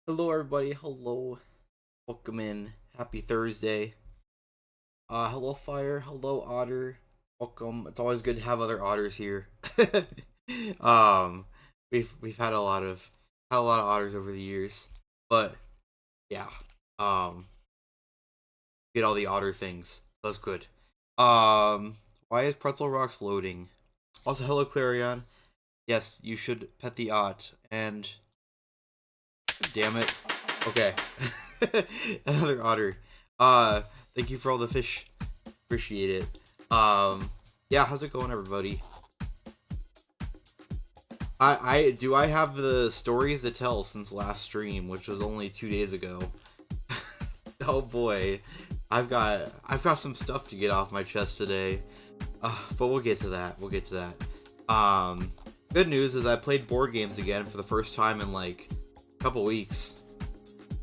Hello everybody, hello. Welcome in. Happy Thursday. Hello Fire, hello Otter. Welcome. It's always good to have other otters here. um we've had a lot of otters over the years. But yeah. Get all the otter things. That's good. Why is Pretzel Rocks loading? Also hello Clarion. Yes, you should pet the ot and damn it. Okay. Another otter. Thank you for all the fish. Appreciate it. Yeah, how's it going, everybody? I have the stories to tell since last stream, which was only 2 days ago. Oh boy. I've got some stuff to get off my chest today. But we'll get to that. Good news is I played board games again for the first time in like couple weeks.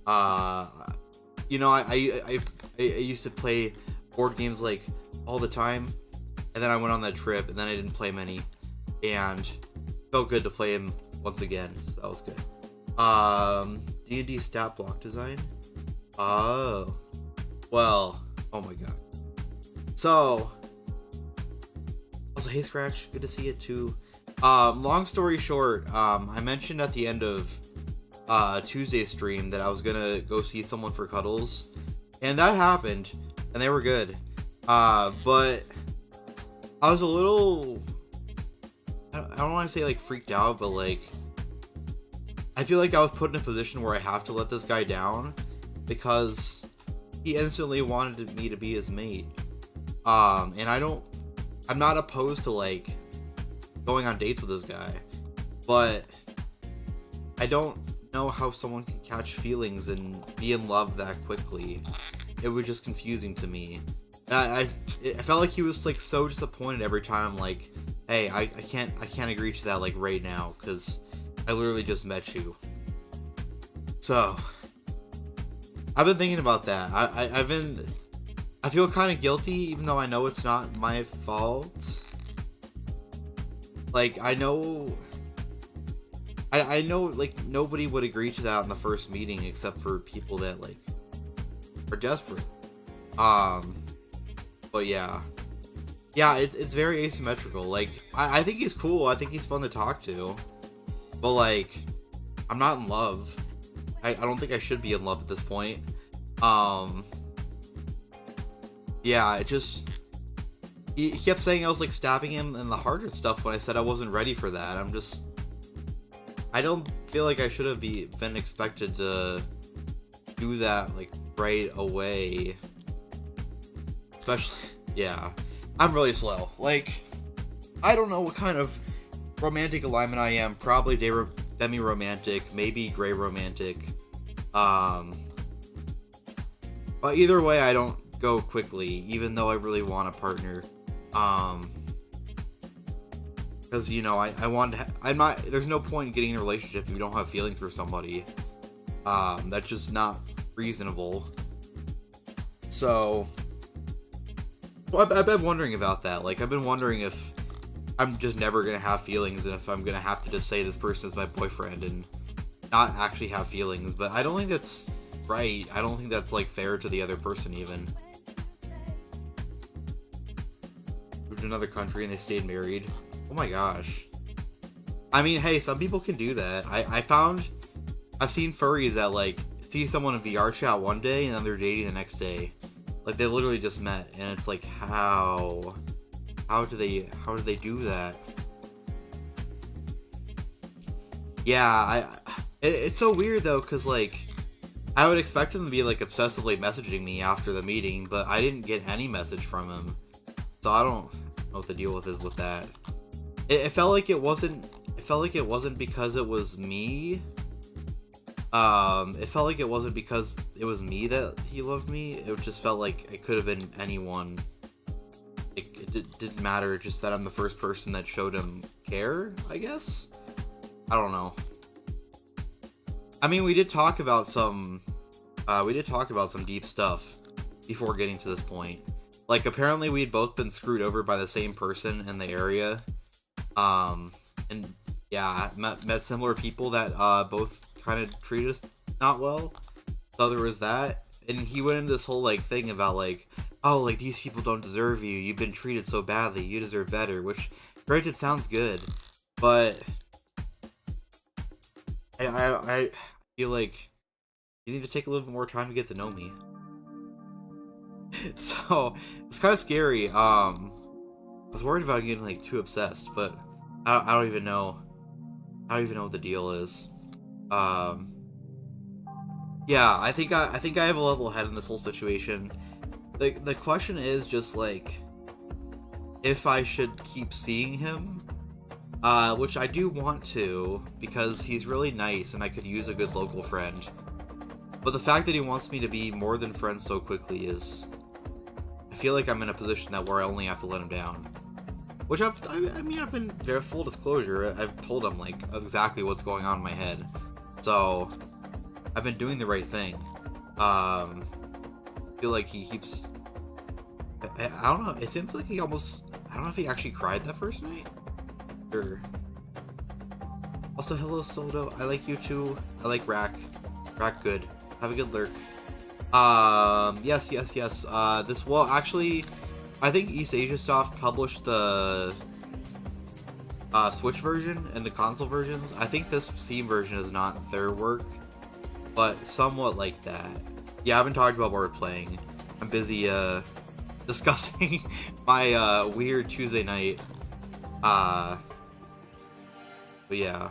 You know, I used to play board games like all the time, and then I went on that trip, and then I didn't play many, and it felt good to play them once again. So that was good. D&D stat block design. Oh, well. Oh my god. So, also, hey Scratch, good to see you too. Long story short, I mentioned at the end of Tuesday stream that I was gonna go see someone for cuddles, and that happened, and they were good. But I was a little, I don't want to say like freaked out, but like I feel like I was put in a position where I have to let this guy down because he instantly wanted me to be his mate. And I'm not opposed to like going on dates with this guy, but I don't know how someone can catch feelings and be in love that quickly. It was just confusing to me, and I felt like he was like so disappointed every time. Like, hey, I can't agree to that like right now because I literally just met you. So I've been thinking about that. I feel kind of guilty, even though I know it's not my fault. Like, I know like nobody would agree to that in the first meeting except for people that like are desperate. But yeah, it's very asymmetrical. Like, I think he's cool. I think he's fun to talk to, but like, I'm not in love. I don't think I should be in love at this point. Yeah, it just, he kept saying I was like stabbing him in the heart and stuff when I said I wasn't ready for that. I don't feel like I should have been expected to do that like right away. Especially, yeah, I'm really slow. Like, I don't know what kind of romantic alignment I am. Probably demi-romantic, maybe gray romantic. But either way, I don't go quickly, even though I really want a partner. Because, you know, there's no point in getting in a relationship if you don't have feelings for somebody. That's just not reasonable. So I've been wondering about that. Like, I've been wondering if I'm just never gonna have feelings, and if I'm gonna have to just say this person is my boyfriend and not actually have feelings. But I don't think that's right. I don't think that's like fair to the other person even. Moved to another country and they stayed married. Oh my gosh. I mean, hey, some people can do that. I've seen furries that like see someone in VR chat one day and then they're dating the next day. Like they literally just met, and it's like how do they do that? Yeah, it's so weird though, cause like I would expect him to be like obsessively messaging me after the meeting, but I didn't get any message from him, so I don't know what the deal is with that. It felt like it wasn't. It felt like it wasn't because it was me. It felt like it wasn't because it was me that he loved me. It just felt like it could have been anyone. It didn't matter, just that I'm the first person that showed him care, I guess? I don't know. I mean, we did talk about some deep stuff before getting to this point. Like, apparently we'd both been screwed over by the same person in the area. And yeah, met similar people that, both kind of treated us not well. So there was that. And he went into this whole, like, thing about, like, oh, like, these people don't deserve you. You've been treated so badly. You deserve better. Which, granted, sounds good. But I feel like you need to take a little bit more time to get to know me. So, it's kind of scary. I was worried about getting, like, too obsessed. But I don't even know. I don't even know what the deal is. Yeah, I think I have a level head in this whole situation. The question is just like if I should keep seeing him, which I do want to because he's really nice and I could use a good local friend. But the fact that he wants me to be more than friends so quickly is, I feel like I'm in a position that where I only have to let him down. Which I've been very full disclosure. I've told him like exactly what's going on in my head. So I've been doing the right thing. I feel like he keeps. I don't know. It seems like he almost. I don't know if he actually cried that first night. Or. Also, hello Soto. I like you too. I like Rack. Rack good. Have a good lurk. Yes. This, well, actually, I think East Asia Soft published the Switch version and the console versions. I think this Steam version is not their work, but somewhat like that. Yeah, I haven't talked about what we're playing. I'm busy discussing my weird Tuesday night. But yeah.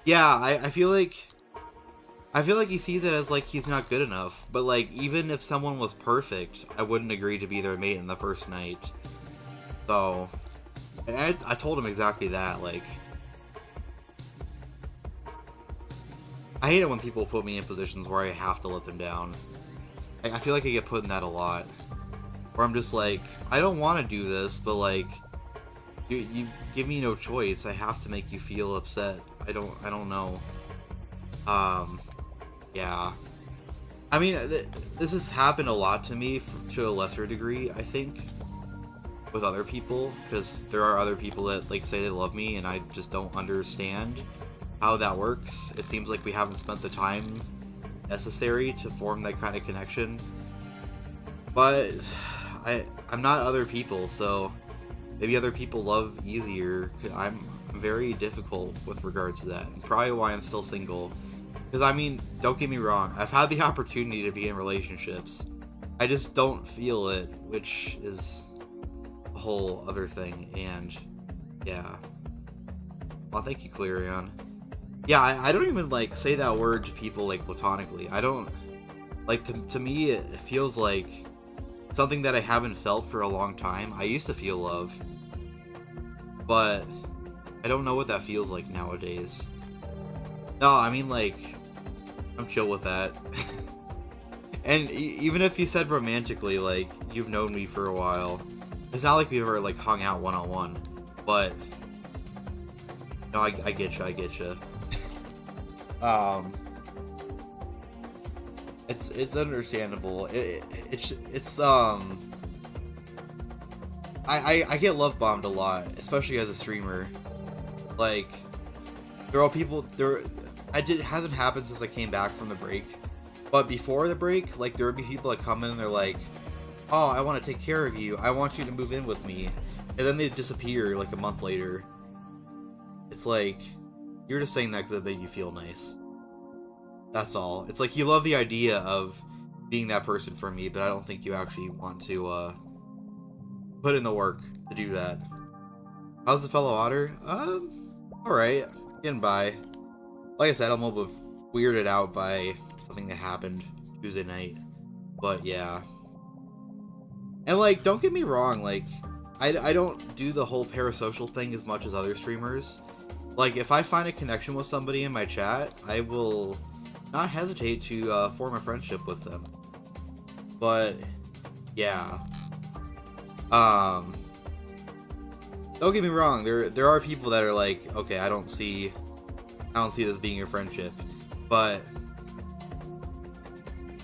Yeah, I feel like he sees it as like he's not good enough. But like even if someone was perfect, I wouldn't agree to be their mate in the first night. So I told him exactly that. Like, I hate it when people put me in positions where I have to let them down. I feel like I get put in that a lot. Where I'm just like, I don't want to do this, but like, you give me no choice. I have to make you feel upset. I don't know. Yeah. I mean, this has happened a lot to me to a lesser degree, I think, with other people, because there are other people that like say they love me and I just don't understand how that works. It seems like we haven't spent the time necessary to form that kind of connection. But I'm not other people, so maybe other people love easier. I'm very difficult with regards to that, and probably why I'm still single. Because I mean, don't get me wrong, I've had the opportunity to be in relationships. I just don't feel it, which is a whole other thing. And yeah. Well, thank you, Clarion. Yeah, I don't even like say that word to people like platonically. I don't like to me it feels like something that I haven't felt for a long time. I used to feel love, but I don't know what that feels like nowadays. No, I mean like I'm chill with that. And even if you said romantically, like you've known me for a while, it's not like we've ever like hung out one-on-one. But no, I get you. It's understandable. It's I get love bombed a lot, especially as a streamer. Like, there are people it hasn't happened since I came back from the break, but before the break, like, there would be people that come in and they're like, oh, I want to take care of you, I want you to move in with me, and then they disappear like a month later. It's like, you're just saying that because it made you feel nice. That's all. It's like, you love the idea of being that person for me, but I don't think you actually want to put in the work to do that. How's the fellow otter? Alright. Getting by. Like I said, I'm a little bit weirded out by something that happened Tuesday night. But yeah. And like, don't get me wrong, like, I don't do the whole parasocial thing as much as other streamers. Like, if I find a connection with somebody in my chat, I will not hesitate to form a friendship with them. But yeah. Don't get me wrong, there are people that are like, okay, I don't see this being a friendship. But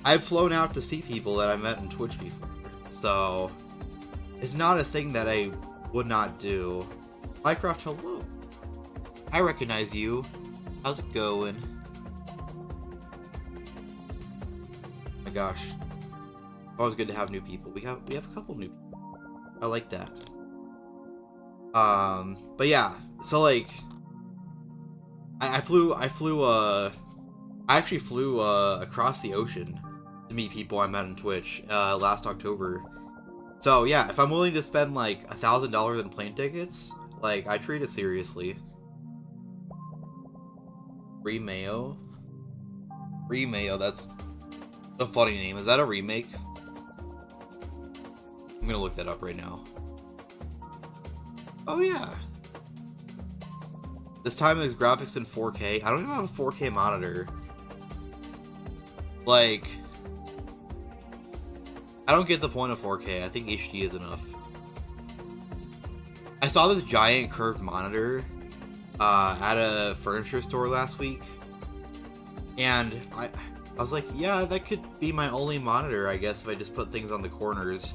I've flown out to see people that I met in Twitch before. So it's not a thing that I would not do. Minecraft, hello. I recognize you. How's it going? Oh my gosh. Always good to have new people. We have a couple new people. I like that. But yeah, so like, I actually flew across the ocean to meet people I met on Twitch last October. So yeah, if I'm willing to spend like $1,000 in plane tickets, like, I treat it seriously. Remayo, that's a funny name. Is that a remake? I'm gonna look that up right now. Oh yeah. This time is graphics in 4K. I don't even have a 4K monitor. Like, I don't get the point of 4K. I think HD is enough. I saw this giant curved monitor at a furniture store last week, and I was like, yeah, that could be my only monitor, I guess, if I just put things on the corners.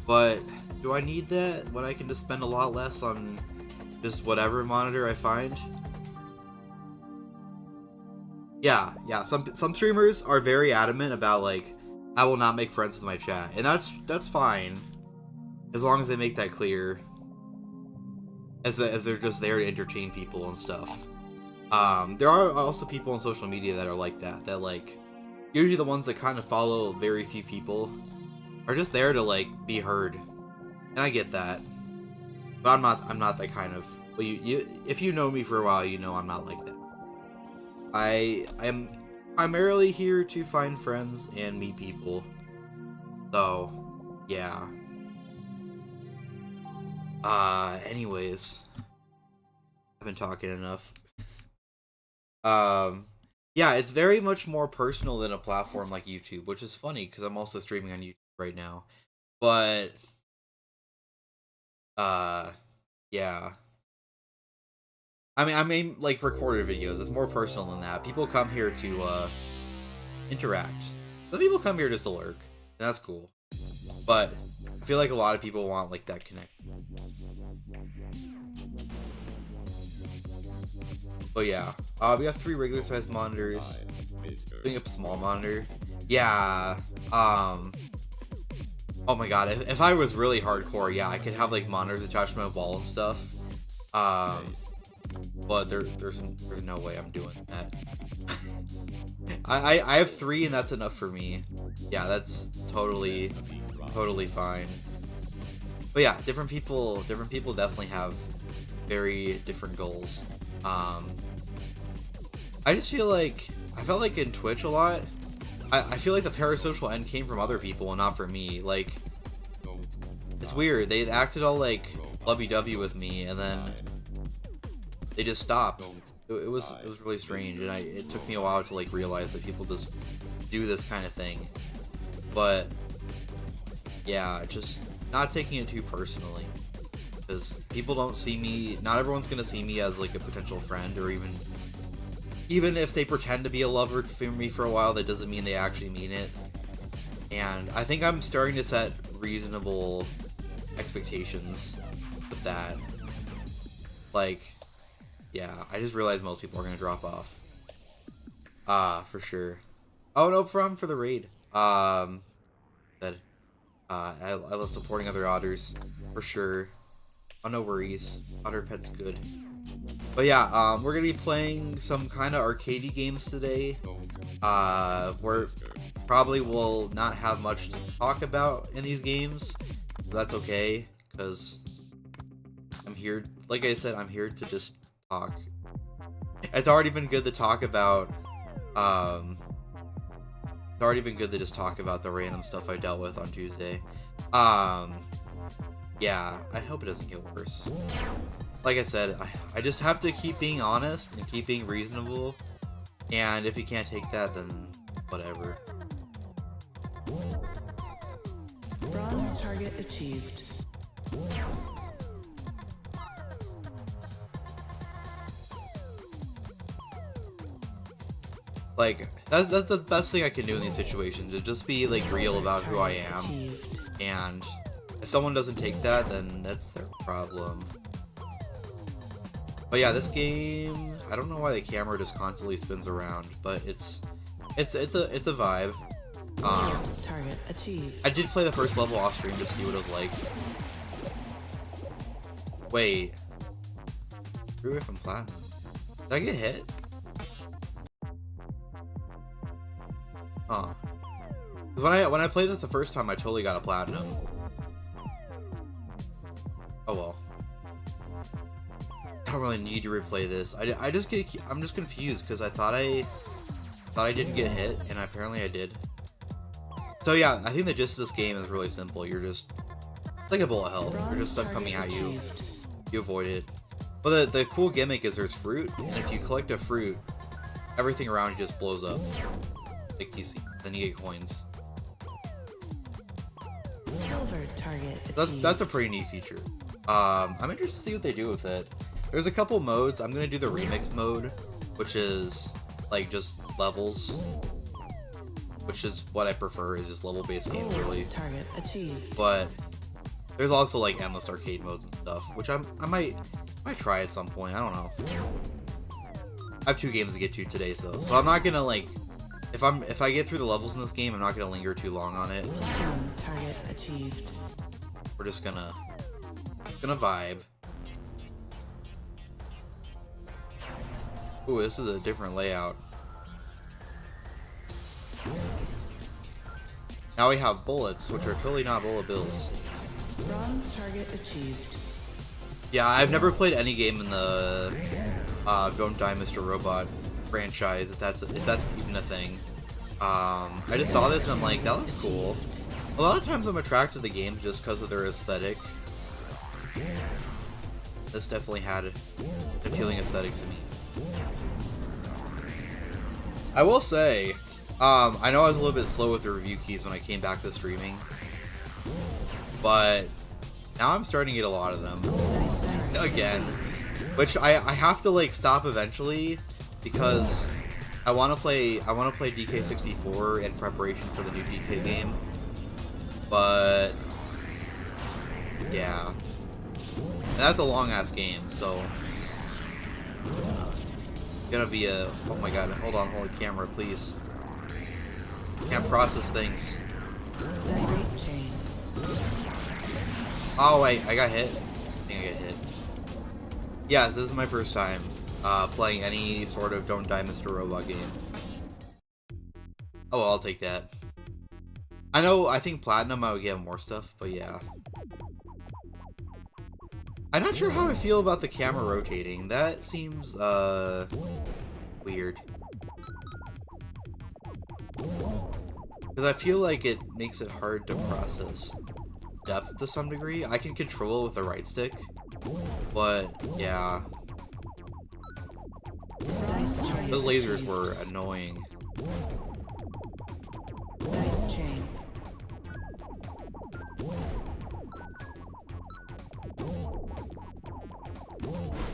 But do I need that when I can just spend a lot less on just whatever monitor I find? Yeah. Some streamers are very adamant about, like, I will not make friends with my chat, and that's fine, as long as they make that clear, as they're just there to entertain people and stuff. There are also people on social media that are like that, like, usually the ones that kind of follow very few people are just there to, like, be heard, and I get that, but I'm not that kind of. Well, if you know me for a while, you know I'm not like that. I am primarily here to find friends and meet people. So, yeah. Anyways, I've been talking enough. Yeah, it's very much more personal than a platform like YouTube, which is funny because I'm also streaming on YouTube right now. But yeah. I mean, like, recorded videos. It's more personal than that. People come here to interact. Some people come here just to lurk. And that's cool. But I feel like a lot of people want, like, that connection. But yeah, we have 3 regular sized monitors. Doing up a small monitor. Yeah. Oh my god, if I was really hardcore, yeah, I could have, like, monitors attached to my wall and stuff. But there's no way I'm doing that. I have 3 and that's enough for me. Yeah, that's totally fine. But yeah, different people definitely have very different goals. I just feel like, I felt like in Twitch a lot, I feel like the parasocial end came from other people and not from me. Like, it's weird. They acted all, like, lovey-dovey with me, and then they just stopped. It was really strange, and it took me a while to, like, realize that people just do this kind of thing. But yeah, just not taking it too personally, because people don't see me. Not everyone's gonna see me as, like, a potential friend, or even if they pretend to be a lover for me for a while, that doesn't mean they actually mean it. And I think I'm starting to set reasonable expectations with that. Like, yeah, I just realized most people are gonna drop off. For sure. Oh no, for the raid. That I love supporting other otters for sure. Oh, no worries. Otter pet's good. But yeah, we're gonna be playing some kind of arcadey games today. We're probably will not have much to talk about in these games. But that's okay, because I'm here. Like I said, I'm here to just talk. It's already been good to talk about. It's already been good to just talk about the random stuff I dealt with on Tuesday. Yeah, I hope it doesn't get worse. Like I said, I just have to keep being honest and keep being reasonable. And if you can't take that, then whatever. Bronze target achieved. Like, that's the best thing I can do in these situations, is just be like real about who I am. And if someone doesn't take that, then that's their problem. But yeah, this game, I don't know why the camera just constantly spins around, but it's a vibe. Target achieved. I did play the first level off stream to see what it was like. Wait. Threw away from platinum. Did I get hit? Huh. When I played this the first time, I totally got a platinum. Oh well. I don't really need to replay this. I'm just confused because I thought I didn't get hit, and apparently I did. So yeah, I think the gist of this game is really simple. It's like a bullet hell. There's just stuff coming at you. You avoid it. But the cool gimmick is there's fruit, and if you collect a fruit, everything around you just blows up. Like you see, then you get coins. Silver target. That's a pretty neat feature. I'm interested to see what they do with it. There's a couple modes. I'm gonna do the remix mode, which is like just levels, which is what I prefer. Is just level-based games really. Target achieved. But there's also like endless arcade modes and stuff, which I might try at some point. I don't know. I have 2 games to get to today, so I'm not gonna like. If I get through the levels in this game, I'm not gonna linger too long on it. Target achieved. We're just gonna vibe. Ooh, this is a different layout. Now we have bullets, which are totally not bullet bills. Bronze target achieved. Yeah, I've never played any game in the Don't Die Mr. Robot franchise, if that's even a thing. I just saw this and I'm like, that looks cool. A lot of times I'm attracted to the games just because of their aesthetic. This definitely had an appealing aesthetic to me. I will say, I know I was a little bit slow with the review keys when I came back to streaming, but now I'm starting to get a lot of them again, which I have to like stop eventually because I want to play DK64 in preparation for the new DK game. But yeah, and that's a long ass game, so it's gonna be a, oh my god, hold on camera please. Can't process things. Oh wait, I got hit. I think I got hit. Yes, this is my first time playing any sort of Don't Die Mr. Robot game. Oh well, I'll take that. I think Platinum I would get more stuff, but yeah. I'm not sure how I feel about the camera rotating. That seems weird. Because I feel like it makes it hard to process depth to some degree. I can control it with the right stick, but yeah. Those lasers were annoying. Nice chain.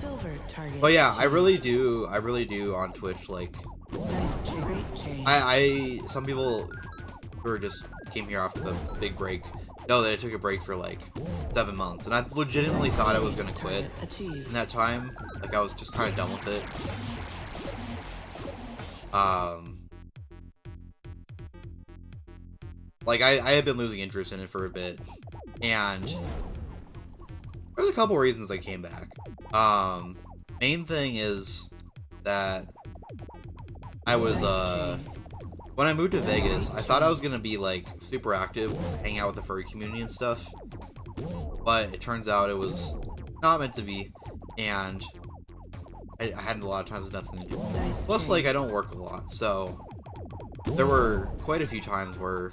Silver target. But yeah, I really do on Twitch, like, Nice chain. Great chain. some people who just came here after the big break know that I took a break for like 7 months, and I legitimately thought I was gonna quit in that time. Like I was just kind of done with it. Like I had been losing interest in it for a bit, and there's a couple reasons I came back. Main thing is that I was when I moved to Vegas, I thought I was gonna be like super active, hang out with the furry community and stuff, but it turns out it was not meant to be, and I had a lot of times with nothing to do. Plus, like, I don't work a lot, so there were quite a few times where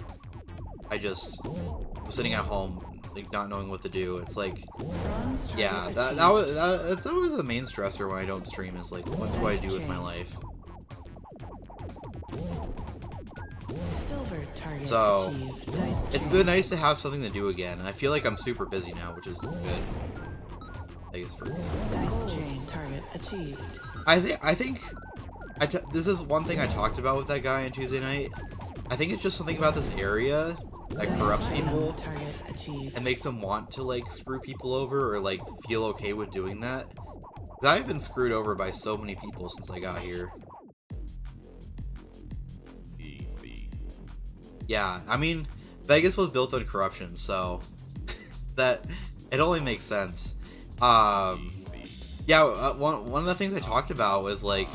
I just was sitting at home, like, not knowing what to do. It's like, yeah, that's always the main stressor when I don't stream, is like, what do I do with my life? So it's been nice to have something to do again, and I feel like I'm super busy now, which is good. I guess for Dice chain target achieved. I think this is one thing I talked about with that guy on Tuesday night. I think it's just something about this area that corrupts people and makes them want to like screw people over or like feel okay with doing that. 'Cause I've been screwed over by so many people since I got here. Yeah, I mean, Vegas was built on corruption, so that it only makes sense. Yeah, one of the things I talked about was like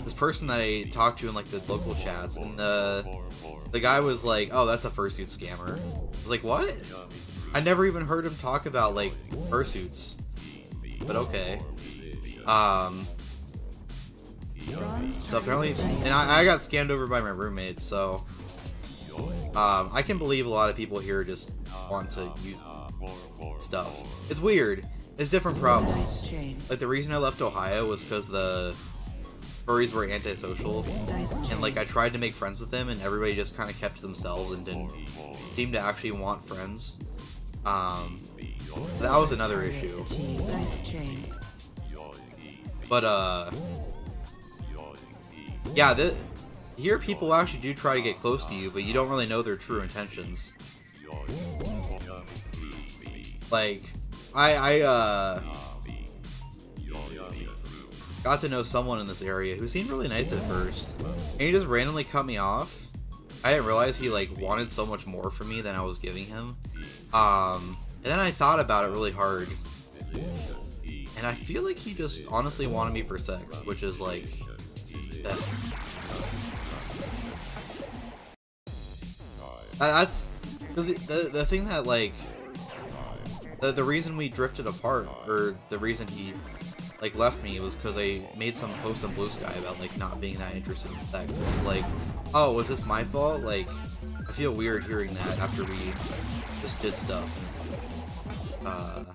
this person that I talked to in like the local chats, and the guy was like, "Oh, that's a fursuit scammer." I was like, "What?" I never even heard him talk about like fursuits, but okay. So apparently, and I got scammed over by my roommates, so. I can believe a lot of people here just want to use stuff. It's weird. It's different problems. Like, the reason I left Ohio was because the furries were antisocial, and like I tried to make friends with them, and everybody just kind of kept to themselves and didn't seem to actually want friends. That was another issue. But yeah, here people actually do try to get close to you, but you don't really know their true intentions. Like, I got to know someone in this area who seemed really nice at first, and he just randomly cut me off. I didn't realize he like wanted so much more from me than I was giving him. And then I thought about it really hard, and I feel like he just honestly wanted me for sex, which is like that's the thing that like the reason we drifted apart, or the reason he like left me, was because I made some post on Blue Sky about like not being that interested in sex. And was like, oh, was this my fault? Like, I feel weird hearing that after we just did stuff. And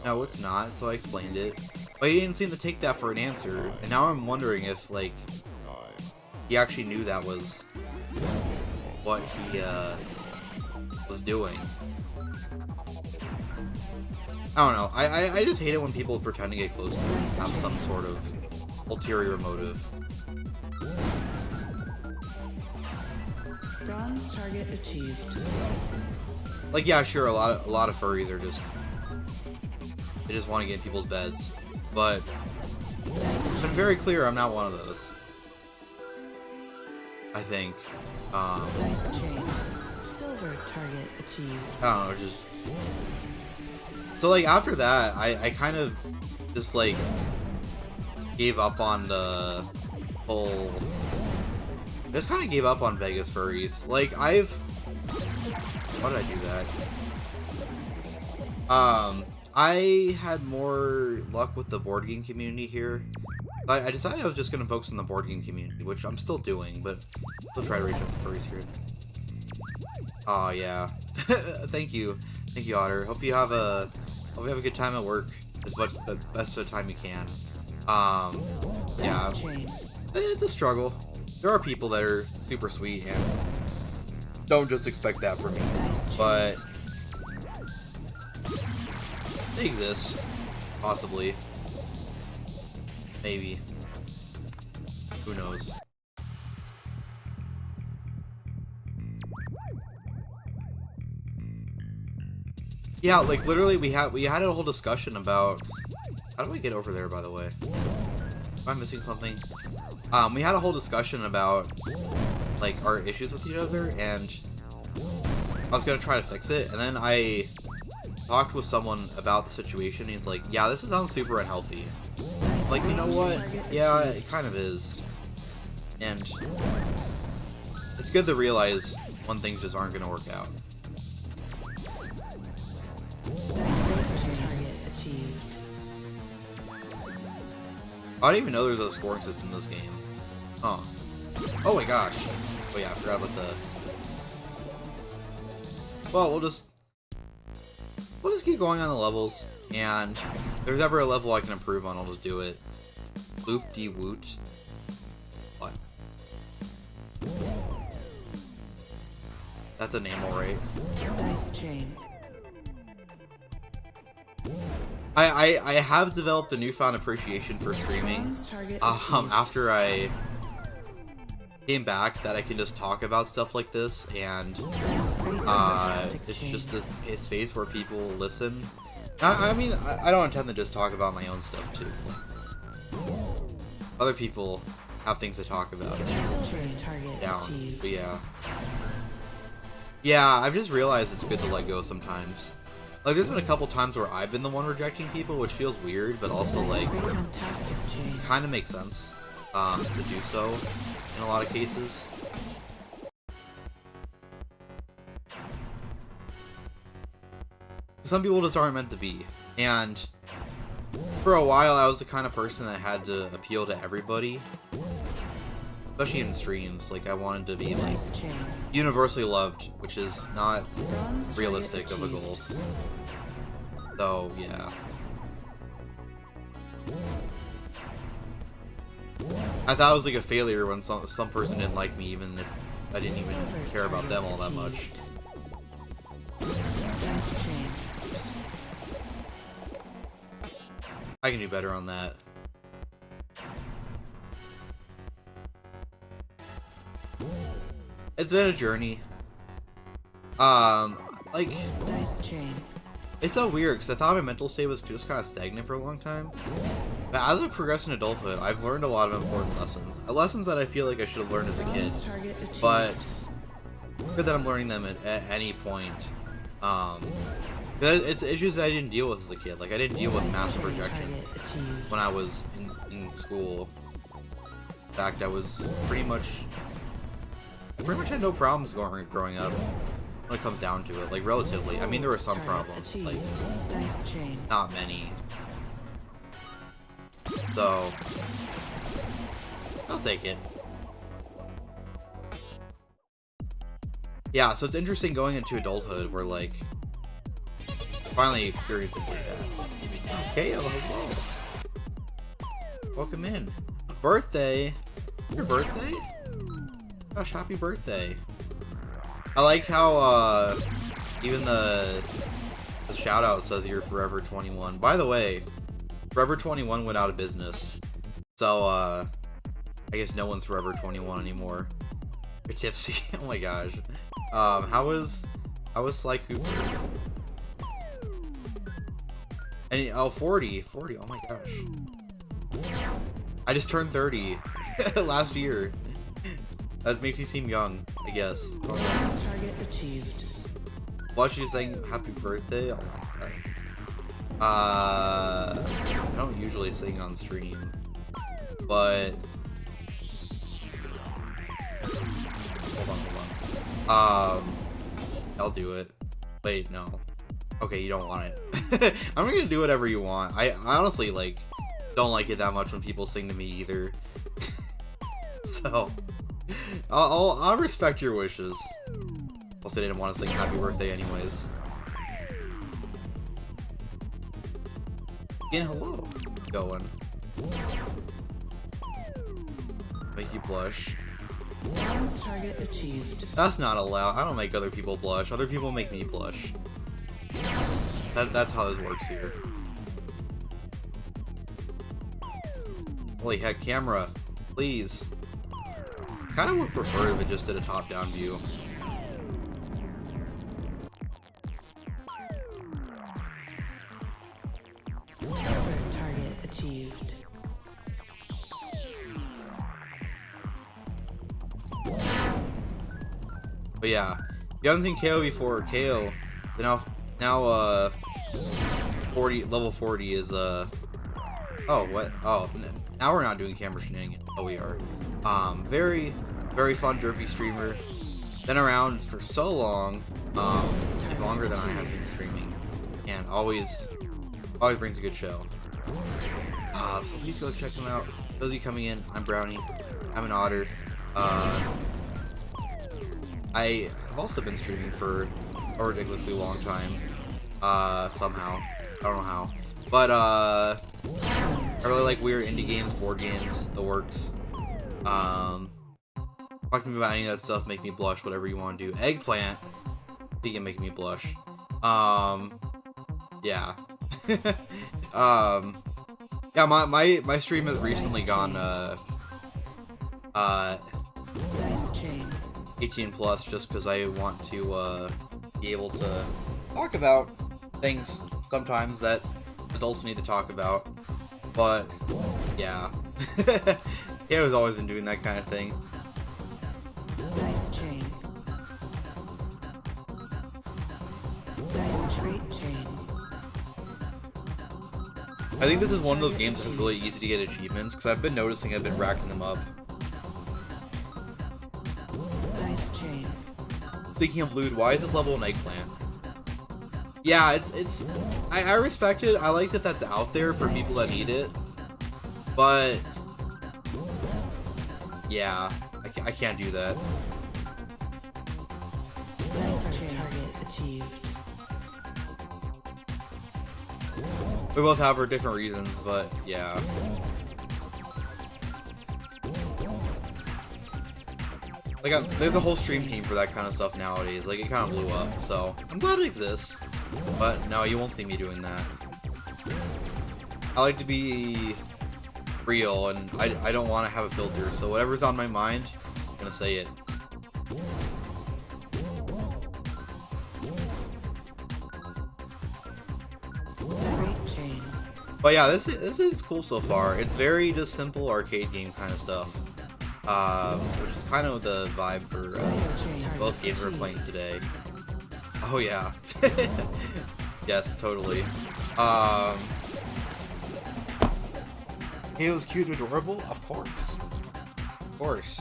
no, it's not. So I explained it, but he didn't seem to take that for an answer. And now I'm wondering if like he actually knew that was what he was doing. I don't know. I just hate it when people pretend to get close to me and have some sort of ulterior motive. Bronze target achieved. Like, yeah, sure, a lot of furries are just, they just want to get in people's beds, but it's been very clear I'm not one of those. I think. Dice chain. Silver target achieved. I don't know, just. So like after that, I kind of just like gave up on the whole. I just kind of gave up on Vegas furries. Like why did I do that? I had more luck with the board game community here. I decided I was just gonna focus on the board game community, which I'm still doing, but still try to reach out to furries here. Oh yeah, thank you, Otter. Hope you have a good time at work, as much the best of the time you can. Yeah, it's a struggle. There are people that are super sweet and don't just expect that from me, but they exist, possibly, maybe. Who knows? Yeah, like literally we had a whole discussion about how do I get over there, by the way? Am I missing something? We had a whole discussion about like our issues with each other, and I was gonna try to fix it, and then I talked with someone about the situation. He's like, yeah, this sounds super unhealthy. Like, you know what? Yeah, it kind of is. And it's good to realize when things just aren't gonna work out. Target achieved. I didn't even know there's a scoring system in this game. Huh. Oh my gosh. Oh yeah, I forgot about the... Well, we'll just keep going on the levels, and if there's ever a level I can improve on, I'll just do it. Loop-de-woot. What? That's a name, alright. Dice chain. I have developed a newfound appreciation for streaming. After I came back, that I can just talk about stuff like this, and it's just a space where people listen. I mean, I don't intend to just talk about my own stuff too. Other people have things to talk about. Down, but yeah, I've just realized it's good to let go sometimes. Like, there's been a couple times where I've been the one rejecting people, which feels weird, but also, like, kind of makes sense to do so in a lot of cases. Some people just aren't meant to be, and for a while I was the kind of person that had to appeal to everybody, especially in streams. Like, I wanted to be, like, universally loved, which is not realistic of a goal. So, yeah. I thought it was like a failure when some person didn't like me, even if I didn't even care about them all that much. I can do better on that. It's been a journey. Like, it's so weird because I thought my mental state was just kind of stagnant for a long time. But as I've progressed in adulthood, I've learned a lot of important lessons. Lessons that I feel like I should have learned as a kid, but good that I'm learning them at any point. It's issues that I didn't deal with as a kid. Like, I didn't deal with massive rejection when I was in school. In fact, I pretty much had no problems growing up when it comes down to it. Like, relatively. I mean, there were some problems, like, not many. So, I'll take it. Yeah, so it's interesting going into adulthood where, like, finally experiencing like that. Okay, hello. Welcome in. Birthday. Your birthday? Gosh, happy birthday. I like how, even the shout out says you're Forever 21. By the way, Forever 21 went out of business. So, I guess no one's Forever 21 anymore. You're tipsy. Oh my gosh. How was Sly Cooper? And, oh, 40. Oh my gosh. I just turned 30 last year. That makes you seem young, I guess. Target achieved. Watch you saying happy birthday. Oh my god. I don't usually sing on stream, but hold on. I'll do it. Wait, no. Okay, you don't want it. I'm gonna do whatever you want. I honestly, like, don't like it that much when people sing to me either. So I'll respect your wishes. Also, they didn't want to sing happy birthday anyways. Again, hello. Going. Make you blush. Target achieved. That's not allowed. I don't make other people blush. Other people make me blush. That's how this works here. Holy heck, camera. Please. Kind of would prefer if it just did a top-down view. But yeah, if you haven't seen KO before, KO, now 40 level 40 is oh what? Oh, now we're not doing camera shenanigans. Oh, we are. Very fun derpy streamer. Been around for so long, longer than I have been streaming, and always brings a good show. So please go check them out. Those of you coming in, I'm Brownie. I'm an otter. I have also been streaming for a ridiculously long time. Somehow. I don't know how. But, I really like weird indie games, board games, the works. Talking to me about any of that stuff make me blush, whatever you want to do. Eggplant, you can make me blush. Yeah. Yeah, my stream has recently gone, Nice chain. 18 plus, just because I want to be able to talk about things sometimes that adults need to talk about. But yeah, yeah, I've always been doing that kind of thing. Nice chain. Nice straight chain. I think this is one of those games that's really easy to get achievements, because I've been noticing I've been racking them up. Nice chain. Speaking of loot, why is this level an eggplant? Yeah, I respect it. I like that that's out there for people that need it. But yeah, I can't do that. Nice chain. Target achieved. We both have our different reasons, but yeah. Like, there's a whole stream team for that kind of stuff nowadays. Like, it kind of blew up, so I'm glad it exists. But no, you won't see me doing that. I like to be real, and I don't want to have a filter, so whatever's on my mind, I'm gonna say it. Great chain. But yeah, this is cool so far. It's very just simple arcade game kind of stuff, which is kind of the vibe for both games we're playing today. Oh yeah, yes, totally. He was cute and adorable, of course, of course.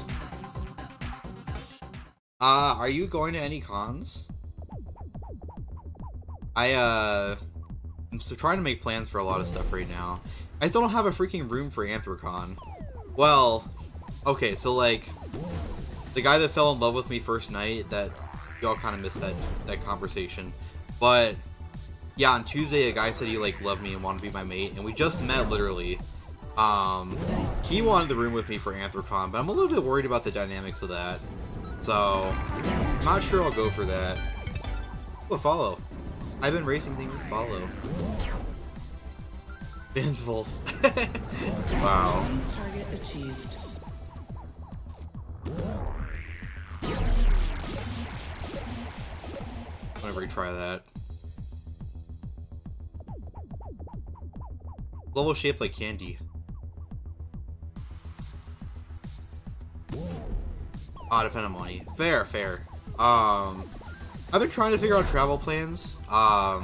Are you going to any cons? I'm still trying to make plans for a lot of stuff right now. I still don't have a freaking room for Anthrocon. Well, okay, so like, the guy that fell in love with me first night, that y'all kind of missed that conversation. But yeah, on Tuesday, a guy said he like loved me and wanted to be my mate, and we just met literally. He wanted the room with me for Anthrocon, but I'm a little bit worried about the dynamics of that. So I'm not sure I'll go for that. Oh, follow. I've been racing things with follow. Vince Volt. Wow. Target achieved. I'm gonna retry that. Level shaped like candy. Depend on money. Fair, fair. I've been trying to figure out travel plans. I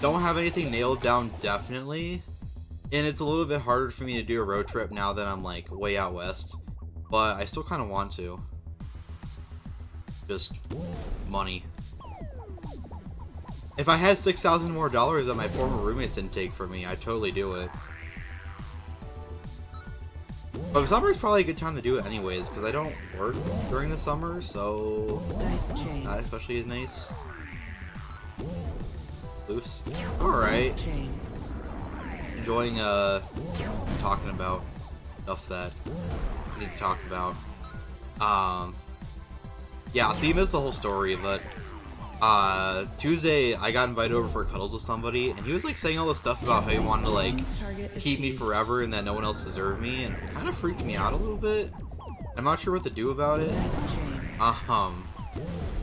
don't have anything nailed down definitely, and it's a little bit harder for me to do a road trip now that I'm like way out west, but I still kind of want to. Just money. If I had $6,000 more that my former roommates didn't take from me, I'd totally do it. But summer is probably a good time to do it anyways, because I don't work during the summer, so Nice chain. not especially as nice. Loose. Alright. Nice chain. Enjoying talking about stuff that we need to talk about. Yeah, so you missed the whole story, but Tuesday I got invited over for cuddles with somebody, and he was like saying all this stuff about how he wanted to like keep me forever and that no one else deserved me, and it kind of freaked me out a little bit. I'm not sure what to do about it. Nice chain.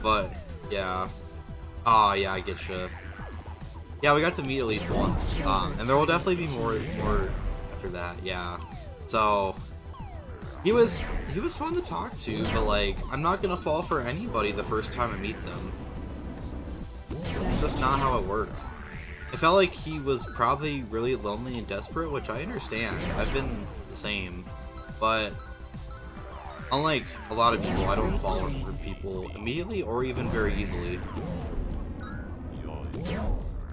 But yeah. Oh yeah, I get you. Yeah, we got to meet at least once. And there will definitely be more after that, yeah. So He was fun to talk to, but like I'm not gonna fall for anybody the first time I meet them. It's just not how it works. I felt like he was probably really lonely and desperate, which I understand. I've been the same, but unlike a lot of people, I don't fall for people immediately or even very easily.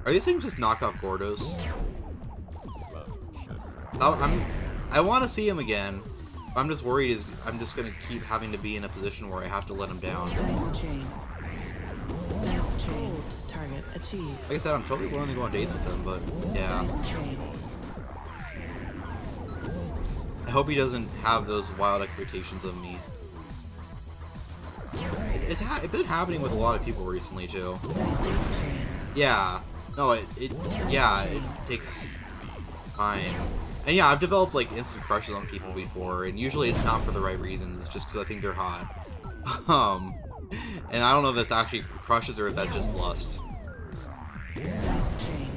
Are these things just knockoff Gordos? I want to see him again. I'm just worried I'm just going to keep having to be in a position where I have to let him down. Nice chain. Nice chain. Target achieved. Like I said, I'm totally willing to go on dates with him, but yeah. Nice chain. I hope he doesn't have those wild expectations of me. It's been happening with a lot of people recently too. Nice chain. Yeah. No, it takes time. And yeah, I've developed like instant crushes on people before, and usually it's not for the right reasons. It's just because I think they're hot. And I don't know if that's actually crushes or if that's just lust. Nice chain.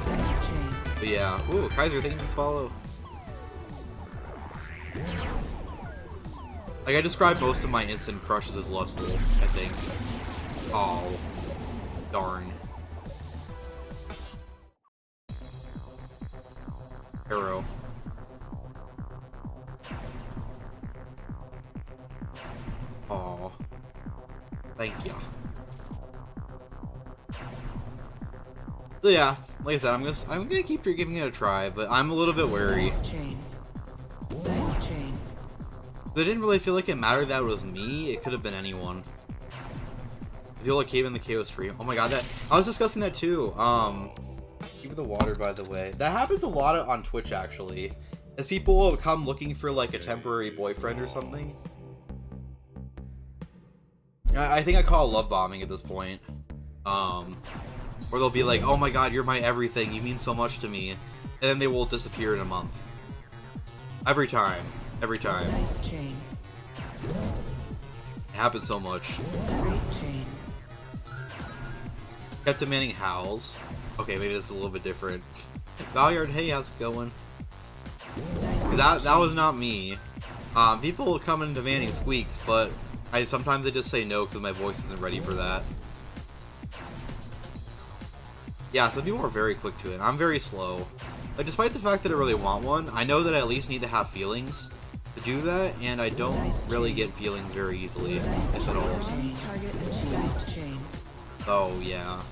Nice chain. But yeah. Ooh, Kaiser, thank you for follow. Like I described most of my instant crushes as lustful, I think. Oh, darn. Arrow. Oh, thank ya. So yeah, like I said, I'm gonna keep giving it a try, but I'm a little bit wary. Nice chain. Nice chain. I didn't really feel like it mattered that it was me. It could have been anyone. I feel like cave in the KO stream. Oh my god, that I was discussing that too. Give the water, by the way. That happens a lot on Twitch, actually. As people come looking for, like, a temporary boyfriend or something. I think I call it love bombing at this point. Where they'll be like, oh my god, you're my everything. You mean so much to me. And then they will disappear in a month. Every time. Every time. Nice chain. It happens so much. Great chain. Kept demanding howls. Okay, maybe this is a little bit different. Valyard, hey, how's it going? Nice That was not me. People will come in demanding squeaks, but sometimes I just say no because my voice isn't ready for that. Yeah, some people are very quick to it. I'm very slow. Like, despite the fact that I really want one, I know that I at least need to have feelings to do that, and I don't really get feelings very easily, if at all. target achieved. Nice chain. Oh, yeah.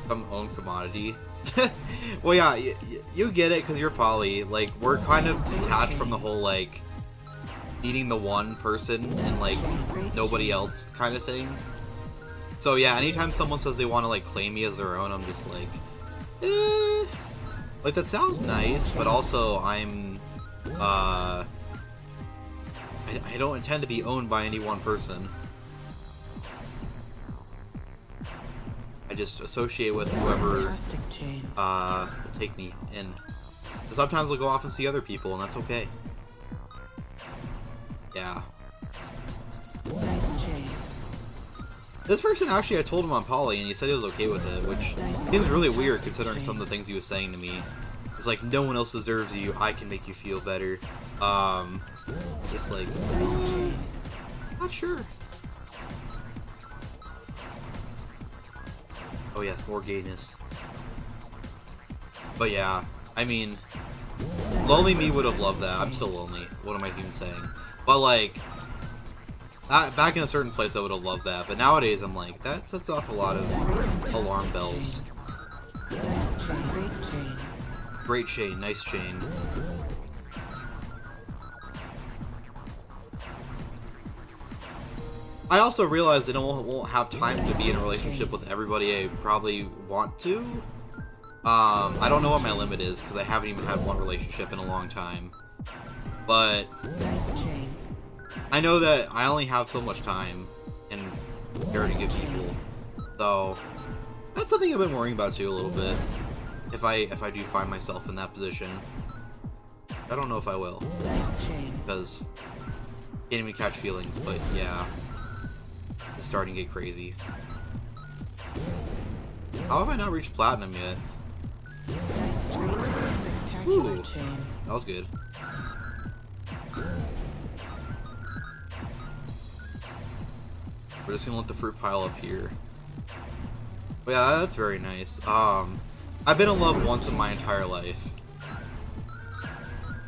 Some own commodity. Well, yeah, you get it because you're poly. Like, we're kind of detached from the whole, like, needing the one person and, like, nobody else kind of thing. So, yeah, anytime someone says they want to, like, claim me as their own, I'm just like, eh. Like, that sounds nice, but also I'm, I don't intend to be owned by any one person. I just associate with whoever will take me in. And sometimes I'll go off and see other people, and that's okay. Yeah. Nice chain. This person, actually, I told him on Poly, and he said he was okay with it, which seems really weird considering some of the things he was saying to me. It's like, no one else deserves you, I can make you feel better. Just like, not sure. Oh yes, more gayness. But yeah, I mean, lonely me would have loved that. I'm still lonely. What am I even saying? But like, back in a certain place I would have loved that. But nowadays I'm like, that sets off a lot of alarm bells. Nice chain. Great chain. Great chain, nice chain. I also realize that I won't have time to be in a relationship with everybody I probably want to. I don't know what my limit is because I haven't even had one relationship in a long time. But Nice chain. I know that I only have so much time and care to give people. So that's something I've been worrying about too a little bit. If I do find myself in that position. I don't know if I will. Nice chain. Because can't even catch feelings, but yeah. It's starting to get crazy. How have I not reached platinum yet? Nice chain. Spectacular Ooh. chain. That was good. We're just gonna let the fruit pile up here. But yeah, that's very nice. I've been in love once in my entire life.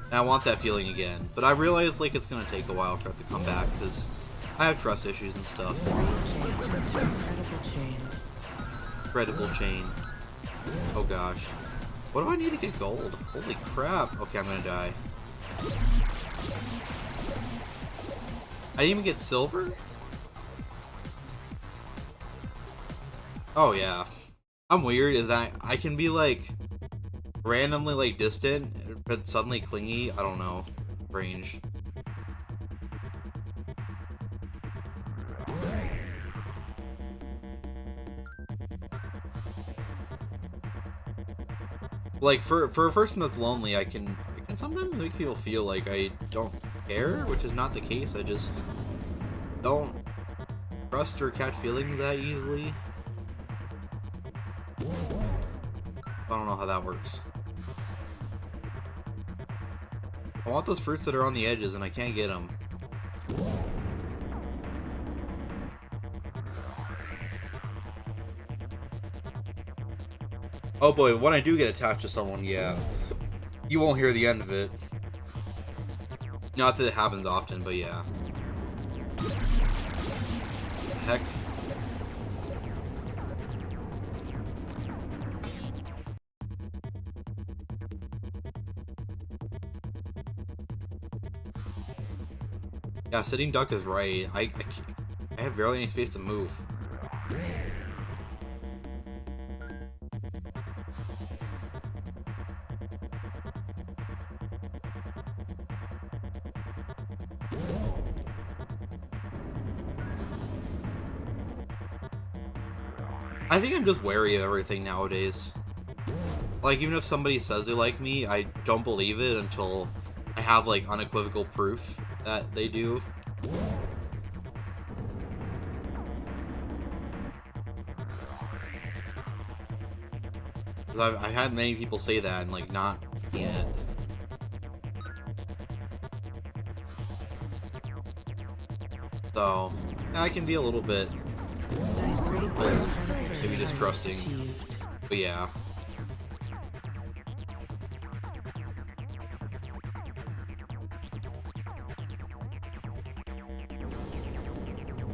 And I want that feeling again. But I realize like it's gonna take a while for it to come back because I have trust issues and stuff. Great chain. Incredible chain. Incredible chain. Oh gosh. What do I need to get gold? Holy crap. Okay, I'm gonna die. I didn't even get silver? Oh yeah. I'm weird is that I can be like randomly like distant but suddenly clingy. I don't know. Range. Like for a person that's lonely, I can sometimes make people feel like I don't care, which is not the case. I just don't trust or catch feelings that easily. I don't know how that works. I want those fruits that are on the edges and I can't get them. Oh boy, when I do get attached to someone, yeah. You won't hear the end of it. Not that it happens often, but yeah. Heck. Yeah, sitting duck is right. I have barely any space to move. I think I'm just wary of everything nowadays. Like, even if somebody says they like me, I don't believe it until I have, like, unequivocal proof that they do. Because I've had many people say that and, like, not yet. So, I can be a little bit Nice maybe distrusting, but yeah.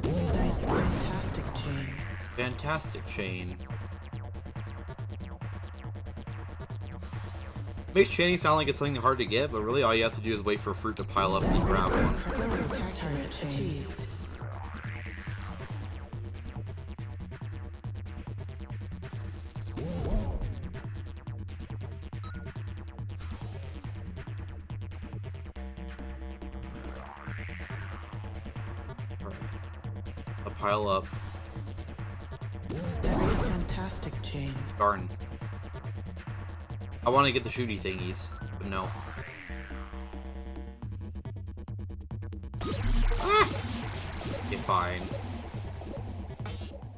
Nice fantastic chain. Fantastic chain. Makes chaining sound like it's something hard to get, but really all you have to do is wait for a fruit to pile up and you grab one. Spectacular chain. A pile up. Very fantastic chain. Darn. I want to get the shooty thingies, but no. Ah! Okay, fine.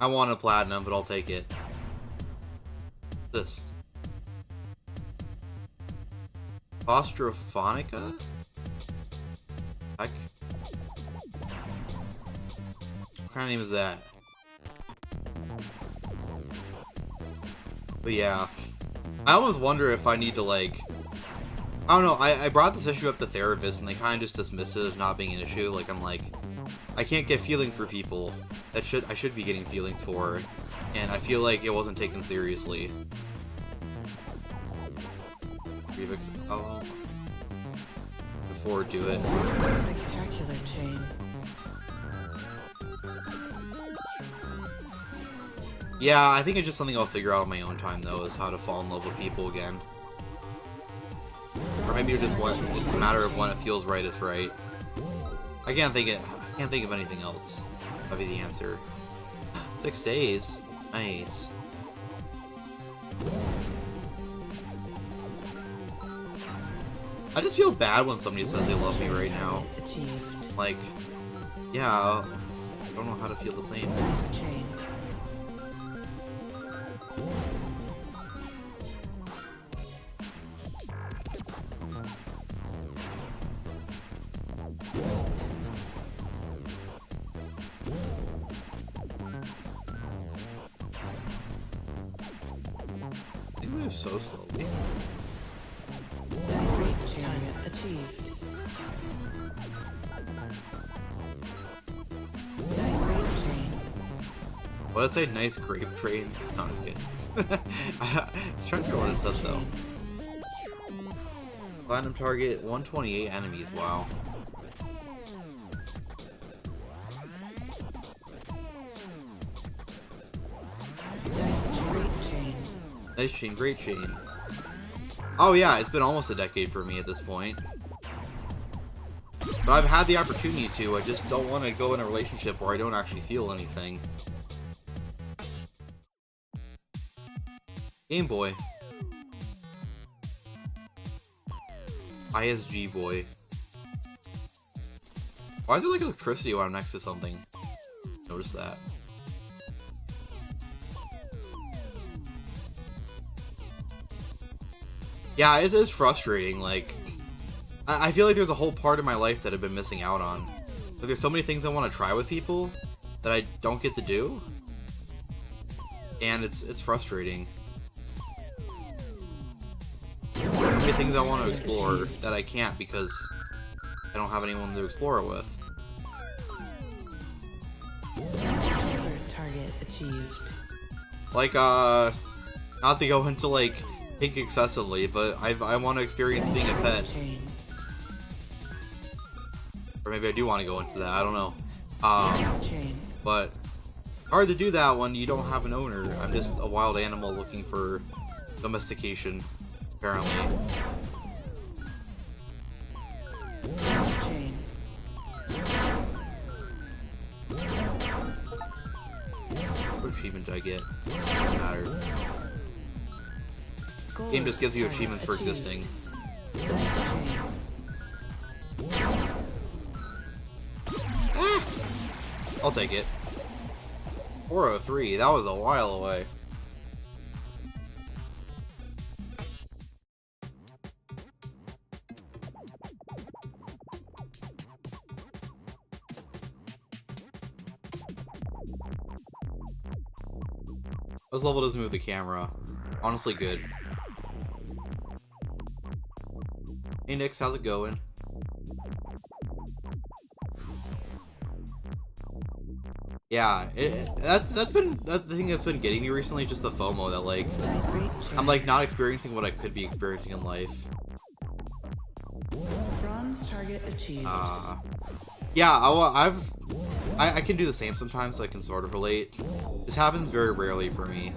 I want a platinum, but I'll take it. This. Claustrophonica? Heck. What kind of name is that? But yeah. I almost wonder if I need to, like... I don't know, I brought this issue up to therapists and they kind of just dismiss it as not being an issue. Like, I'm like, I can't get feelings for people that I should be getting feelings for. And I feel like it wasn't taken seriously. Oh. Before do it. Spectacular chain. Yeah, I think it's just something I'll figure out on my own time, though, is how to fall in love with people again. Or maybe it's a matter of when it feels right is right. I can't think of anything else. That'd be the answer. 6 days. Nice. I just feel bad when somebody says they love me right now. Achieved. Like, yeah, I don't know how to feel the same. Nice chain. so slowly. Nice great chain. Target achieved. Nice great chain. What did I say? Nice grape train? No, I'm just kidding. I was trying to figure out what it said though. Platinum target, 128 enemies, wow. Nice great chain. Nice chain, great chain. Oh yeah, it's been almost a decade for me at this point. But I've had the opportunity to, I just don't want to go in a relationship where I don't actually feel anything. Game Boy. ISG boy. Why is there like electricity when I'm next to something? Notice that. Yeah, it is frustrating. Like, I feel like there's a whole part of my life that I've been missing out on. Like, there's so many things I want to try with people that I don't get to do, and it's frustrating. There's so many things I want to explore that I can't because I don't have anyone to explore it with. Target achieved. Like, not to go into like think excessively, but I want to experience being a pet. Or maybe I do want to go into that, I don't know. But hard to do that when you don't have an owner. I'm just a wild animal looking for domestication, apparently. What achievement do I get? Doesn't matter. Game just gives you achievements for existing. Ah! I'll take it. 403, that was a while away. This level doesn't move the camera. Honestly good. Hey Nix, how's it going? Yeah, that's the thing that's been getting me recently, just the FOMO that like I'm like not experiencing what I could be experiencing in life. Bronze target achieved. Yeah, I can do the same sometimes, so I can sort of relate. This happens very rarely for me.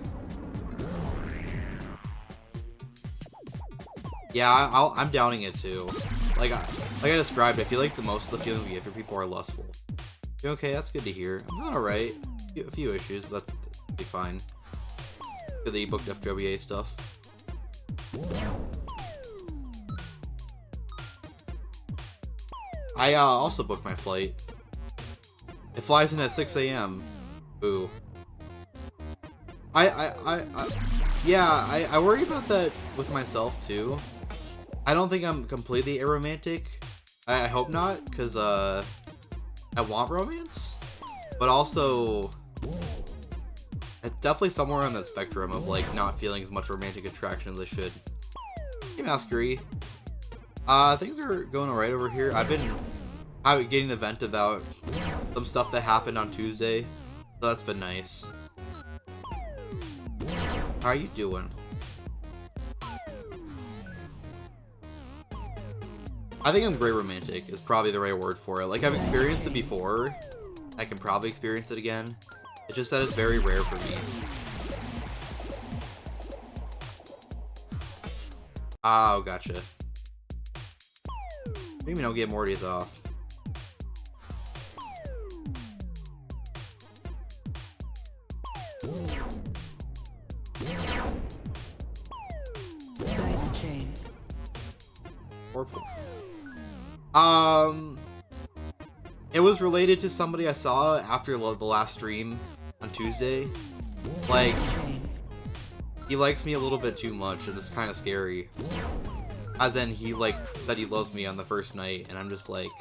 Yeah, I'm downing it too. Like I described, I feel like most of the feelings we get for people are lustful. You okay? That's good to hear. I'm doing alright. A few issues, but that's be fine. For the booked FWA stuff. I also booked my flight. It flies in at 6 a.m. Boo. Yeah, I worry about that with myself too. I don't think I'm completely aromantic. I hope not, because I want romance, but also it's definitely somewhere on that spectrum of like not feeling as much romantic attraction as I should. Hey Masquerade. Things are going alright over here. I've been getting a vent about some stuff that happened on Tuesday, so that's been nice. How are you doing? I think I'm great romantic is probably the right word for it. Like, I've experienced it before. I can probably experience it again. It's just that it's very rare for me. Oh, gotcha. Maybe I'll get more days off. Nice chain. Purple. It was related to somebody I saw after the last stream on Tuesday. Like, he likes me a little bit too much, and it's kind of scary. As in, he like said he loves me on the first night, and I'm just like,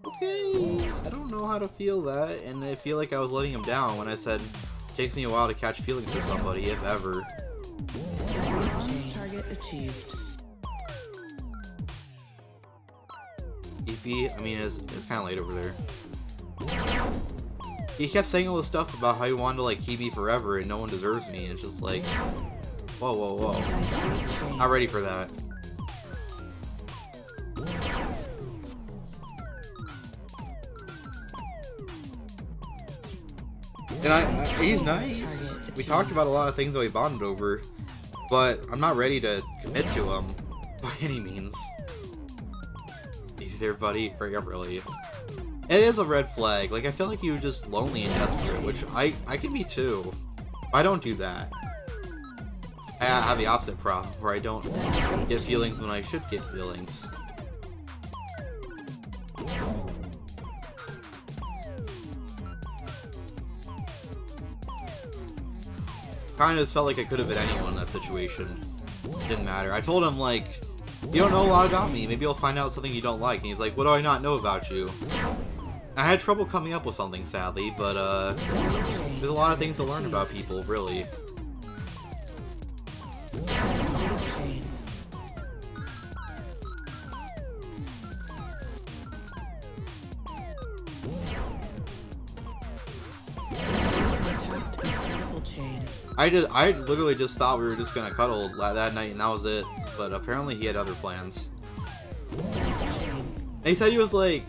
okay, I don't know how to feel that, and I feel like I was letting him down when I said it takes me a while to catch feelings for somebody, if ever. target achieved. EP, I mean, it's kind of late over there. He kept saying all this stuff about how he wanted to, like, keep me forever and no one deserves me. It's just like, whoa, whoa, whoa. Not ready for that. And he's nice. We talked about a lot of things that we bonded over, but I'm not ready to commit to him by any means. He's there, buddy, really. It is a red flag. Like, I feel like he was just lonely and desperate, which I can be too. I don't do that. I have the opposite problem, where I don't get feelings when I should get feelings. Kind of just felt like I could have been anyone in that situation. It didn't matter. I told him, like, you don't know a lot about me. Maybe you'll find out something you don't like. And he's like, what do I not know about you? I had trouble coming up with something, sadly, but there's a lot of things to learn about people, really. I literally just thought we were just gonna cuddle that night and that was it, but apparently he had other plans. And he said he was like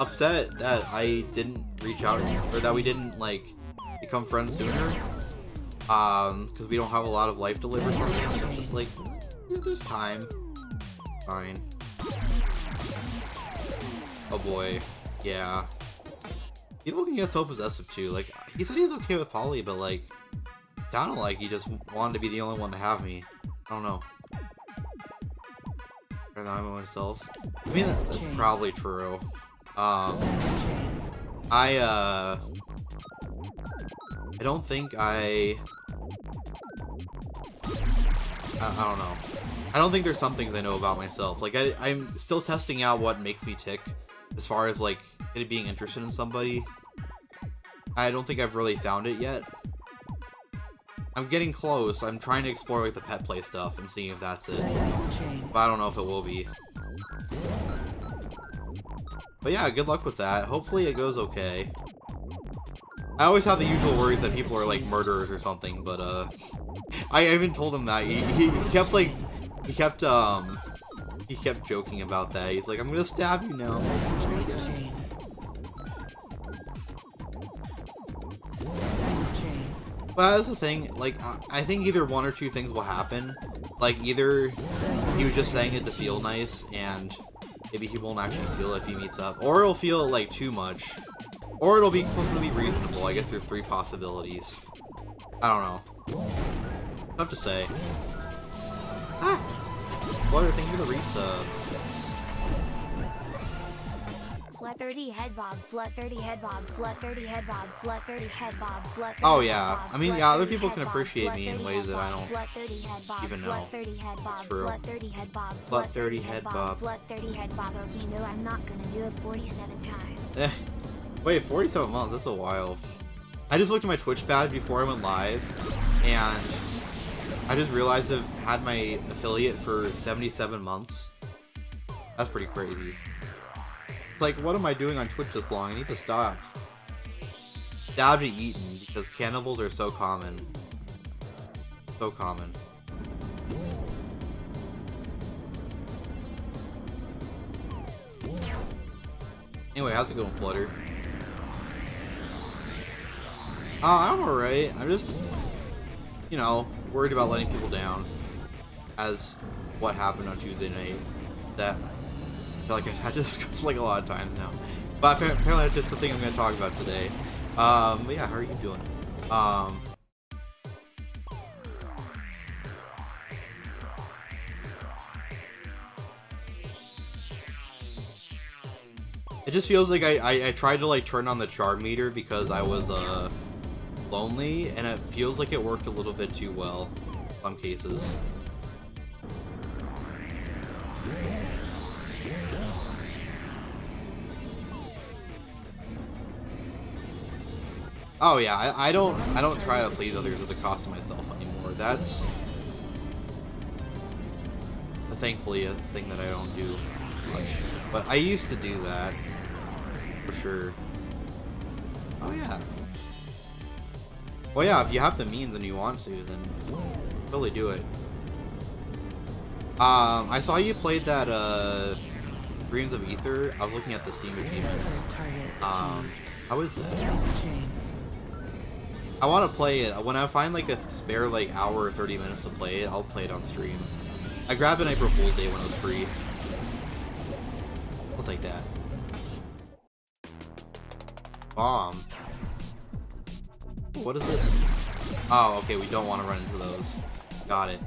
upset that I didn't reach out, or that we didn't like become friends sooner, because we don't have a lot of life to live or something. I'm just like, there's time. Fine. Oh boy, yeah. People can get so possessive too. Like, he said he was okay with Polly, but like, sounded like he just wanted to be the only one to have me. I don't know. And I'm myself. I mean, that's probably true. I don't think I don't know. I don't think there's some things I know about myself. Like, I'm still testing out what makes me tick as far as, like, it being interested in somebody. I don't think I've really found it yet. I'm getting close. I'm trying to explore, like, the pet play stuff and seeing if that's it. But I don't know if it will be. But yeah, good luck with that. Hopefully it goes okay. I always have the usual worries that people are, like, murderers or something, but, I even told him that. He kept, like, he kept joking about that. He's like, I'm gonna stab you now. But that's the thing, like, I think either one or two things will happen. Like, either he was just saying it to feel nice, and maybe he won't actually feel it if he meets up. Or it'll feel, like, too much. Or it'll be completely reasonable. I guess there's three possibilities. I don't know. Tough to say. Ah! Flutter, thank you for the resub. Flut 30 head bob, flut 30 head bob, flut 30 head bob, flut 30 head bob, flut 30 oh yeah, I mean, yeah, other people can appreciate me in ways that I don't even know. It's true. Flut 30 head bob, flut 30 head bob. Flut 30 head bob. Okay, no, I'm not gonna do it 47 times. Wait, 47 months, that's a while. I just looked at my Twitch badge before I went live, and I just realized I've had my affiliate for 77 months. That's pretty crazy. It's like, what am I doing on Twitch this long? I need to stop. Stabbed and eaten, because cannibals are so common. So common. Anyway, how's it going, Flutter? I'm alright. I'm just, you know, worried about letting people down. As what happened on Tuesday night. That I feel like I've had to discuss like a lot of times now. But apparently that's just the thing I'm going to talk about today. But yeah, how are you doing? It just feels like I tried to like turn on the charm meter because I was lonely, and it feels like it worked a little bit too well in some cases. Oh yeah, I don't try to please others at the cost of myself anymore. thankfully a thing that I don't do much. But I used to do that for sure. Oh yeah. Well, yeah, if you have the means and you want to, then totally do it. I saw you played that Dreams of Ether. I was looking at the Steam achievements. How is that? Dice chain. I want to play it. When I find like a spare like hour or 30 minutes to play it, I'll play it on stream. I grabbed an April Fool's Day when it was free. I'll take that. Bomb. What is this? Oh, okay, we don't want to run into those. Got it.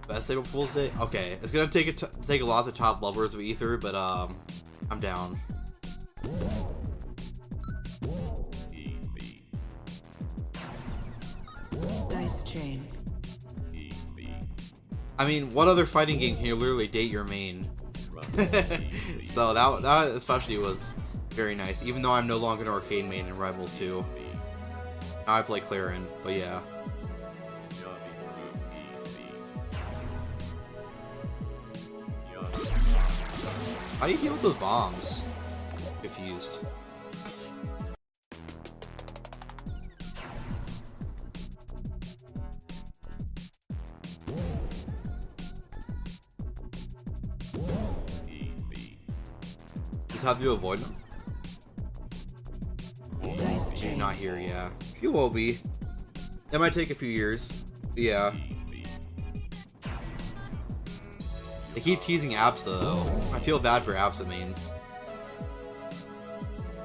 Best April Fool's Day? Okay, it's gonna take a lot of top lovers of Ether, but I'm down. Dice chain. I mean, what other fighting game can you literally date your main? So that especially was very nice, even though I'm no longer an arcade main in Rivals 2. Now I play Clarin, but yeah. How do you deal with those bombs? Confused. Just have to avoid them. Dice She's chain. not here, yeah. She will be. It might take a few years. But yeah. They keep teasing Absa though. I feel bad for Absa mains.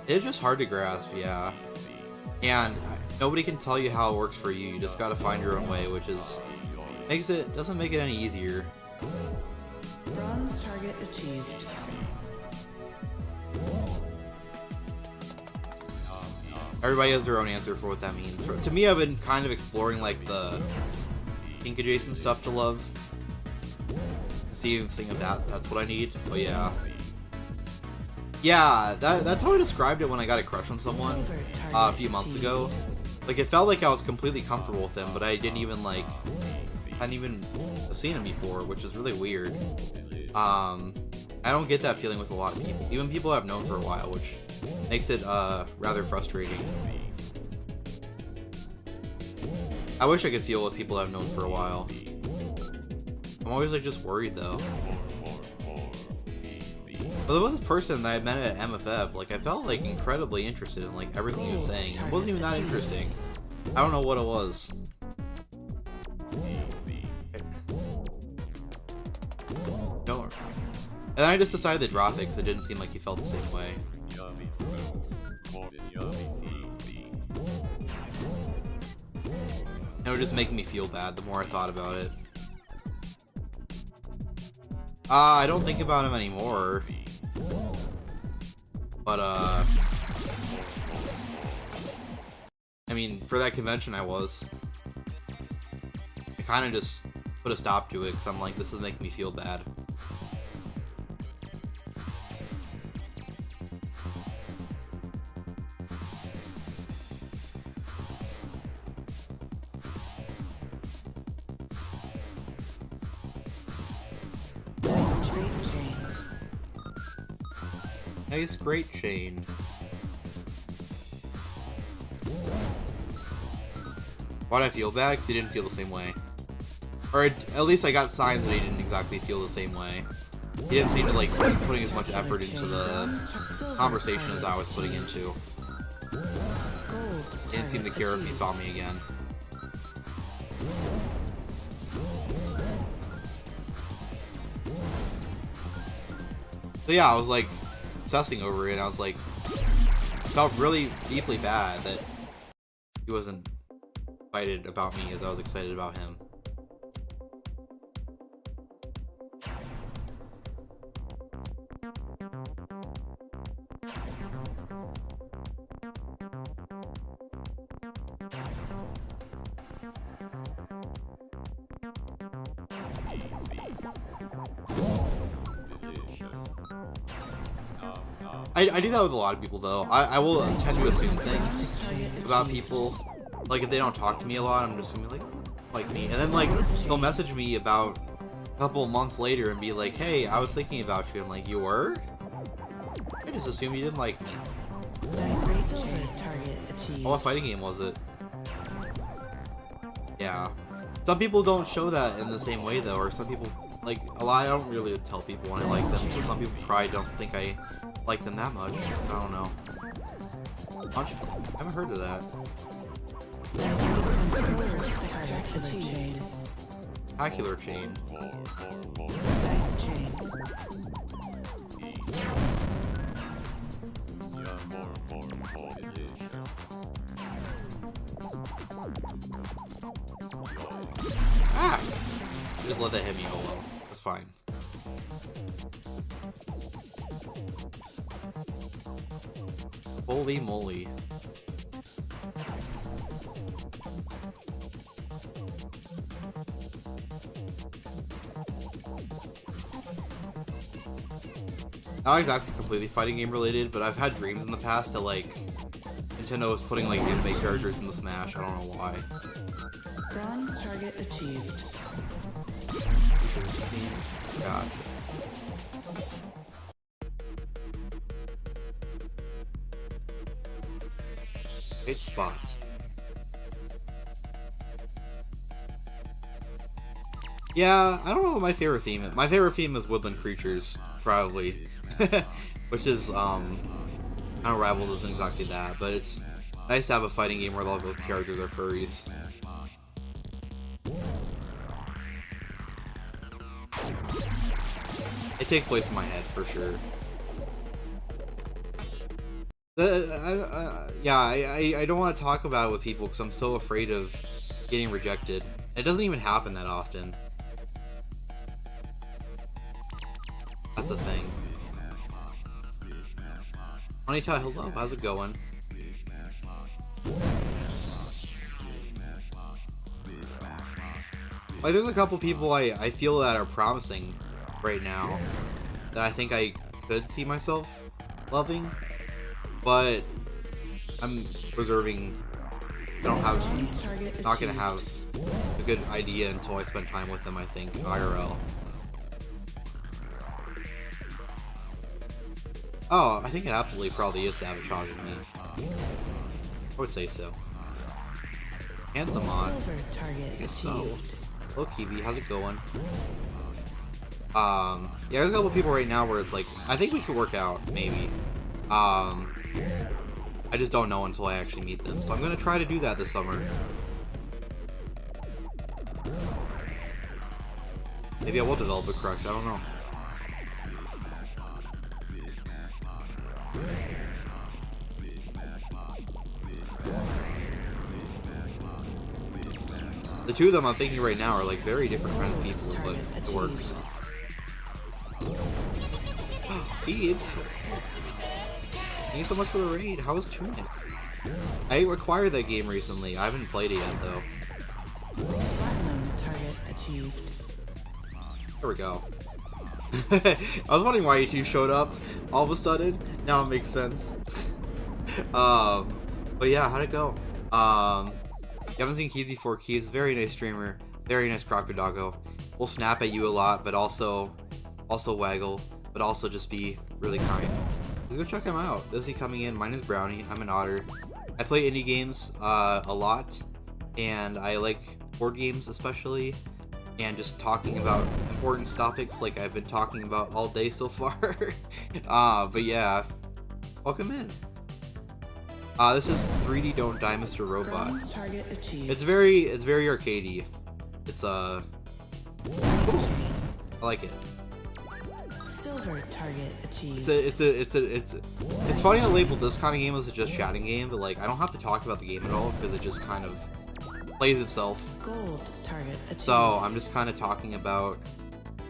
It's just hard to grasp, yeah. And nobody can tell you how it works for you. You just gotta find your own way, which is doesn't make it any easier. Bronze target achieved. Everybody has their own answer for what that means. To me, I've been kind of exploring like the pink adjacent stuff to love. See if that's what I need. But yeah. Yeah, that's how I described it when I got a crush on someone a few months ago. Like, it felt like I was completely comfortable with them, but I didn't even hadn't even seen them before, which is really weird. I don't get that feeling with a lot of people, even people I've known for a while, which makes it rather frustrating. I wish I could feel with people I've known for a while. I'm always like just worried though. But there was this person that I met at MFF, like I felt like incredibly interested in like everything he was saying. It wasn't even that interesting. I don't know what it was. No. And then I just decided to drop it because it didn't seem like he felt the same way. And it would just make me feel bad the more I thought about it. I don't think about him anymore. But, I mean, for that convention I was. I kind of just put a stop to it because I'm like, this is making me feel bad. Nice great chain. Why'd I feel bad? Because he didn't feel the same way. Or at least I got signs that he didn't exactly feel the same way. He didn't seem to like putting as much effort into the conversation as I was putting into. He didn't seem to care if he saw me again. So yeah, I was like obsessing over it, and I was like, felt really deeply bad that he wasn't excited about me as I was excited about him. I do that with a lot of people though. I will tend to assume things about people. Like if they don't talk to me a lot, I'm just gonna be like, like me. And then like they'll message me about a couple of months later and be like, hey, I was thinking about you. I'm like, you were? I just assumed you didn't like me. Nice silver target achieved. Oh, what fighting game was it? Yeah. Some people don't show that in the same way though, or some people, like, a lot, I don't really tell people when I like them, so some people probably don't think I like them that much. I don't know. Punch? I haven't heard of that. Target achieved. Spectacular chain. Nice chain. Ah! Just let that hit me, oh well. That's fine. Holy moly. Not exactly completely fighting game related, but I've had dreams in the past that like Nintendo was putting like anime characters in the Smash. I don't know why. Bronze target achieved. God. Great spot. Yeah, I don't know what my favorite theme is. My favorite theme is Woodland Creatures, probably. Which is, I don't know, Rivals isn't exactly that, but it's nice to have a fighting game where all the characters are furries. It takes place in my head, for sure. Yeah, I don't want to talk about it with people because I'm so afraid of getting rejected. It doesn't even happen that often. That's the thing. Anita, hello, how's it going? Like, there's a couple people I feel that are promising right now that I think I could see myself loving, but I'm reserving. I don't have, not gonna have a good idea until I spend time with them, I think, IRL. Oh, I think it absolutely probably is Sabotage in me. I would say so. Handsome on. I guess so. Hello, Kiwi, how's it going? Yeah, there's a couple people right now where it's like, I think we could work out, maybe. I just don't know until I actually meet them, so I'm gonna try to do that this summer. Maybe I will develop a crush, I don't know. The two of them I'm thinking right now are like very different kind of people, but it works. Beads! Thank you so much for the raid. How was Tunic? I acquired that game recently. I haven't played it yet though. Platinum target achieved. There we go. I was wondering why you two showed up all of a sudden. Now it makes sense. But yeah, how'd it go? You haven't seen Keezy 4 Keys, very nice streamer, very nice crocodoggo. Will snap at you a lot, but also waggle, but also just be really kind. Let's go check him out. This is he coming in. Mine is Brownie. I'm an otter. I play indie games a lot, and I like board games especially, and just talking about important topics like I've been talking about all day so far. But yeah, welcome in. This is 3D Don't Die, Mr. Robot. Target achieved. It's very arcadey. It's I like it. Silver target achieved. It's funny to label this kind of game as a just chatting game, but like I don't have to talk about the game at all because it just kind of plays itself. Gold target achieved. So I'm just kind of talking about,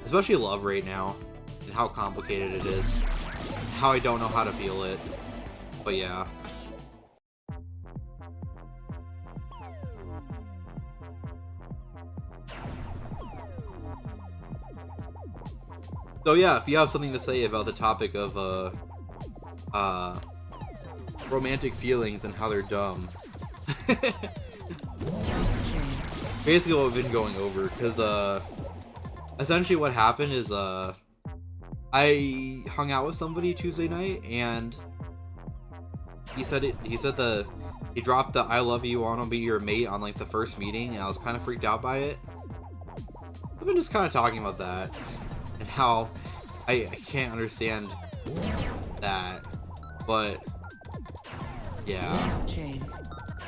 especially love right now, and how complicated it is, how I don't know how to feel it. But yeah. So yeah, if you have something to say about the topic of romantic feelings and how they're dumb. basically what we've been going over, because essentially what happened is I hung out with somebody Tuesday night, and he said he dropped the "I love you, wanna be your mate" on like the first meeting, and I was kind of freaked out by it. I've been just kind of talking about that and how I can't understand that, but yeah, Nice chain.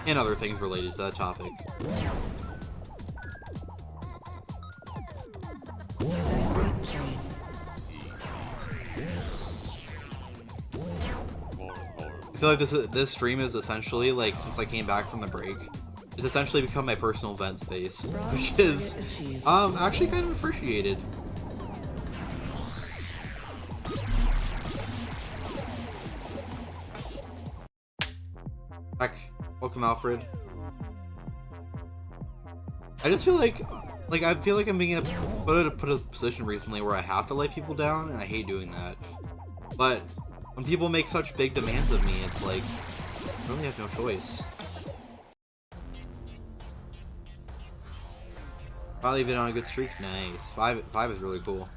and other things related to that topic. Dice 8 chain. I feel like this stream is essentially, like, since I came back from the break, it's essentially become my personal vent space, which is actually kind of appreciated. Heck, welcome Alfred. I just feel like I feel like I'm being put in a position recently where I have to let people down, and I hate doing that. But when people make such big demands of me, it's like I really have no choice. Probably been on a good streak. Nice. Five is really cool.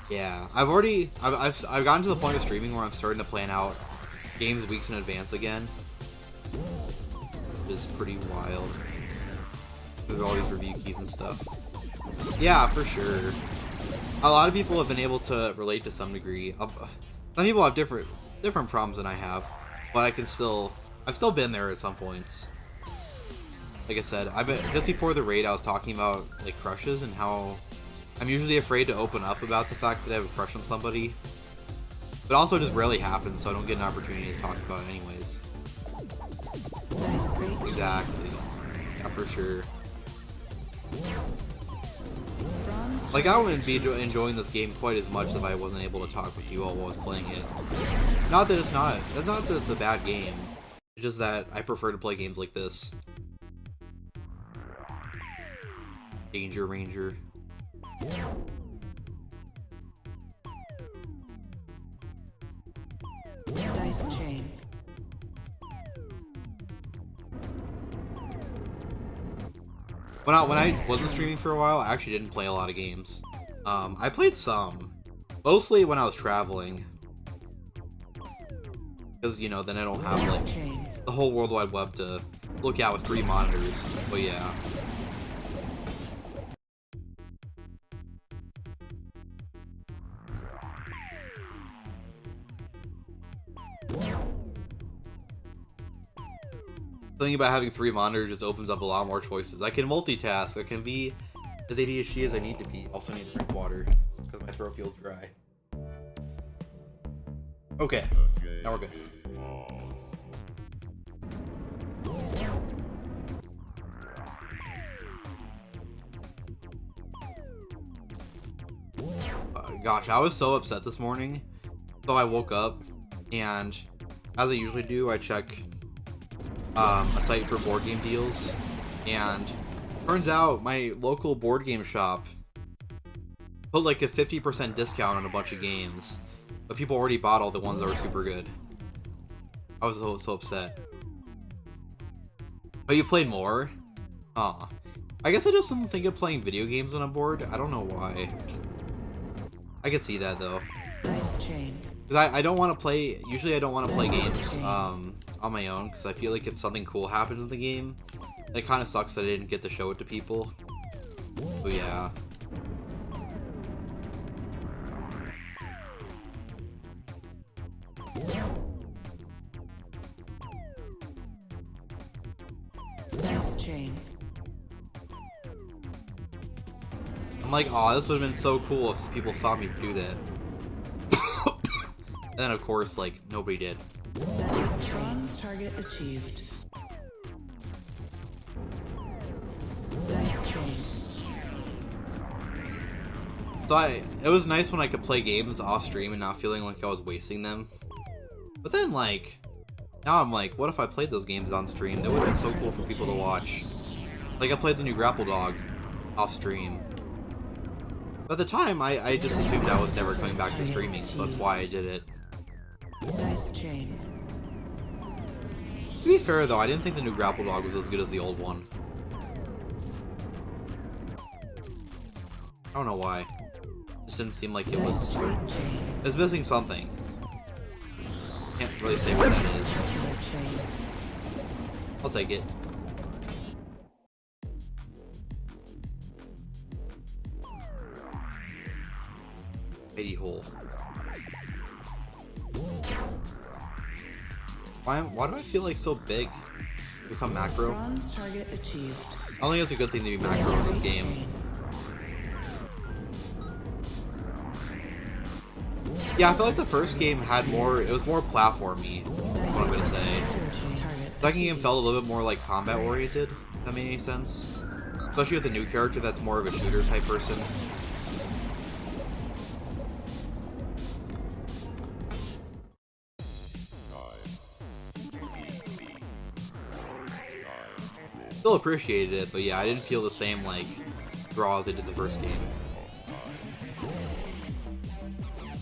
Yeah, I've gotten to the point of streaming where I'm starting to plan out games weeks in advance again, which is pretty wild. With all these review keys and stuff. Yeah, for sure. A lot of people have been able to relate to some degree. Some people have different problems than I have, but I've still been there at some points. Like I said, just before the raid, I was talking about like crushes and how I'm usually afraid to open up about the fact that I have a crush on somebody, but also it just rarely happens, so I don't get an opportunity to talk about it anyways. Dice 8 chain. Exactly. Yeah, for sure. Bronze Like, I wouldn't be enjoying this game quite as much if I wasn't able to talk with you all while I was playing it. Not that it's not that it's a bad game. It's just that I prefer to play games like this. Danger Ranger. Dice chain. When I wasn't streaming for a while, I actually didn't play a lot of games. I played some, mostly when I was traveling, because you know then I don't have Dice like chain. the whole World Wide Web to look at with 3 monitors. But yeah. The thing about having 3 monitors just opens up a lot more choices. I can multitask. I can be as ADHD as I need to be. Also need to drink water because my throat feels dry. Okay, now we're good. Gosh, I was so upset this morning. So I woke up and, as I usually do, I check a site for board game deals, and turns out my local board game shop put like a 50% discount on a bunch of games, but people already bought all the ones that were super good. I was so upset. But you played more? Aw. I guess I just don't think of playing video games when I'm bored. I don't know why. I could see that though. Dice chain. Because I don't want to play, usually I don't want to play games on my own, because I feel like if something cool happens in the game, it kind of sucks that I didn't get to show it to people. But yeah. Dice chain. I'm like, oh, this would have been so cool if people saw me do that. And then of course, like, nobody did. Bronze target achieved. Dice chain. So it was nice when I could play games off stream and not feeling like I was wasting them. But then, like, now I'm like, what if I played those games on stream? That would have been so cool for people to watch. Like, I played the new Grapple Dog off stream. But at the time, I just assumed I was never coming back to streaming, so that's why I did it. Dice chain. To be fair though, I didn't think the new grapple dog was as good as the old one. I don't know why. It just didn't seem like it was... It was missing something. Can't really say what that is. I'll take it. Mighty hole. Why do I feel like so big? Become macro? Bronze target achieved. I don't think it's a good thing to be macro in this game. Yeah, I feel like the first game had more, it was more platformy, is what I'm gonna say. The second game felt a little bit more like combat oriented, if that made any sense. Especially with the new character that's more of a shooter type person. Still appreciated it, but yeah, I didn't feel the same like draw as I did the first game.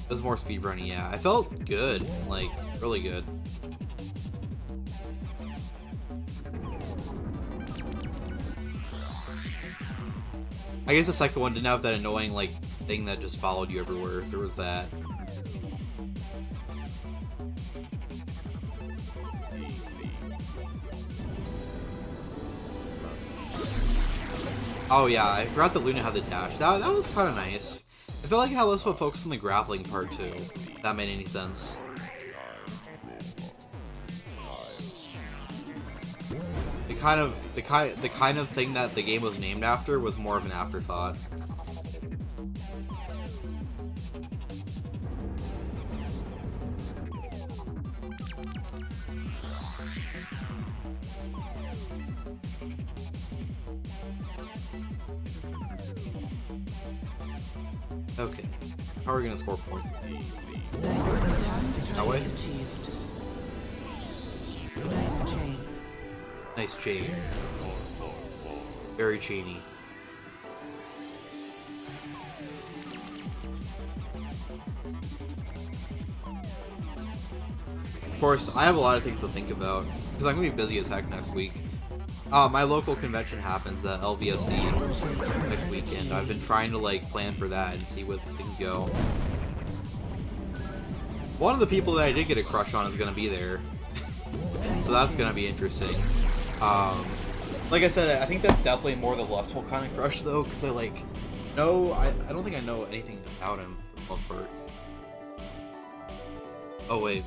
It was more speedrunning, yeah. I felt good, like really good. I guess the second one didn't have that annoying like thing that just followed you everywhere. There was that. Oh yeah, I forgot that Luna had the dash. That was kind of nice. I feel like I had less of a focus on the grappling part too. If that made any sense. The kind of thing that the game was named after was more of an afterthought. Okay, how are we gonna score points? That way? Nice chain. Nice chain. Very chainy. Of course, I have a lot of things to think about, because I'm gonna be busy as heck next week. My local convention happens at LVFC next weekend. I've been trying to like plan for that and see where things go. One of the people that I did get a crush on is gonna be there, so that's gonna be interesting. Like I said, I think that's definitely more the lustful kind of crush though, because I like know I don't think I know anything about him for the most part. Oh wait,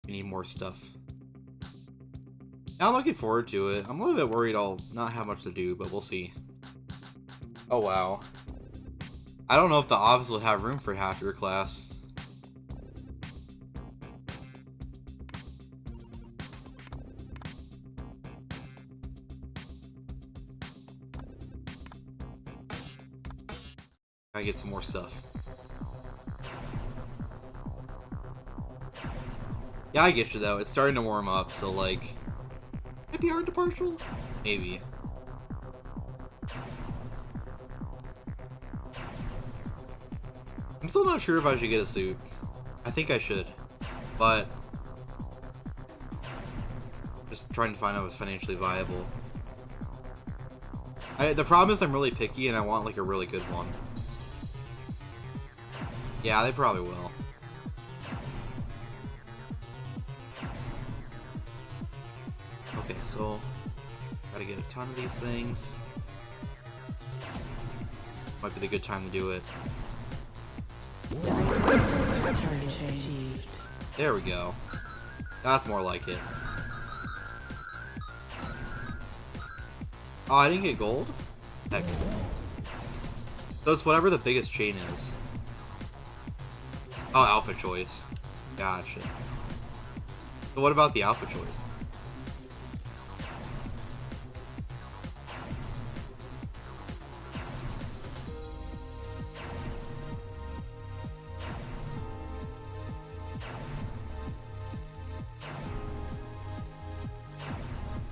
we need more stuff. I'm looking forward to it. I'm a little bit worried I'll not have much to do, but we'll see. Oh wow. I don't know if the office would have room for half your class. I get some more stuff. Yeah, I get you though. It's starting to warm up, so like... Might be hard to partial? Maybe. I'm still not sure if I should get a suit. I think I should. But... just trying to find out if it's financially viable. The problem is I'm really picky and I want like a really good one. Yeah, they probably will. Okay, so gotta get a ton of these things. Might be the good time to do it. There we go. That's more like it. Oh, I didn't get gold? Heck. So it's whatever the biggest chain is. Oh, alpha choice. Gotcha. So what about the alpha choice?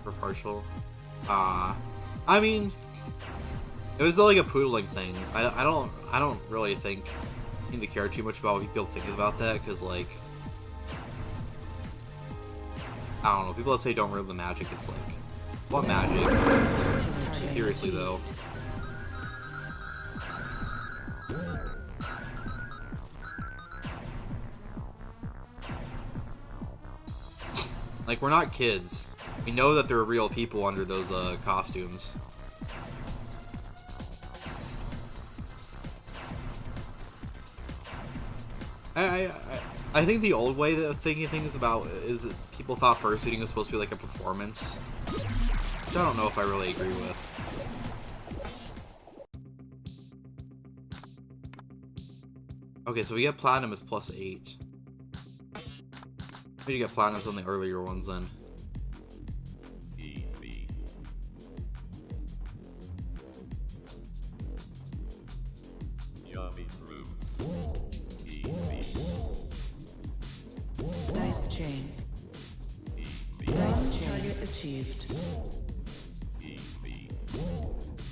For partial? I mean, it was like a poodling thing. I don't really need to care too much about what people think about that, because like I don't know. People that say don't ruin the magic, it's like, what magic? Seriously though. Like, we're not kids. We know that there are real people under those costumes. I think the old way of thinking things about is that people thought fursuiting was supposed to be like a performance, which I don't know if I really agree with. Okay, so we get platinum as +8. We need to get platinums on the earlier ones then. Nice chain. Nice target achieved.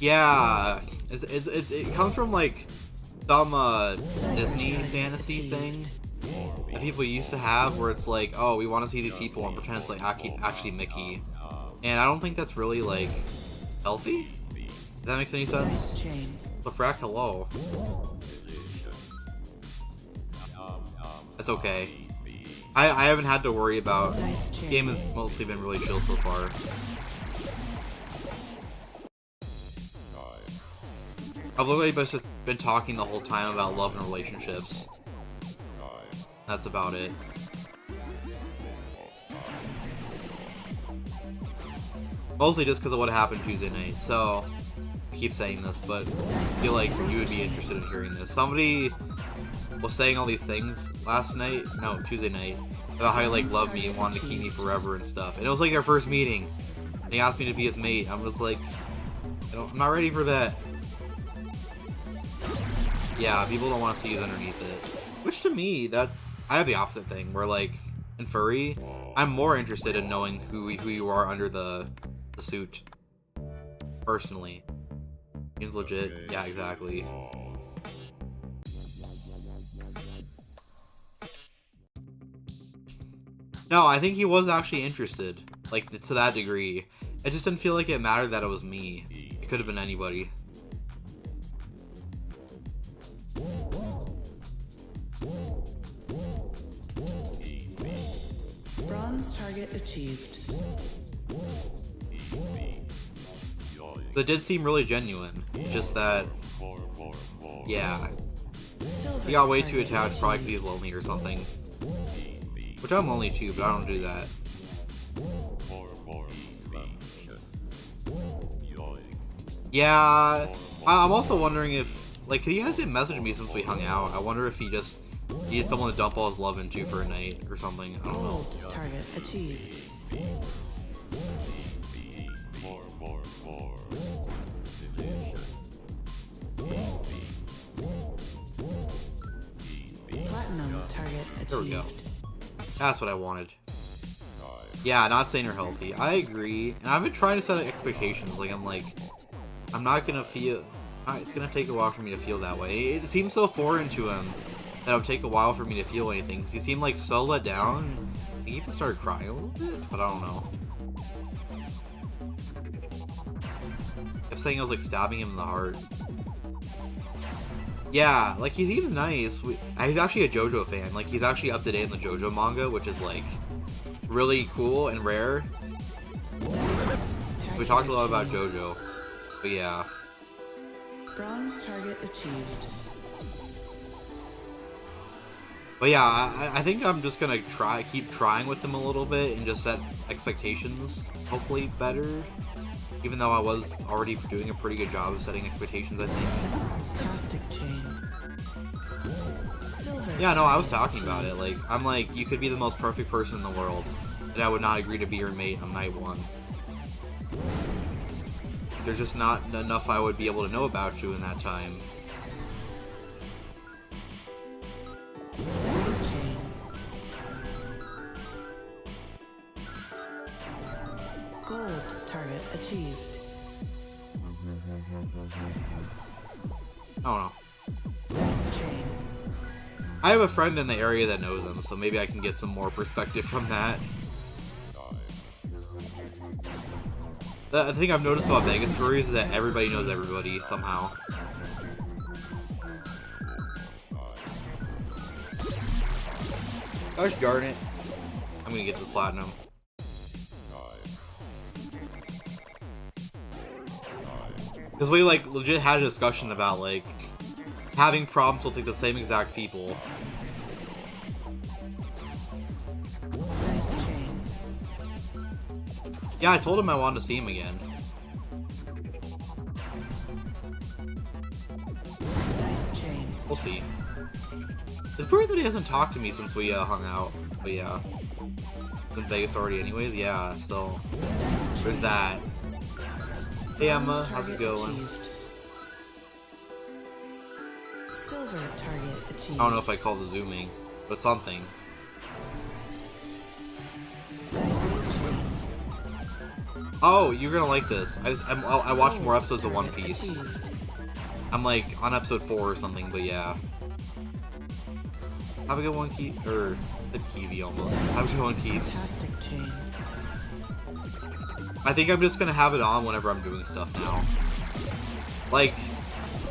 Yeah, it comes from like some Disney fantasy thing that people used to have, where it's like, oh, we want to see these people and pretend it's like actually Mickey, and I don't think that's really like healthy. If that makes any sense. Nice chain. The frack, hello. That's okay. I haven't had to worry about. This game has mostly been really chill so far. I've literally just been talking the whole time about love and relationships. That's about it. Mostly just because of what happened Tuesday night. So, I keep saying this, but I feel like you would be interested in hearing this. Somebody was saying all these things Tuesday night, about how he like loved me and wanted to keep me forever and stuff. And it was like their first meeting, and he asked me to be his mate. I'm just like, I'm not ready for that. Yeah, people don't want to see you underneath it. Which to me, I have the opposite thing, where like, in furry, I'm more interested in knowing who you are under the suit. Personally. Seems legit. Yeah, exactly. No, I think he was actually interested. Like, to that degree. I just didn't feel like it mattered that it was me. It could have been anybody. Bronze target achieved. It did seem really genuine. Just that, yeah, he got way too attached, probably because he's lonely or something. Which I'm lonely too, but I don't do that. Yeah, I'm also wondering if, like, he hasn't messaged me since we hung out. I wonder if he just needed someone to dump all his love into for a night or something. I don't know. Gold target achieved. Platinum target achieved. There we go. That's what I wanted. Yeah, not saying you're healthy. I agree. And I've been trying to set expectations. Like, I'm not gonna feel... It's gonna take a while for me to feel that way. It seems so foreign to him that it would take a while for me to feel anything. Because he seemed like so let down. He even started crying a little bit, but I don't know. Kept saying I was like stabbing him in the heart. Yeah, like he seems nice. He's actually a JoJo fan. Like he's actually up to date in the JoJo manga, which is like really cool and rare. We talked a lot about JoJo, but yeah. Bronze target achieved. But yeah, I think I'm just gonna keep trying with him a little bit and just set expectations, hopefully better. Even though I was already doing a pretty good job of setting expectations, I think. Fantastic chain. Silver Yeah, no, I was talking about it. Like, I'm like, you could be the most perfect person in the world, and I would not agree to be your mate on night one. There's just not enough I would be able to know about you in that time. chain. Gold target achieved. I don't know. Nice chain. I have a friend in the area that knows him, so maybe I can get some more perspective from that. The thing I've noticed about Vegas furries is that everybody knows everybody somehow. Gosh darn it. I'm gonna get this platinum. Because we like legit had a discussion about like having problems with like the same exact people. Nice chain. Yeah, I told him I wanted to see him again. Nice chain. We'll see. It's weird that he hasn't talked to me since we hung out. But yeah. In Vegas already anyways, yeah, so Nice there's chain. that. Hey Emma, Bronze how's it target going? achieved. Silver target achieved. I don't know if I call the zooming, but something. Nice chain. Oh, you're gonna like this. I watched more episodes of One Target Piece. achieved. I'm like on episode 4 or something, but yeah. Have a good one, Keith. Or the Kiwi almost. Have a good one, Keith. Fantastic chain. I think I'm just gonna have it on whenever I'm doing stuff now. Like,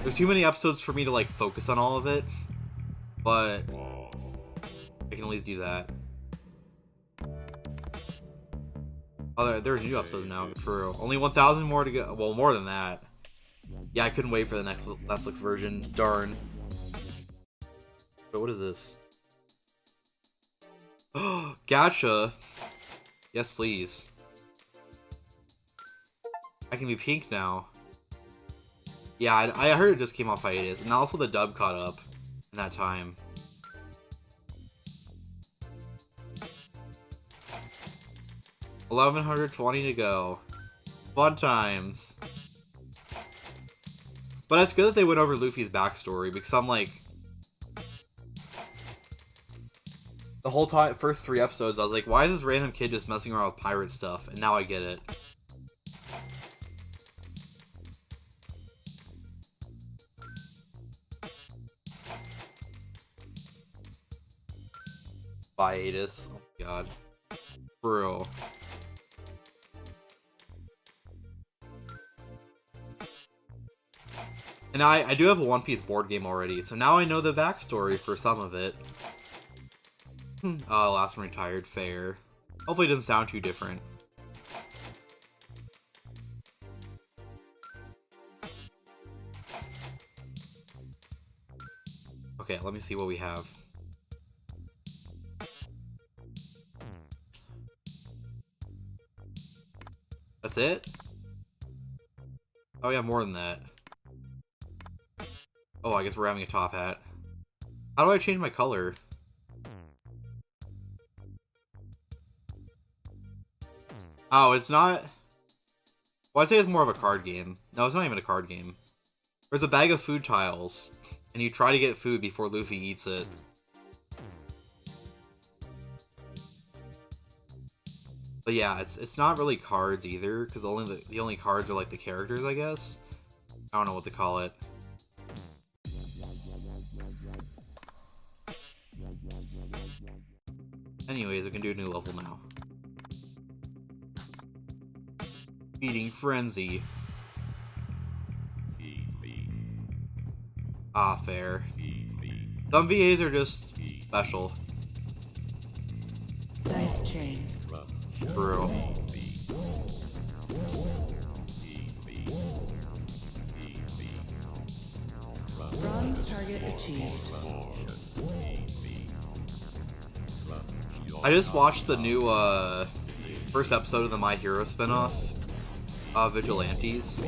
there's too many episodes for me to like focus on all of it, but I can at least do that. Oh, there's new episodes now. For only 1,000 more to go. Well, more than that. Yeah, I couldn't wait for the next Netflix version. Darn. But what is this? Gacha. Yes, please. I can be pink now. Yeah, I heard it just came off hiatus, and also the dub caught up in that time. $1,120 to go. Fun times. But it's good that they went over Luffy's backstory, because I'm like... The whole time, first 3 episodes, I was like, why is this random kid just messing around with pirate stuff? And now I get it. Hiatus. Oh my god. Bro. And I do have a One Piece board game already, so now I know the backstory for some of it. Oh, last one retired. Fair. Hopefully it doesn't sound too different. Okay, let me see what we have. That's it? Oh yeah, more than that. Oh, I guess we're having a top hat. How do I change my color? Oh, it's not... Well, I'd say it's more of a card game. No, it's not even a card game. There's a bag of food tiles, and you try to get food before Luffy eats it. But yeah, it's not really cards either, because the only cards are like the characters, I guess. I don't know what to call it. Anyways, I can do a new level now. Feeding Frenzy. Ah, fair. Some VAs are just special. Dice chain. For real. Bronze target achieved. I just watched the new first episode of the My Hero spinoff, Vigilantes,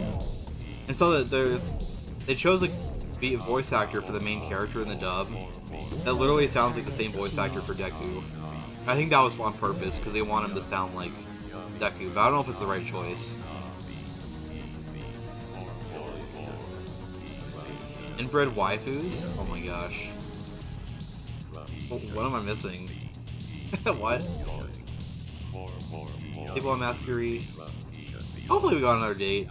and so that they chose a voice actor for the main character in the dub that literally sounds like the same voice actor for Deku. I think that was on purpose because they want him to sound like Deku, but I don't know if it's the right choice. Inbred waifus? Oh my gosh. What am I missing? What? People on Masquerade. Hopefully we got another date.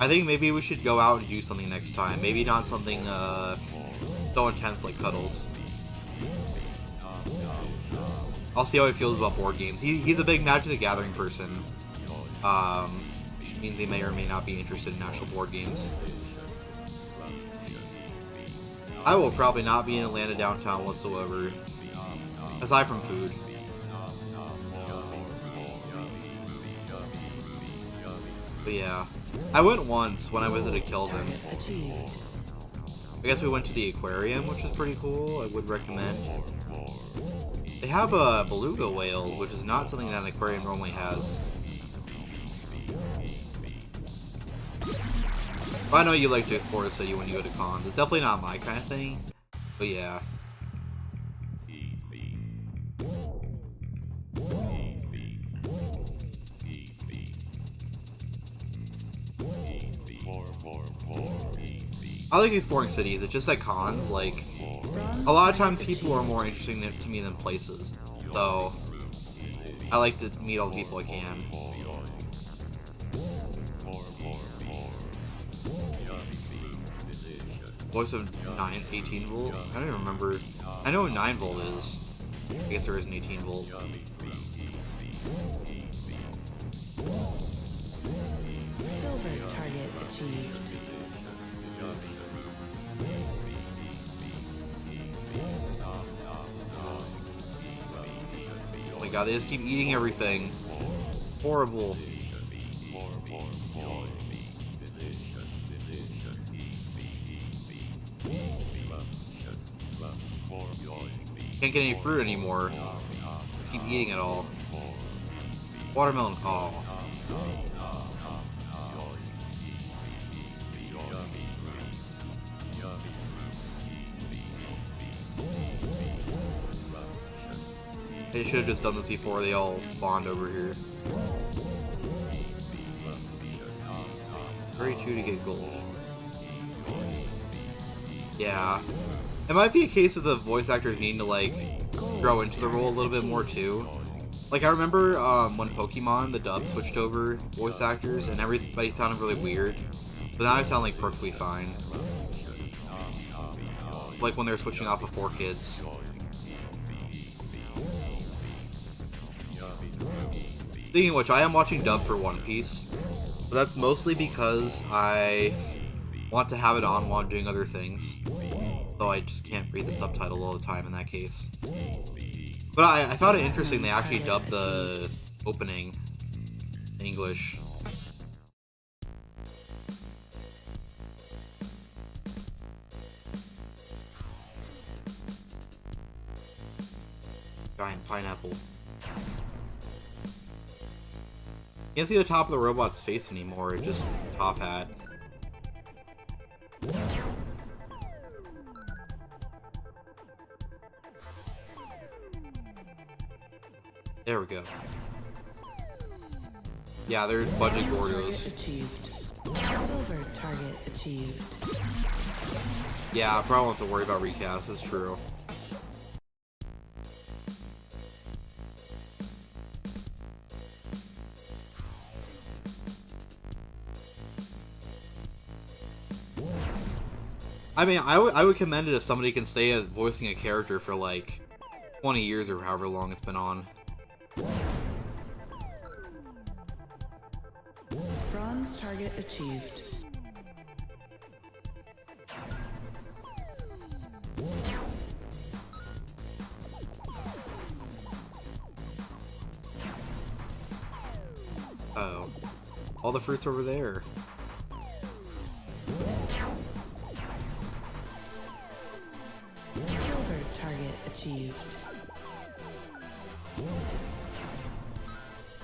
I think maybe we should go out and do something next time. Maybe not something so intense like cuddles. I'll see how he feels about board games. He's a big Magic the Gathering person. means they may or may not be interested in actual board games. I will probably not be in Atlanta downtown whatsoever, aside from food. But yeah, I went once when I visited Kelvin. Target achieved. I guess we went to the aquarium, which is pretty cool. I would recommend. They have a beluga whale, which is not something that an aquarium normally has. But I know you like to explore the city when you go to cons. It's definitely not my kind of thing, but yeah. I like exploring cities. It's just at cons, like, a lot of times people are more interesting to me than places. So, I like to meet all the people I can. Voice of 18 volt? I don't even remember. I know what 9 volt is. I guess there is an 18 volt. Silver target achieved. Oh my god, they just keep eating everything. Horrible. Can't get any fruit anymore. Just keep eating it all. Watermelon. Oh. They should have just done this before they all spawned over here. 32 to get gold. Yeah. It might be a case of the voice actors needing to, like, grow into the role a little bit more, too. Like, I remember when Pokemon, the dub switched over voice actors, and everybody sounded really weird. But now I sound, like, perfectly fine. Like when they were switching off of 4Kids. Speaking of which, I am watching dub for One Piece. But that's mostly because I want to have it on while I'm doing other things. So I just can't read the subtitle all the time in that case. But I thought it interesting they actually dubbed the opening in English. Giant pineapple. Can't see the top of the robot's face anymore, it's just top hat. There we go. Yeah, there's budget Gordos. Achieved. Silver target achieved. Yeah, I probably won't have to worry about recasts, that's true. I mean, I would commend it if somebody can stay voicing a character for like 20 years or however long it's been on. Bronze target achieved. Uh-oh. All the fruits over there. Silver target achieved.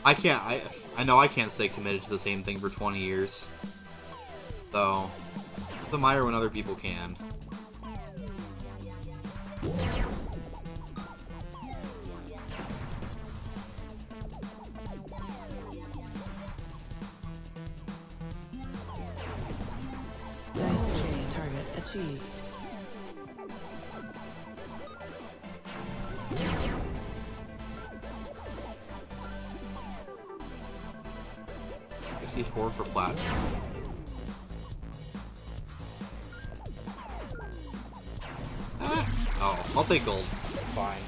I know I can't stay committed to the same thing for 20 years. So, it's admire when other people can. Nice chain target achieved. $64 for platinum. Oh, I'll take gold. It's fine.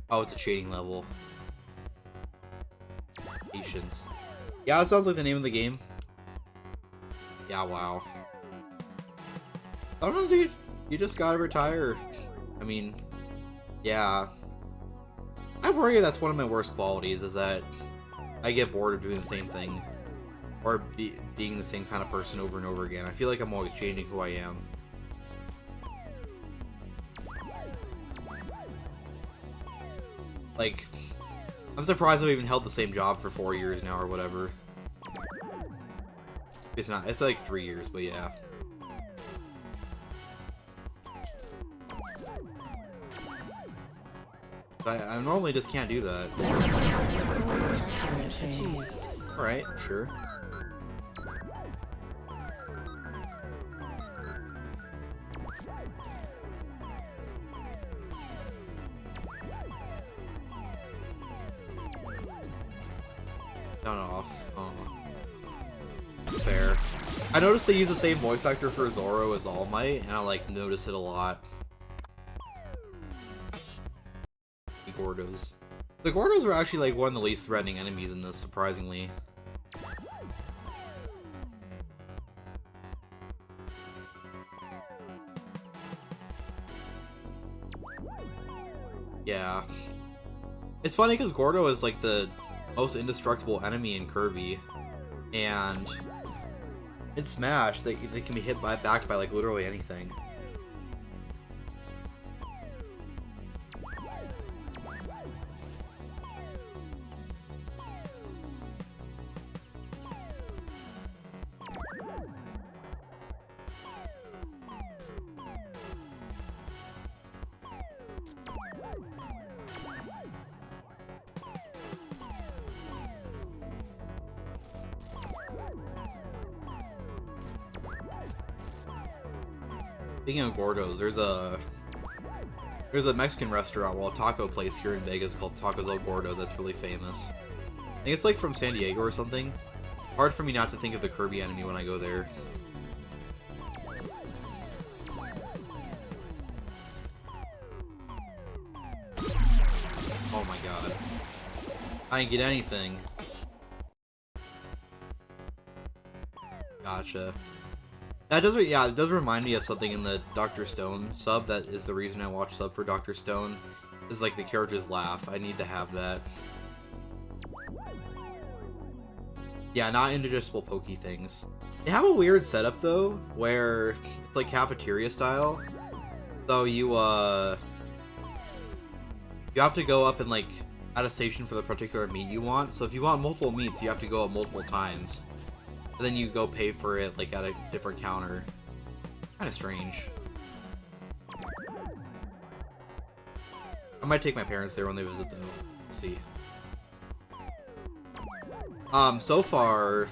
Oh, it's a trading level. Congratulations. Yeah, that sounds like the name of the game. Yeah, wow. Sometimes you just gotta retire. I mean, yeah. I worry that's one of my worst qualities, is that I get bored of doing the same thing. Or being the same kind of person over and over again. I feel like I'm always changing who I am. Like, I'm surprised I've even held the same job for 4 years now or whatever. It's not, it's like 3 years, but yeah. I normally just can't do that. Alright, sure. Done off. Oh. Fair. I noticed they use the same voice actor for Zoro as All Might, and I like notice it a lot. The Gordos. The Gordos are actually like one of the least threatening enemies in this, surprisingly. Yeah. It's funny because Gordo is like the most indestructible enemy in Kirby, and in Smash they can be hit back by like literally anything. Speaking of Gordos, there's a Mexican restaurant, well, a taco place here in Vegas called Tacos El Gordo that's really famous. I think it's like from San Diego or something. Hard for me not to think of the Kirby enemy when I go there. Oh my god. I didn't get anything. Gotcha. That does, yeah, it does remind me of something in the Dr. Stone sub. That is the reason I watch sub for Dr. Stone. Is like the characters laugh. I need to have that. Yeah, not indigestible pokey things. They have a weird setup though, where it's like cafeteria style. So you have to go up and like at a station for the particular meat you want. So if you want multiple meats, you have to go up multiple times. And then you go pay for it like at a different counter. Kind of strange. I might take my parents there when they visit them. We'll see. So far,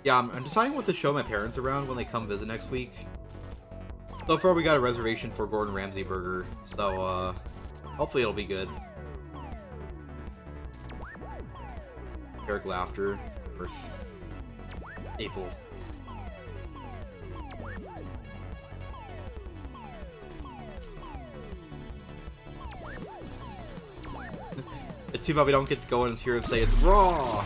yeah, I'm deciding what to show my parents around when they come visit next week. So far, we got a reservation for Gordon Ramsay Burger, so hopefully it'll be good. Eric laughter, of course. April. It's too bad we don't get to go in and hear him say it's raw.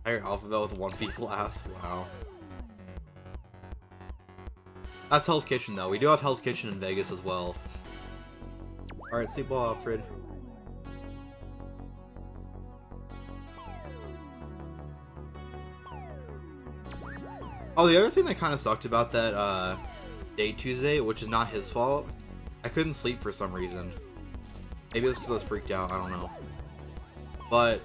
Higher alphabet with One Piece last. Wow. That's Hell's Kitchen though. We do have Hell's Kitchen in Vegas as well. Alright, sleep well, Alfred. Oh, the other thing that kind of sucked about that day Tuesday, which is not his fault, I couldn't sleep for some reason. Maybe it was because I was freaked out, I don't know. But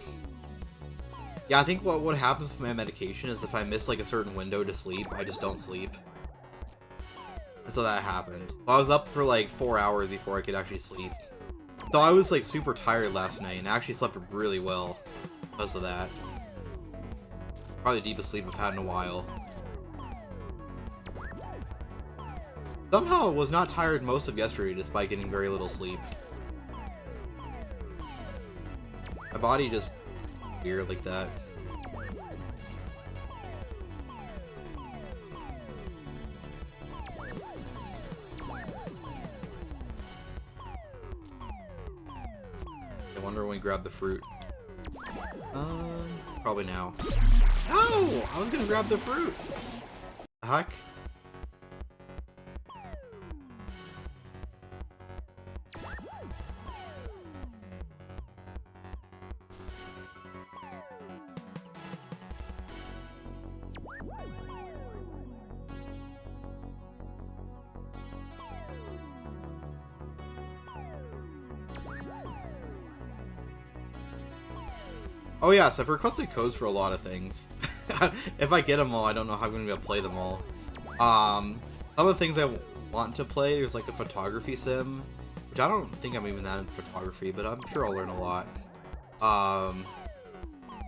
yeah, I think what happens with my medication is if I miss like a certain window to sleep, I just don't sleep. And so that happened. So I was up for like 4 hours before I could actually sleep. So I was like super tired last night and I actually slept really well because of that. Probably the deepest sleep I've had in a while. Somehow I was not tired most of yesterday despite getting very little sleep. My body just weird like that. remember when we grabbed the fruit. Probably now. No! I was gonna grab the fruit! The heck? Oh yes, I've requested codes for a lot of things. If I get them all, I don't know how I'm going to be able to play them all. Some of the things I want to play, there's like a photography sim, which I don't think I'm even that in photography, but I'm sure I'll learn a lot.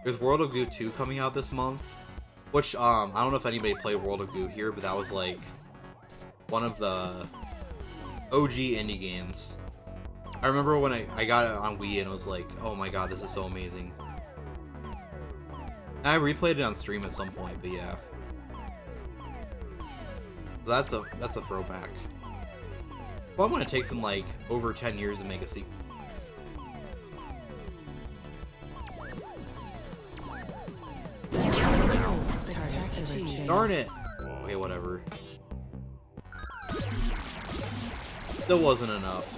There's World of Goo 2 coming out this month, which I don't know if anybody played World of Goo here, but that was like one of the OG indie games. I remember when I got it on Wii and it was like, oh my god, this is so amazing. I replayed it on stream at some point, but yeah. That's a throwback. Well, when it takes them like over 10 years to make a sequel. Darn it! Okay, whatever. Still wasn't enough.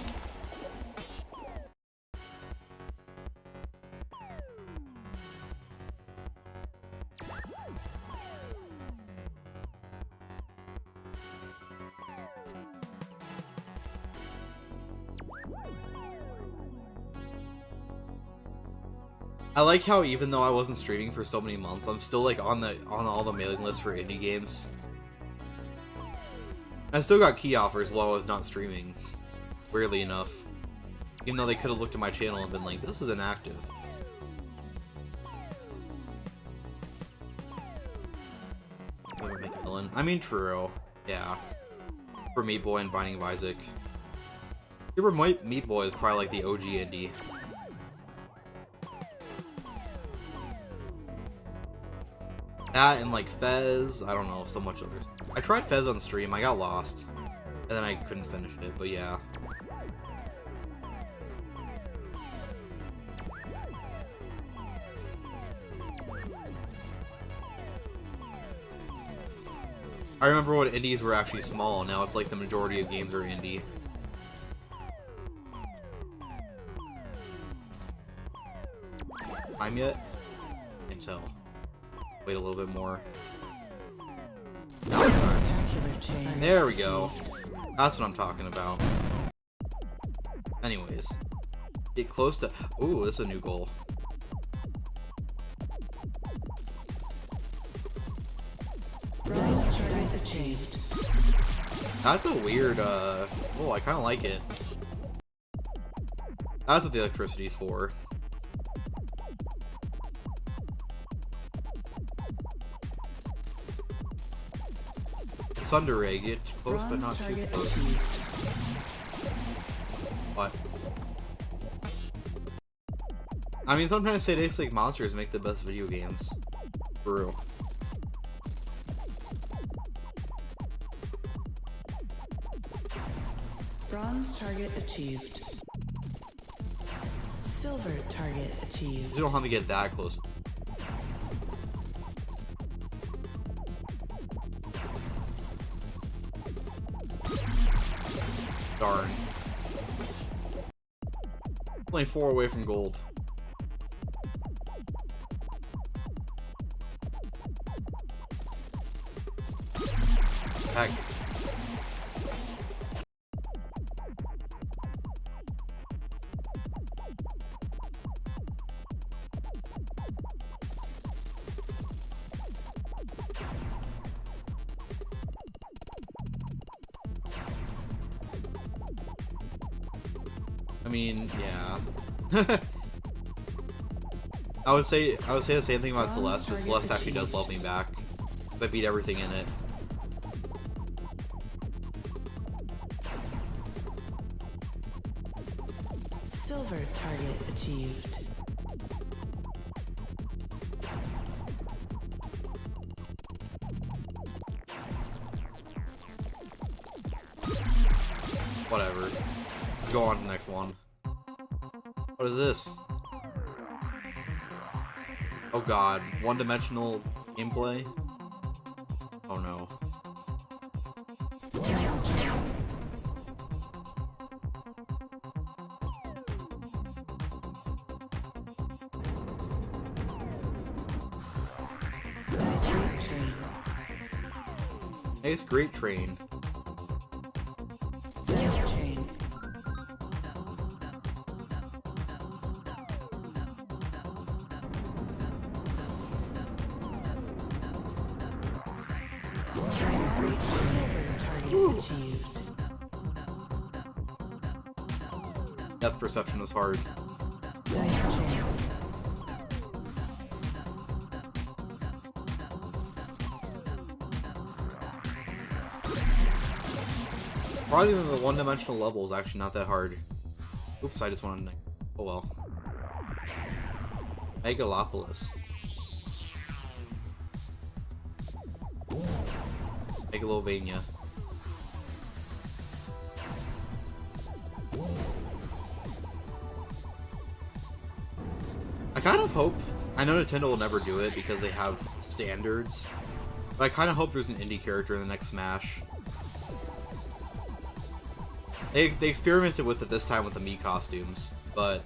I like how even though I wasn't streaming for so many months, I'm still like on all the mailing lists for indie games. I still got key offers while I was not streaming, weirdly enough. Even though they could have looked at my channel and been like, this is inactive. I mean, true. Yeah. For Meat Boy and Binding of Isaac. Super Meat Boy is probably like the OG indie. That and like Fez, I don't know, so much others. I tried Fez on stream, I got lost. And then I couldn't finish it, but yeah. I remember when indies were actually small, now it's like the majority of games are indie. Time yet? Can't tell. Wait a little bit more. Now it's time. There we go. That's what I'm talking about. Anyways. Get close to... Ooh, this is a new goal. That's a weird, oh, I kind of like it. That's what the electricity's for. Thunder Ray, get close but not too close. What? I mean, sometimes sadistic monsters make the best video games. For real. Bronze target achieved. Silver target achieved. You don't have to get that close. Darn. Only 4 away from gold. Heck. I mean, yeah. I would say the same thing about Celeste, but Celeste actually does love me back. I beat everything in it. Silver target achieved. Whatever. Let's go on to the next one. What is this? Oh god, one-dimensional gameplay? Oh no. Dice chain. Dice rate train. Nice, great train. Dice chain. Dice rate silver target achieved. Depth perception is hard. Dice chain. Probably the one-dimensional level is actually not that hard. Oops, I just wanted to... Oh well. Megalopolis. Megalovania. I kind of hope... I know Nintendo will never do it because they have standards. But I kind of hope there's an indie character in the next Smash. They experimented with it this time with the Mii costumes, but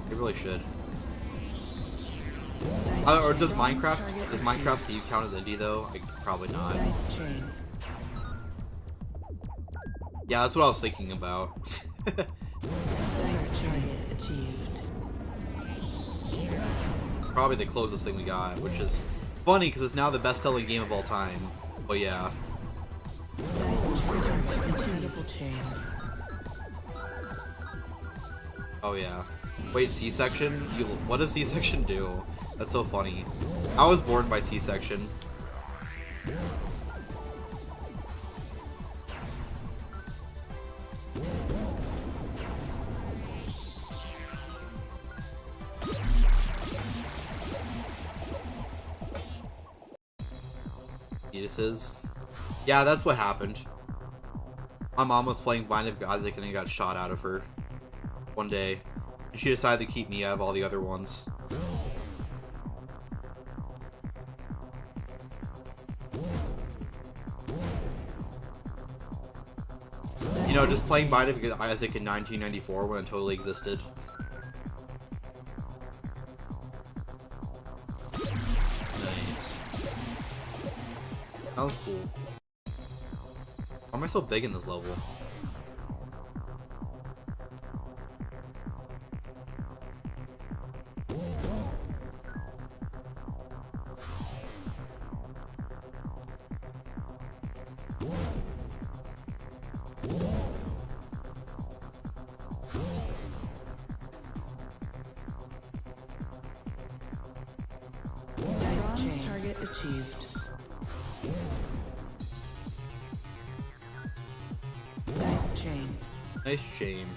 they really should. Or does Minecraft Steve count as indie though? Like, probably not. Dice chain. Yeah, that's what I was thinking about. Dice target achieved. Probably the closest thing we got, which is funny because it's now the best-selling game of all time. But yeah. Dice target achievable chain. Oh yeah. Wait, C-section? What does C-section do? That's so funny. I was born by C-section. Fetuses. Yeah, that's what happened. My mom was playing Bind of Isaac and it got shot out of her one day. And she decided to keep me out of all the other ones. You know, just playing Bind of Isaac in 1994 when it totally existed. Nice. That was cool. Why am I so big in this level? Dice chain target achieved. Dice chain. Nice shame.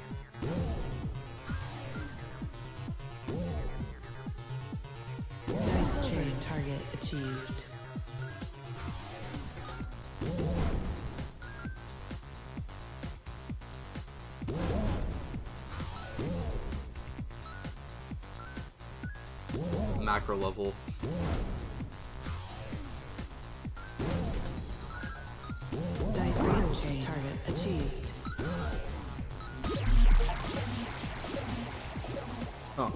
Dice chain target achieved. Macro level. Dice rate chain target achieved. Huh.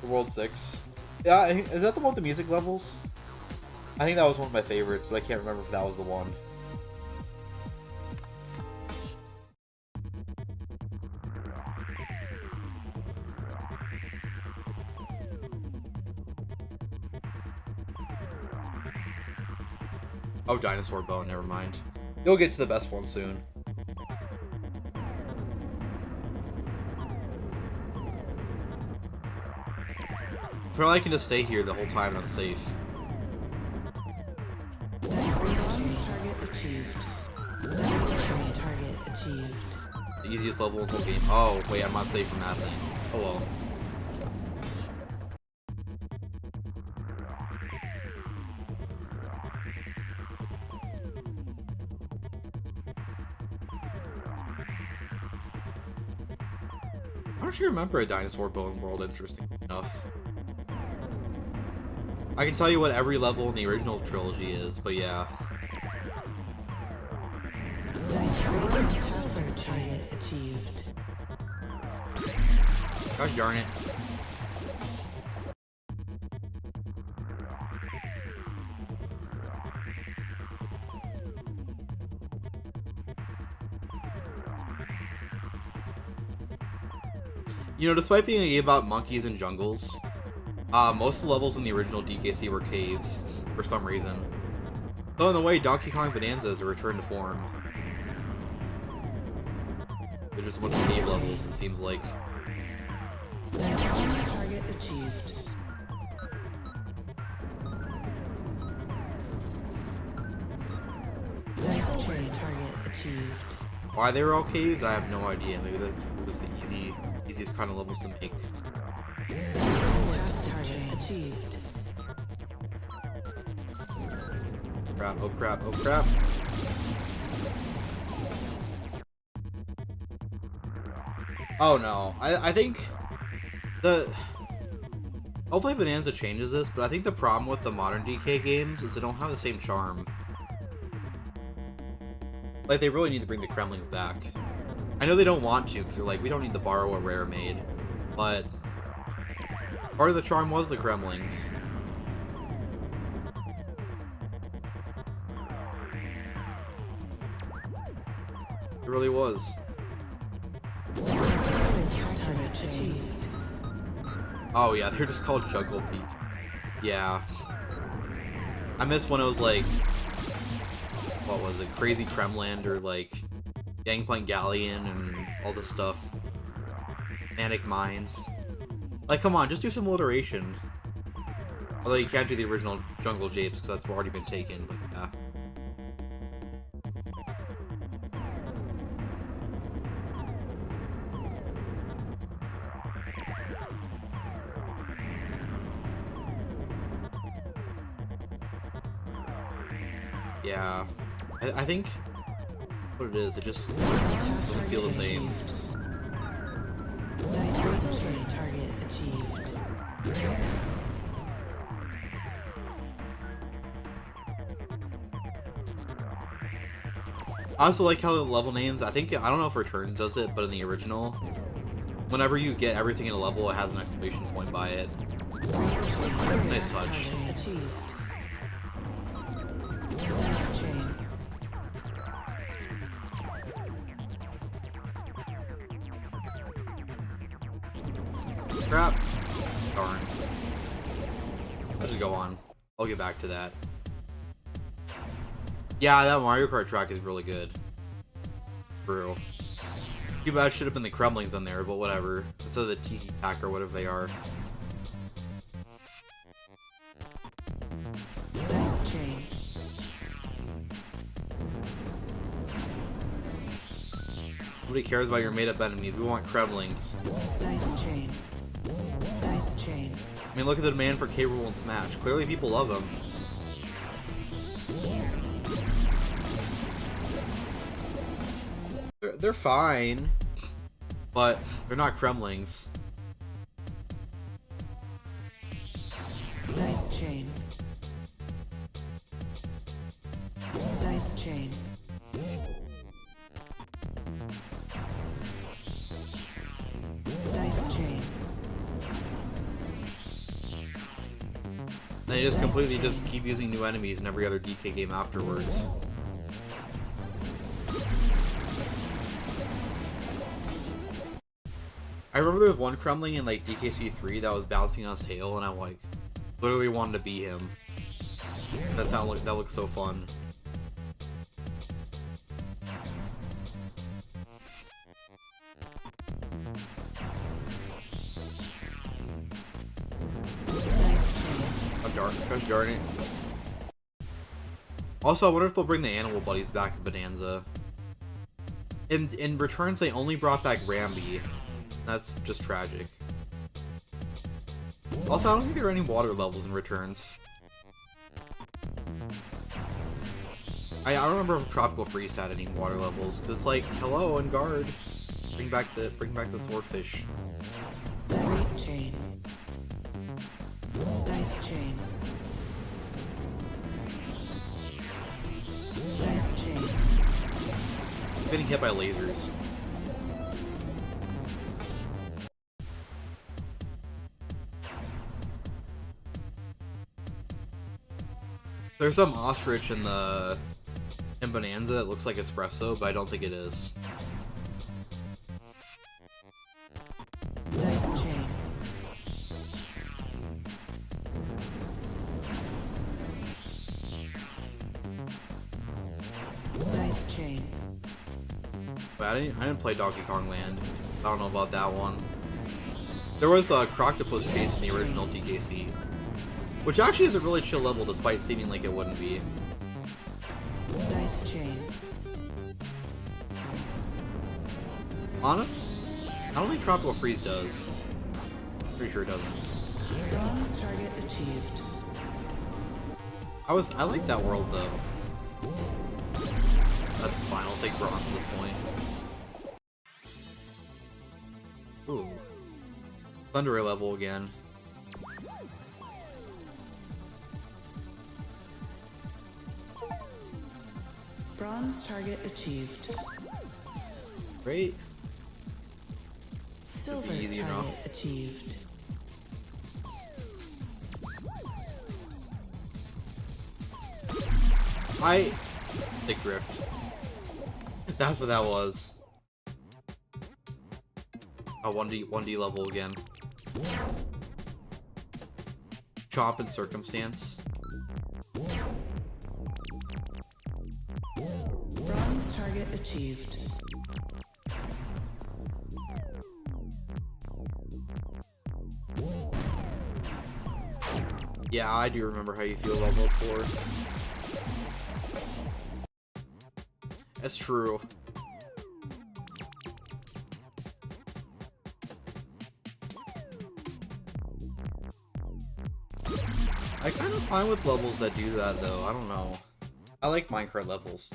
The World 6. Yeah, is that the one with the music levels? I think that was one of my favorites, but I can't remember if that was the one. Oh, Dinosaur Bone, never mind. You'll get to the best one soon. Apparently I can just stay here the whole time and I'm safe. Dice chain target achieved. Dice chain target achieved. The easiest level in the whole game. Oh, wait, I'm not safe from that thing. Oh well. I don't actually remember a dinosaur bone world, interesting enough. I can tell you what every level in the original trilogy is, but yeah. Password target achieved. Gosh darn it. You know, despite being a game about monkeys and jungles, most of the levels in the original DKC were caves, for some reason. So in a way, Donkey Kong Bonanza is a return to form. There's just a bunch of cave levels, it seems like. Target achieved. Nice train target achieved. Why they were all caves, I have no idea. Maybe that was the easiest kind of levels to make. Task target achieved. Crap, oh crap, oh crap. Oh no, I think hopefully Bonanza changes this, but I think the problem with the modern DK games is they don't have the same charm. Like, they really need to bring the Kremlings back. I know they don't want to, because they're like, we don't need to borrow a rare maid, but part of the charm was the Kremlings. It really was. Target achieved. Oh yeah, they're just called Jungle Peak. Yeah. I miss when it was like, what was it, Crazy Kremland or like Gangplank Galleon and all this stuff. Manic Mines. Like, come on, just do some alliteration. Although you can't do the original Jungle Japes because that's already been taken, but yeah. Yeah, I think what it is, it just doesn't feel the same. Nice train target achieved. I also like how the level names, I don't know if Returns does it, but in the original, whenever you get everything in a level, it has an exclamation point by it. Nice touch. Achieved. Nice train. Crap. Darn. Let's just go on. I'll get back to that. Yeah, that Mario Kart track is really good. For real. Too bad it should have been the Kremlings on there, but whatever. Instead of the Tiki Pack or whatever they are. Nice train. Nobody cares about your made-up enemies. We want Kremlings. Nice chain. Nice chain. I mean, look at the demand for K. Rool and Smash. Clearly people love them. They're fine, but they're not Kremlings. Nice chain. Nice chain. Nice chain. They just completely just keep using new enemies in every other DK game afterwards. I remember there was one Kremling in like DKC 3 that was bouncing on his tail, and I like literally wanted to be him. That looks so fun. Gosh darn it. Also, I wonder if they'll bring the animal buddies back in Bonanza. In Returns, they only brought back Rambi. That's just tragic. Also, I don't think there are any water levels in Returns. I don't remember if Tropical Freeze had any water levels, because it's like, hello, and guard. Bring back the swordfish. Great chain. Dice chain. Dice chain. I'm getting hit by lasers. There's some ostrich in Bonanza that looks like espresso, but I don't think it is. Dice chain. Dice chain. But I didn't play Donkey Kong Land. I don't know about that one. There was a Croctopus chase in the original DKC, which actually is a really chill level despite seeming like it wouldn't be. Dice chain. Honest? I don't think Tropical Freeze does. Pretty sure it doesn't. Bronze target achieved. I like that world though. That's fine, I'll take bronze at this point. Ooh. Thunder Ray level again. Bronze target achieved. Great. Silver easy target enough. achieved. The Grift. That's what that was. A 1D level again. Chomp and Circumstance. Bronze target achieved. Yeah, I do remember how you feel about Mode 4. That's true. I kind of fine with levels that do that though, I don't know. I like minecart levels.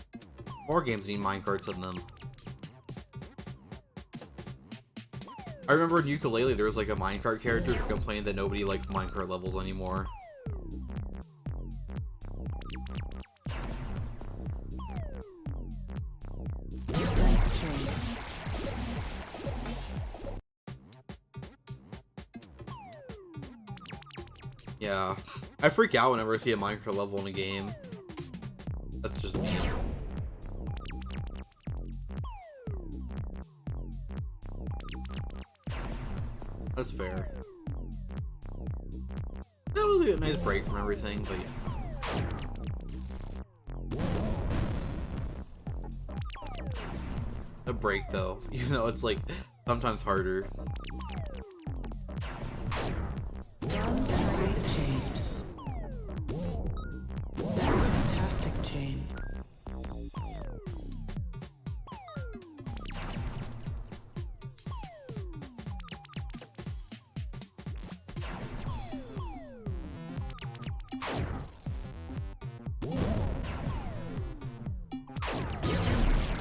More games need minecarts in them. I remember in Ukulele there was like a minecart character who complained that nobody likes minecart levels anymore. Dice chain. Yeah. I freak out whenever I see a minecart level in a game. That's just me. That's fair. That was a nice break from everything, but yeah. A break though, even though it's like sometimes harder. Bronze target achieved. Fantastic chain.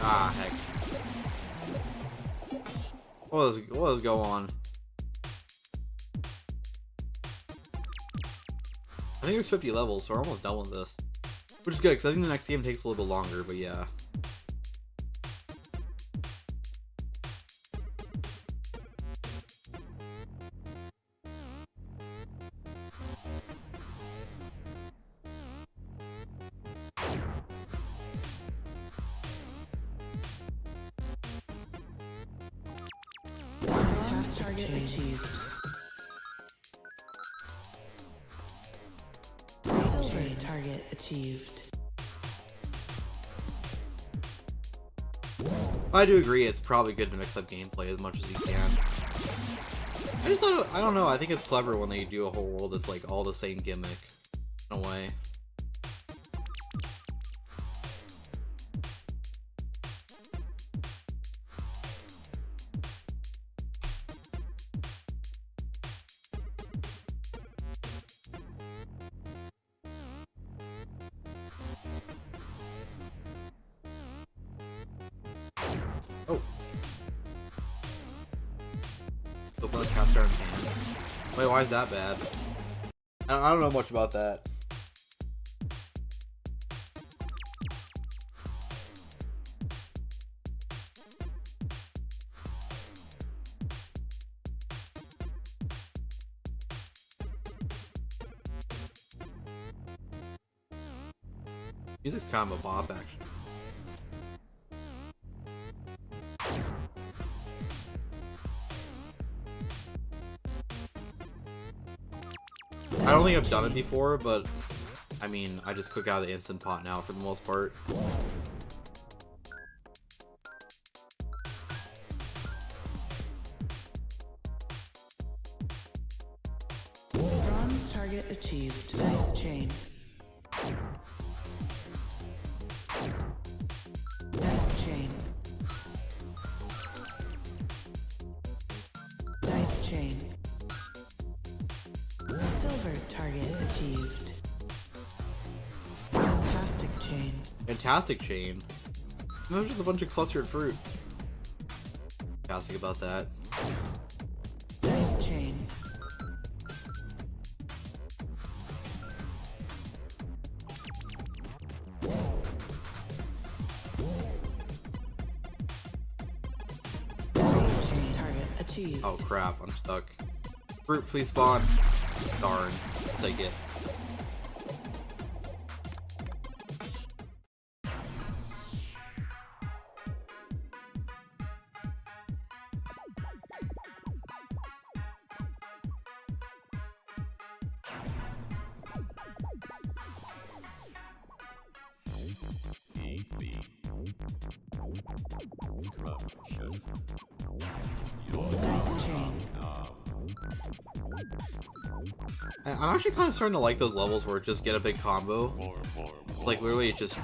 Ah, heck. What was going on? I think there's 50 levels, so we're almost done with this. Which is good, because I think the next game takes a little bit longer, but yeah. Bronze target achieved. Silver target achieved. I do agree, it's probably good to mix up gameplay as much as you can. I just thought, I don't know, I think it's clever when they do a whole world that's like all the same gimmick, in a way. Oh. Open the cast iron pan. Wait, why is that bad? I don't know much about that. Music's kind of a bop, actually. I don't think I've done it before, but I mean, I just cook out of the Instant Pot now for the most part. Bronze target achieved. Nice chain. Nice chain. Nice chain. Silver target achieved. Fantastic chain. Fantastic chain. There's just a bunch of clustered fruit. Fantastic about that. Nice chain. Great chain target achieved. Oh crap, I'm stuck. Fruit, please spawn. Darn. I'll take it. Nice chain. I'm actually kind of starting to like those levels where it just get a big combo. Like literally, it just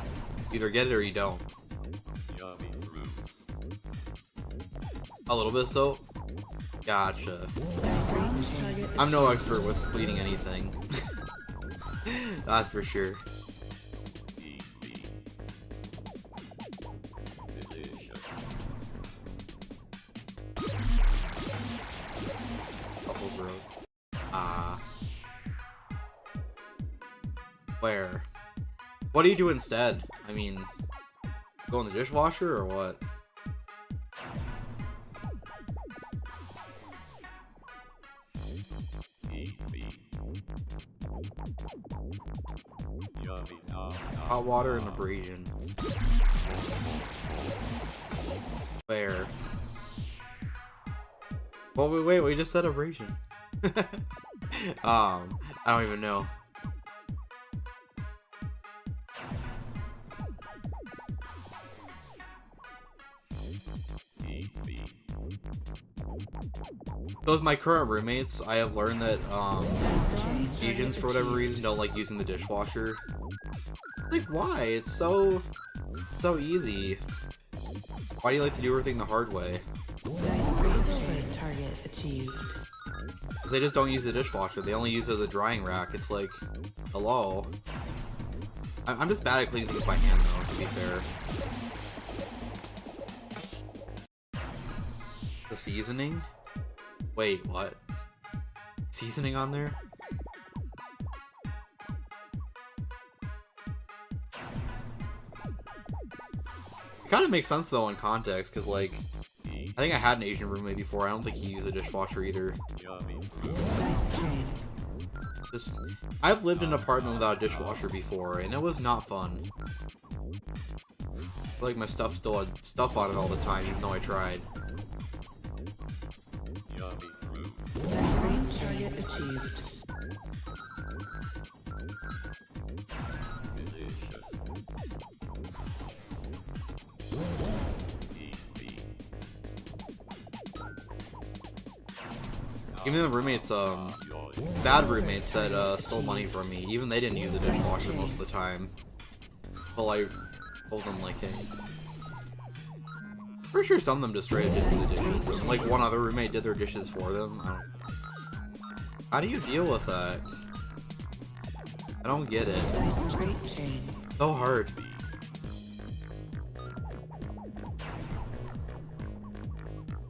either get it or you don't. A little bit so. Gotcha. Bronze target I'm no expert with cleaning anything. That's for sure. Couple growth. Where? What do you do instead? I mean, go in the dishwasher or what? Hot water and abrasion. Where? Well, wait, we just said abrasion. I don't even know. So with my current roommates, I have learned that Asians, for whatever reason, don't like using the dishwasher. Like, why? It's so easy. Why do you like to do everything the hard way? Nice silver target achieved. Because they just don't use the dishwasher. They only use it as a drying rack. It's like, hello. I'm just bad at cleaning things by hand, though, to be fair. The seasoning? Wait, what? Seasoning on there? It kind of makes sense though in context, because like, I think I had an Asian roommate before. I don't think he used a dishwasher either. Nice chain. Just, I've lived in an apartment without a dishwasher before, and it was not fun. I feel like my stuff still had stuff on it all the time, even though I tried. Nice target achieved. Even the roommates, bad roommates that stole money from me, even they didn't use a dishwasher most of the time. Well, I told them like, hey. Pretty sure some of them just straight up didn't do the dishes. And, like one other roommate did their dishes for them. How do you deal with that? I don't get it. Straight chain. So hard.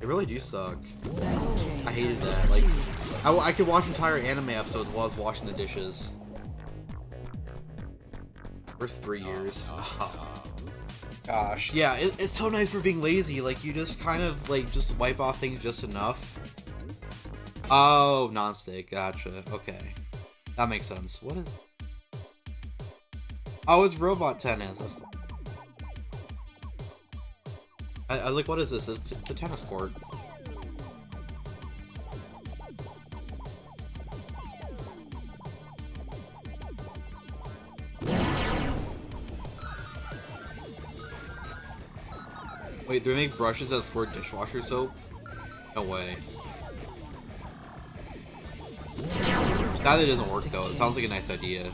They really do suck. Nice chain. I hated that. Like, I could watch entire anime episodes while I was washing the dishes. First 3 years. Gosh, yeah, it's so nice for being lazy. Like, you just kind of, like, just wipe off things just enough. Oh, non-stick, gotcha. Okay. That makes sense. What is... Oh, it's robot tennis. That's... I like, what is this? It's a tennis court. Wait, do they make brushes that squirt dishwasher soap? No way. That doesn't work though. It sounds like a nice idea.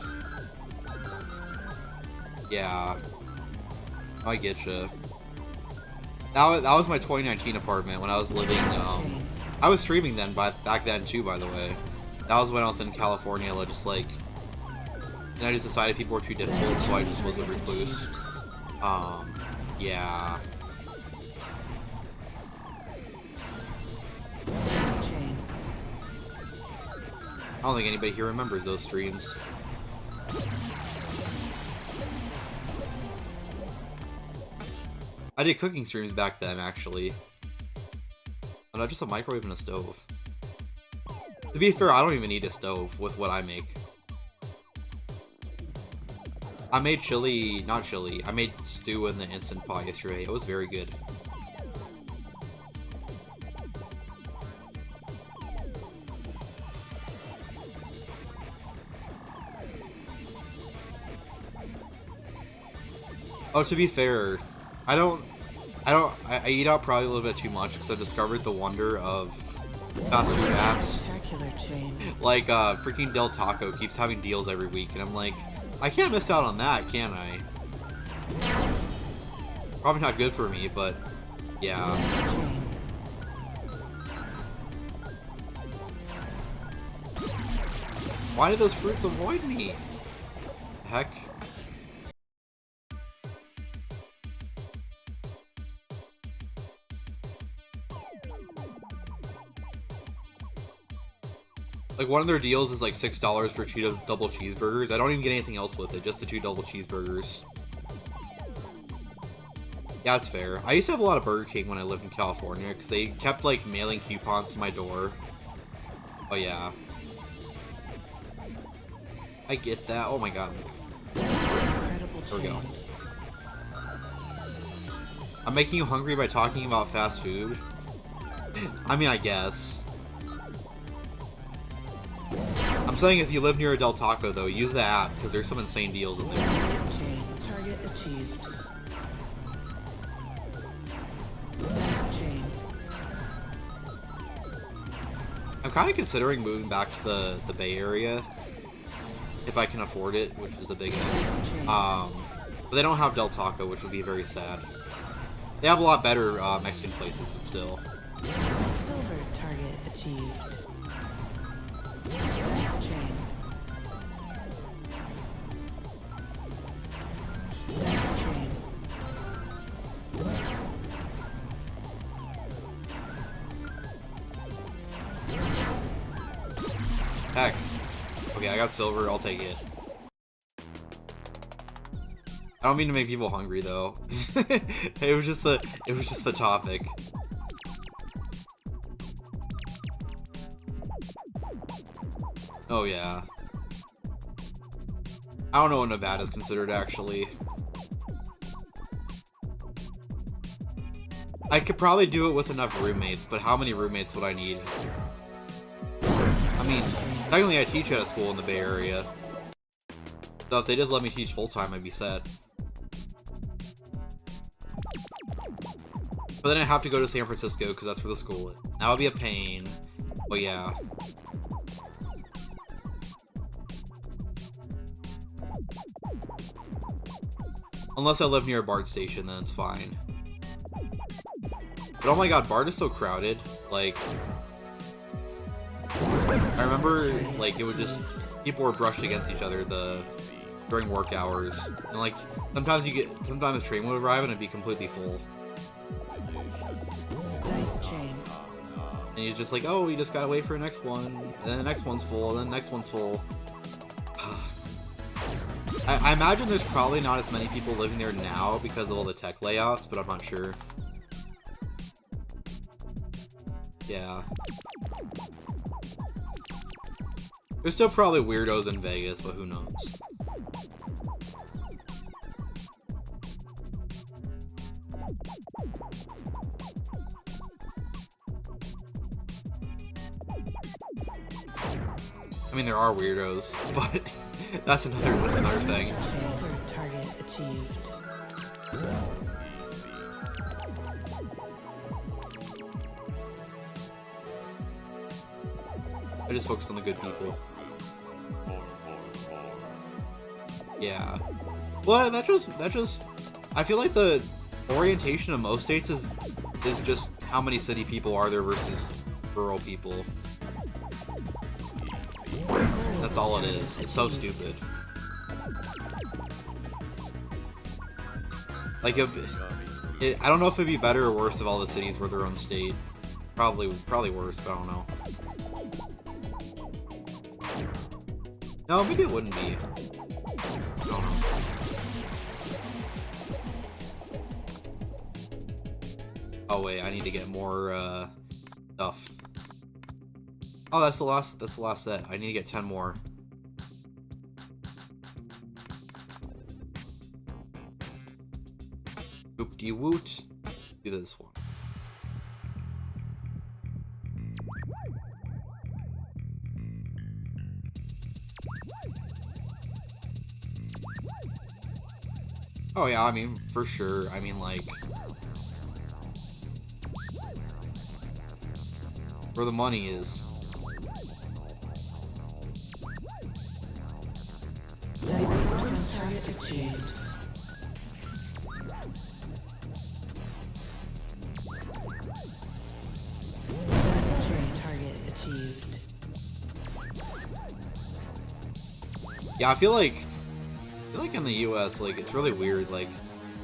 Yeah. I getcha. That was my 2019 apartment when I was living, I was streaming then, back then too, by the way. That was when I was in California, just like, and I just decided people were too difficult, so I just was a recluse. Yeah. I don't think anybody here remembers those streams. I did cooking streams back then, actually. Oh, no, just a microwave and a stove. To be fair, I don't even need a stove with what I make. I made chili, not chili, I made stew in the Instant Pot yesterday. It was very good. Oh, to be fair, I eat out probably a little bit too much because I've discovered the wonder of fast food apps. Like, freaking Del Taco keeps having deals every week, and I'm like, I can't miss out on that, can I? Probably not good for me, but yeah. Why did those fruits avoid me? Heck. Like, one of their deals is like $6 for 2 double cheeseburgers. I don't even get anything else with it, just the 2 double cheeseburgers. Yeah, it's fair. I used to have a lot of Burger King when I lived in California, because they kept, like, mailing coupons to my door. Oh, yeah. I get that. Oh my god. There we go. I'm making you hungry by talking about fast food? I mean, I guess. I'm saying if you live near a Del Taco, though, use the app, because there's some insane deals in there. Target achieved. I'm kind of considering moving back to the Bay Area, if I can afford it, which is a big if. But they don't have Del Taco, which would be very sad. They have a lot better Mexican places, but still. Silver target achieved. Nice chain. Nice chain. Heck. Okay, I got silver, I'll take it. I don't mean to make people hungry though. it was just the topic. Oh yeah. I don't know what Nevada's considered actually. I could probably do it with enough roommates, but how many roommates would I need? I mean, technically I teach at a school in the Bay Area. So if they just let me teach full-time, I'd be set. But then I'd have to go to San Francisco, because that's where the school is. That would be a pain. But yeah. Unless I live near a BART station, then it's fine. But oh my god, BART is so crowded. Like, I remember, like, it would just, people were brushed against each other during work hours. And like, sometimes the train would arrive and it'd be completely full. Dice chain. And you're just like, oh, you just gotta wait for the next one, and then the next one's full, and then the next one's full. I imagine there's probably not as many people living there now because of all the tech layoffs, but I'm not sure. Yeah. There's still probably weirdos in Vegas, but who knows. I mean, there are weirdos, but that's another thing. Silver target achieved. I just focus on the good people. Yeah. Well, that just. I feel like the orientation of most states is just how many city people are there versus rural people. That's all it is. It's so stupid. Like, I don't know if it'd be better or worse if all the cities were their own state. Probably worse, but I don't know. No, maybe it wouldn't be. I don't know. Oh wait, I need to get more stuff. Oh, that's the last set. I need to get 10 more. Oop-de-woot. Do this one. Oh yeah, I mean, for sure. I mean, like, where the money is. Bronze target achieved. Silver target achieved. Yeah, I feel like in the US, like, it's really weird. Like,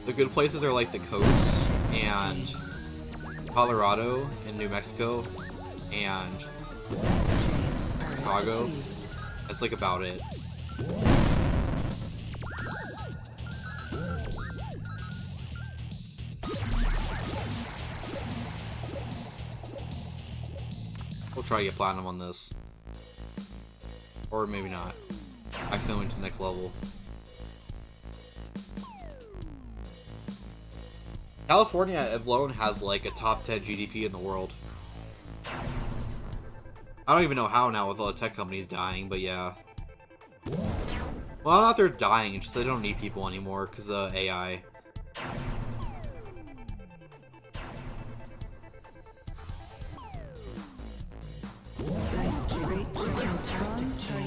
the good places are like the coast and Colorado and New Mexico and Chicago. That's like about it. We'll try to get platinum on this. Or maybe not. Accidentally went to the next level. California alone has like a top 10 GDP in the world. I don't even know how now with all the tech companies dying, but yeah. Well, not they're dying, it's just they don't need people anymore because of AI.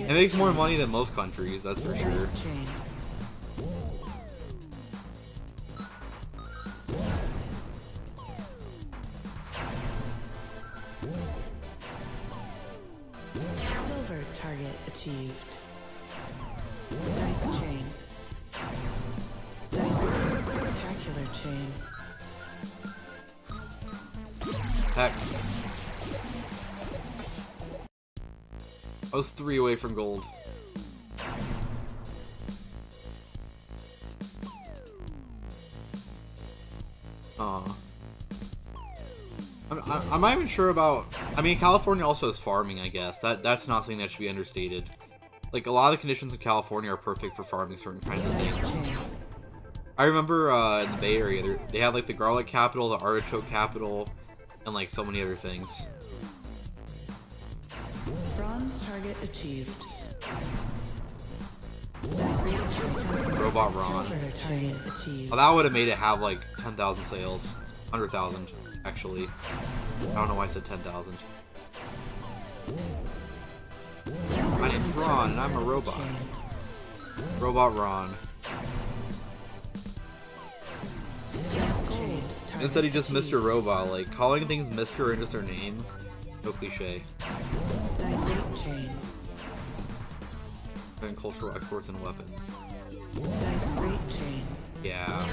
It makes more money than most countries, that's for sure. Silver target achieved. Dice chain. Dice spectacular chain. Heck. I was 3 away from gold. I'm not even sure about. I mean, California also has farming, I guess. That's not something that should be understated. Like, a lot of the conditions in California are perfect for farming certain kinds of things. I remember in the Bay Area, they had like the garlic capital, the artichoke capital, and like so many other things. Bronze target achieved. Robot Ron. Silver target achieved. Well, that would have made it have like 10,000 sales. 100,000, actually. I don't know why I said 10,000. My name's Ron, and I'm a robot. Robot Ron. Instead, he just Mr. Robot. Like, calling things Mr. and just their name. No cliche. And cultural exports and weapons. Yeah.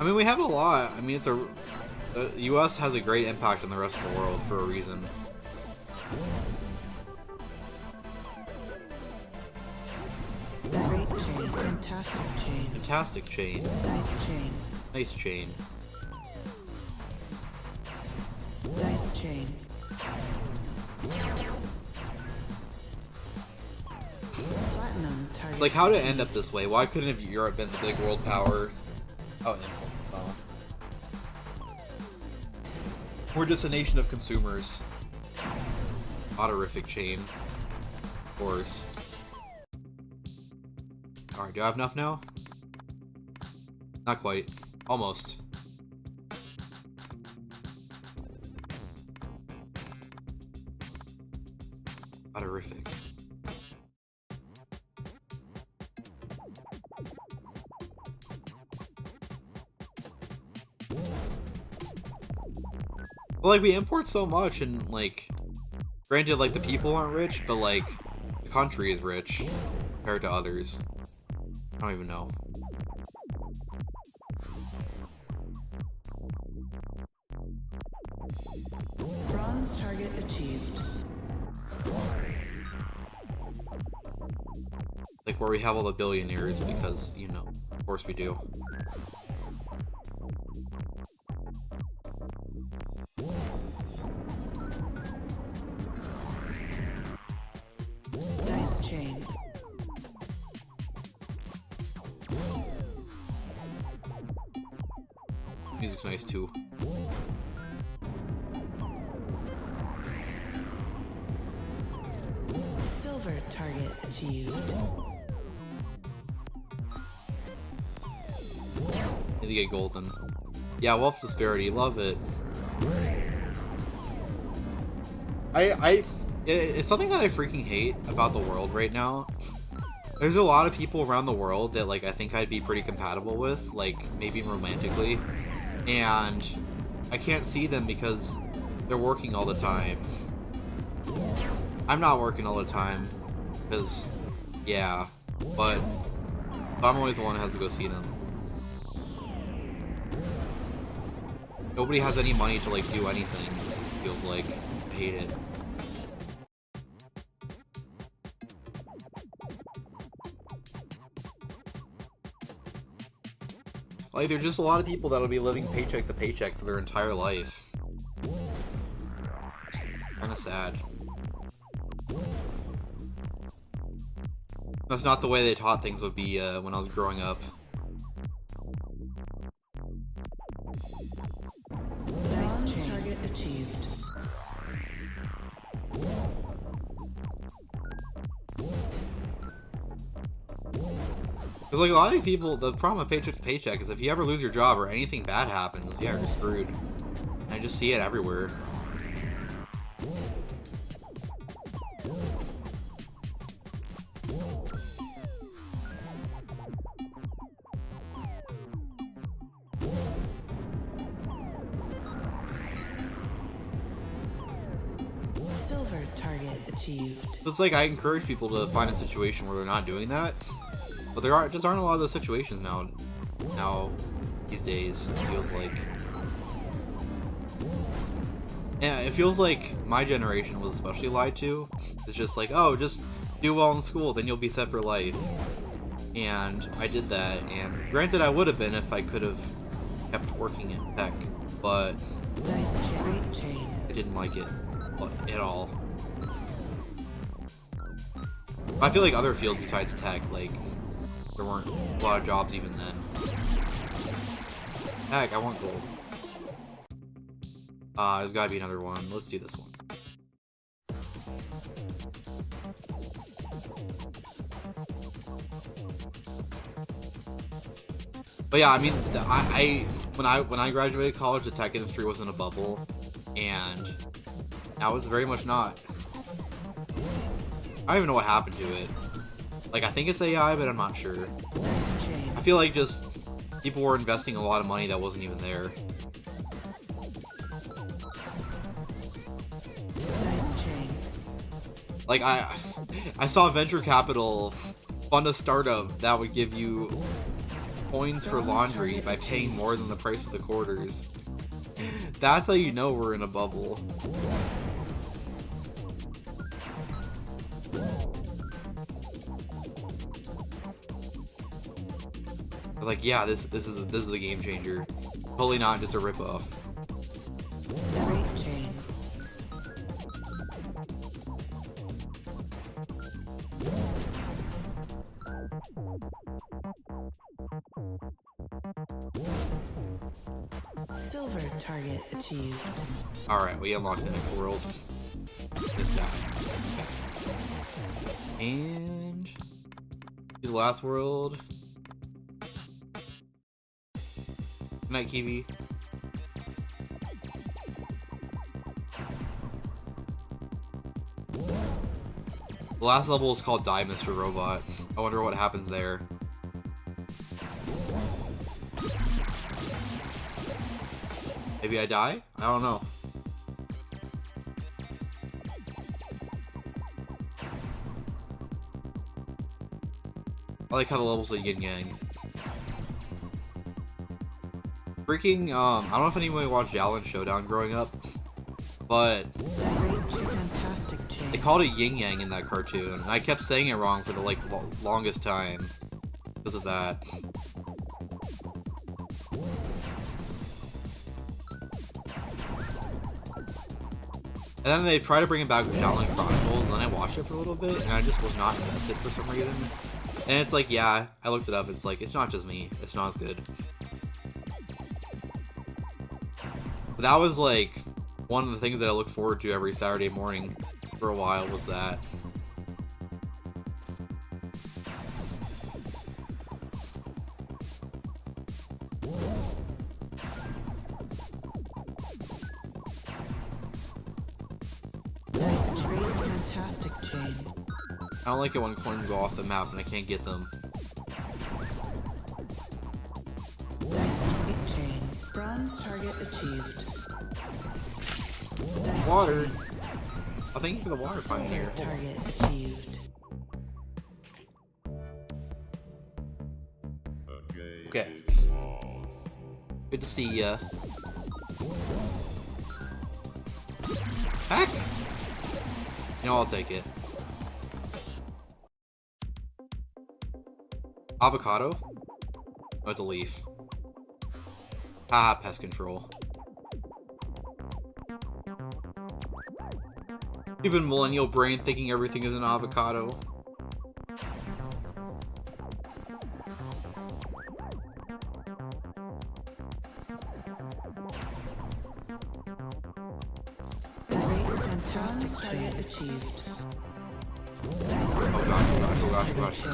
I mean, we have a lot. I mean, the U.S. has a great impact on the rest of the world for a reason. Great chain. Fantastic chain. Fantastic chain. Nice chain. Nice chain. Nice chain. Platinum target. Like, how did it end up this way? Why couldn't have Europe been the big world power? Oh, we're just a nation of consumers. Honorific chain. Of course. Alright, do I have enough now? Not quite. Almost. Honorific. Well, like, we import so much, and, like, granted, like, the people aren't rich, but, like, the country is rich compared to others. I don't even know. Bronze target achieved. Like, where we have all the billionaires, because, you know, of course we do. Nice chain. Music's nice, too. Silver target achieved. Need to get golden. Yeah, wealth disparity, love it. It's something that I freaking hate about the world right now. There's a lot of people around the world that, like, I think I'd be pretty compatible with, like, maybe romantically, and I can't see them because they're working all the time. I'm not working all the time, because, yeah, but I'm always the one that has to go see them. Nobody has any money to, like, do anything, it feels like. I hate it. Like, there's just a lot of people that'll be living paycheck to paycheck for their entire life. Kinda sad. That's not the way they taught things would be when I was growing up. Nice chain. Target achieved. Because, like, a lot of people, the problem with paycheck to paycheck is if you ever lose your job or anything bad happens, yeah, you're screwed. And I just see it everywhere. Silver target achieved. So it's like I encourage people to find a situation where they're not doing that. But there just aren't a lot of those situations now these days, it feels like. Yeah, it feels like my generation was especially lied to. It's just like, oh, just do well in school, then you'll be set for life. And I did that, and granted I would have been if I could have kept working in tech, but Nice chain. Great chain. I didn't like it at all. I feel like other fields besides tech, like, there weren't a lot of jobs even then. Heck, I want gold. There's gotta be another one. Let's do this one. But yeah, I mean, when I graduated college, the tech industry was in a bubble, and now it's very much not. I don't even know what happened to it. Like, I think it's AI, but I'm not sure. Nice chain. I feel like just people were investing a lot of money that wasn't even there. Nice chain. Like, I saw venture capital fund a startup that would give you coins for laundry by paying more than the price of the quarters. That's how you know we're in a bubble. Like, yeah, this is a game changer. Totally not just a ripoff. Freight chain. Silver target achieved. Alright, we unlocked the next world. This guy. Okay. And the last world. Good night, Kiwi. The last level is called Die, Mr. Robot. I wonder what happens there. Maybe I die? I don't know. I like how the levels are yin-yang. Freaking, I don't know if anybody watched Jalen Showdown growing up, but they called it yin-yang in that cartoon, and I kept saying it wrong for the, like, longest time because of that. And then they tried to bring it back with Shaolin Chronicles, and then I watched it for a little bit, and I just was not invested for some reason. And it's like, yeah, I looked it up, it's like, it's not just me, it's not as good. But that was like, one of the things that I looked forward to every Saturday morning for a while was that. Fantastic chain. I don't like it when coins go off the map and I can't get them. Nice straight chain. Bronze target achieved. Nice Water. chain. Oh, thank you for the water pioneer. Target achieved. Okay. Good to see ya. Heck! You know, I'll take it. Avocado? Oh, it's a leaf. Ah, pest control. Even millennial brain thinking everything is an avocado. Fantastic target achieved. Oh gosh, oh gosh, oh gosh, oh gosh.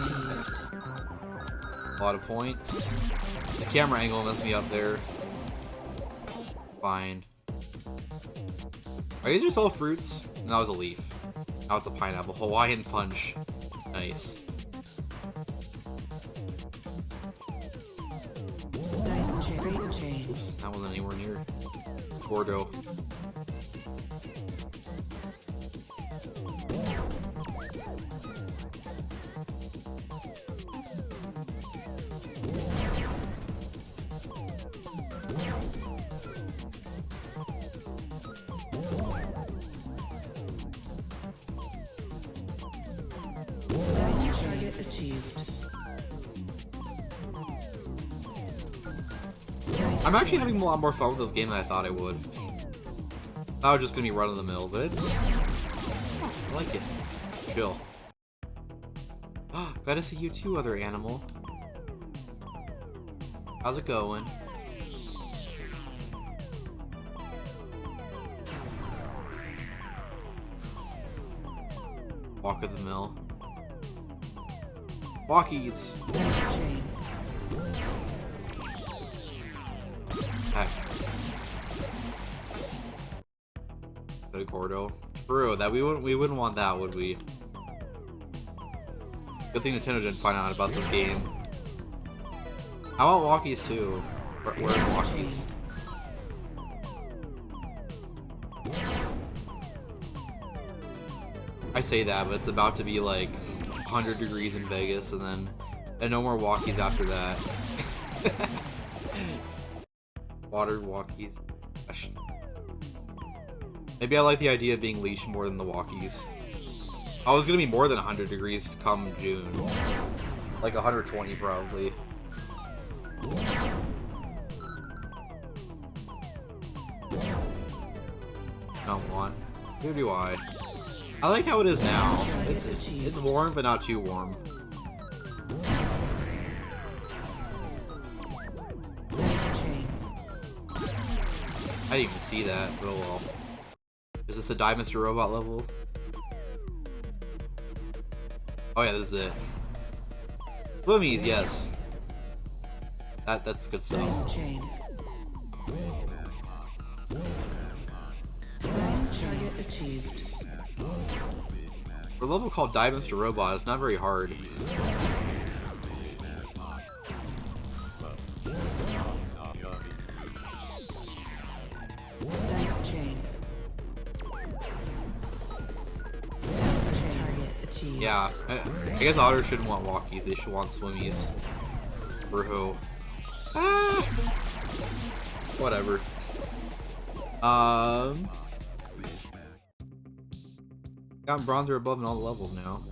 A lot of points. The camera angle messed me up there. Fine. Are these just all fruits? And that was a leaf. Now it's a pineapple. Hawaiian punch. Nice. Nice chain. Oops, that wasn't anywhere near Gordo. Nice target achieved. I'm actually having a lot more fun with this game than I thought I would. I was just gonna be run of the mill, but it's... I like it. It's chill. Glad to see you too, other animal. How's it going? Walk of the mill. Walkies! Nice chain. Heck. Go to Gordo. True, that we wouldn't want that, would we? Good thing Nintendo didn't find out about this game. I want walkies too. Where are walkies? I say that, but it's about to be like 100 degrees in Vegas, and no more walkies after that. Water walkies. Gosh. Maybe I like the idea of being leashed more than the walkies. I was gonna be more than 100 degrees come June. Like 120 probably. Don't want. Who do I? I like how it is now. It's warm, but not too warm. I didn't even see that, but oh well. Is this a Die Mr. Robot level? Oh yeah, this is it. Swimmies, yes. That's good stuff. Nice chain. Nice target achieved. For a level called Die Mr. Robot, it's not very hard. Nice chain. Nice chain. Target achieved. Yeah, I guess otters shouldn't want walkies, they should want swimmies. For who? Ah! Whatever. Got bronze or above in all the levels now.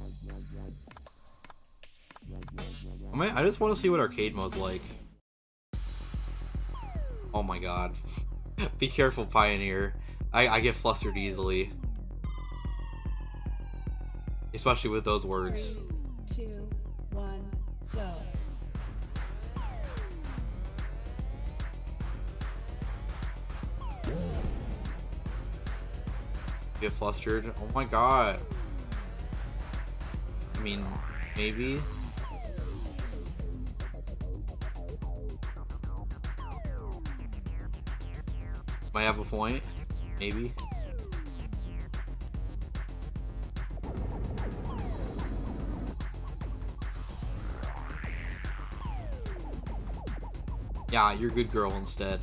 I just want to see what arcade mode's like. Oh my god. Be careful, Pioneer. I get flustered easily. Especially with those words. 3, 2, 1, go. Get flustered. Oh my god. I mean, maybe. Might have a point. Maybe. Yeah, you're a good girl instead.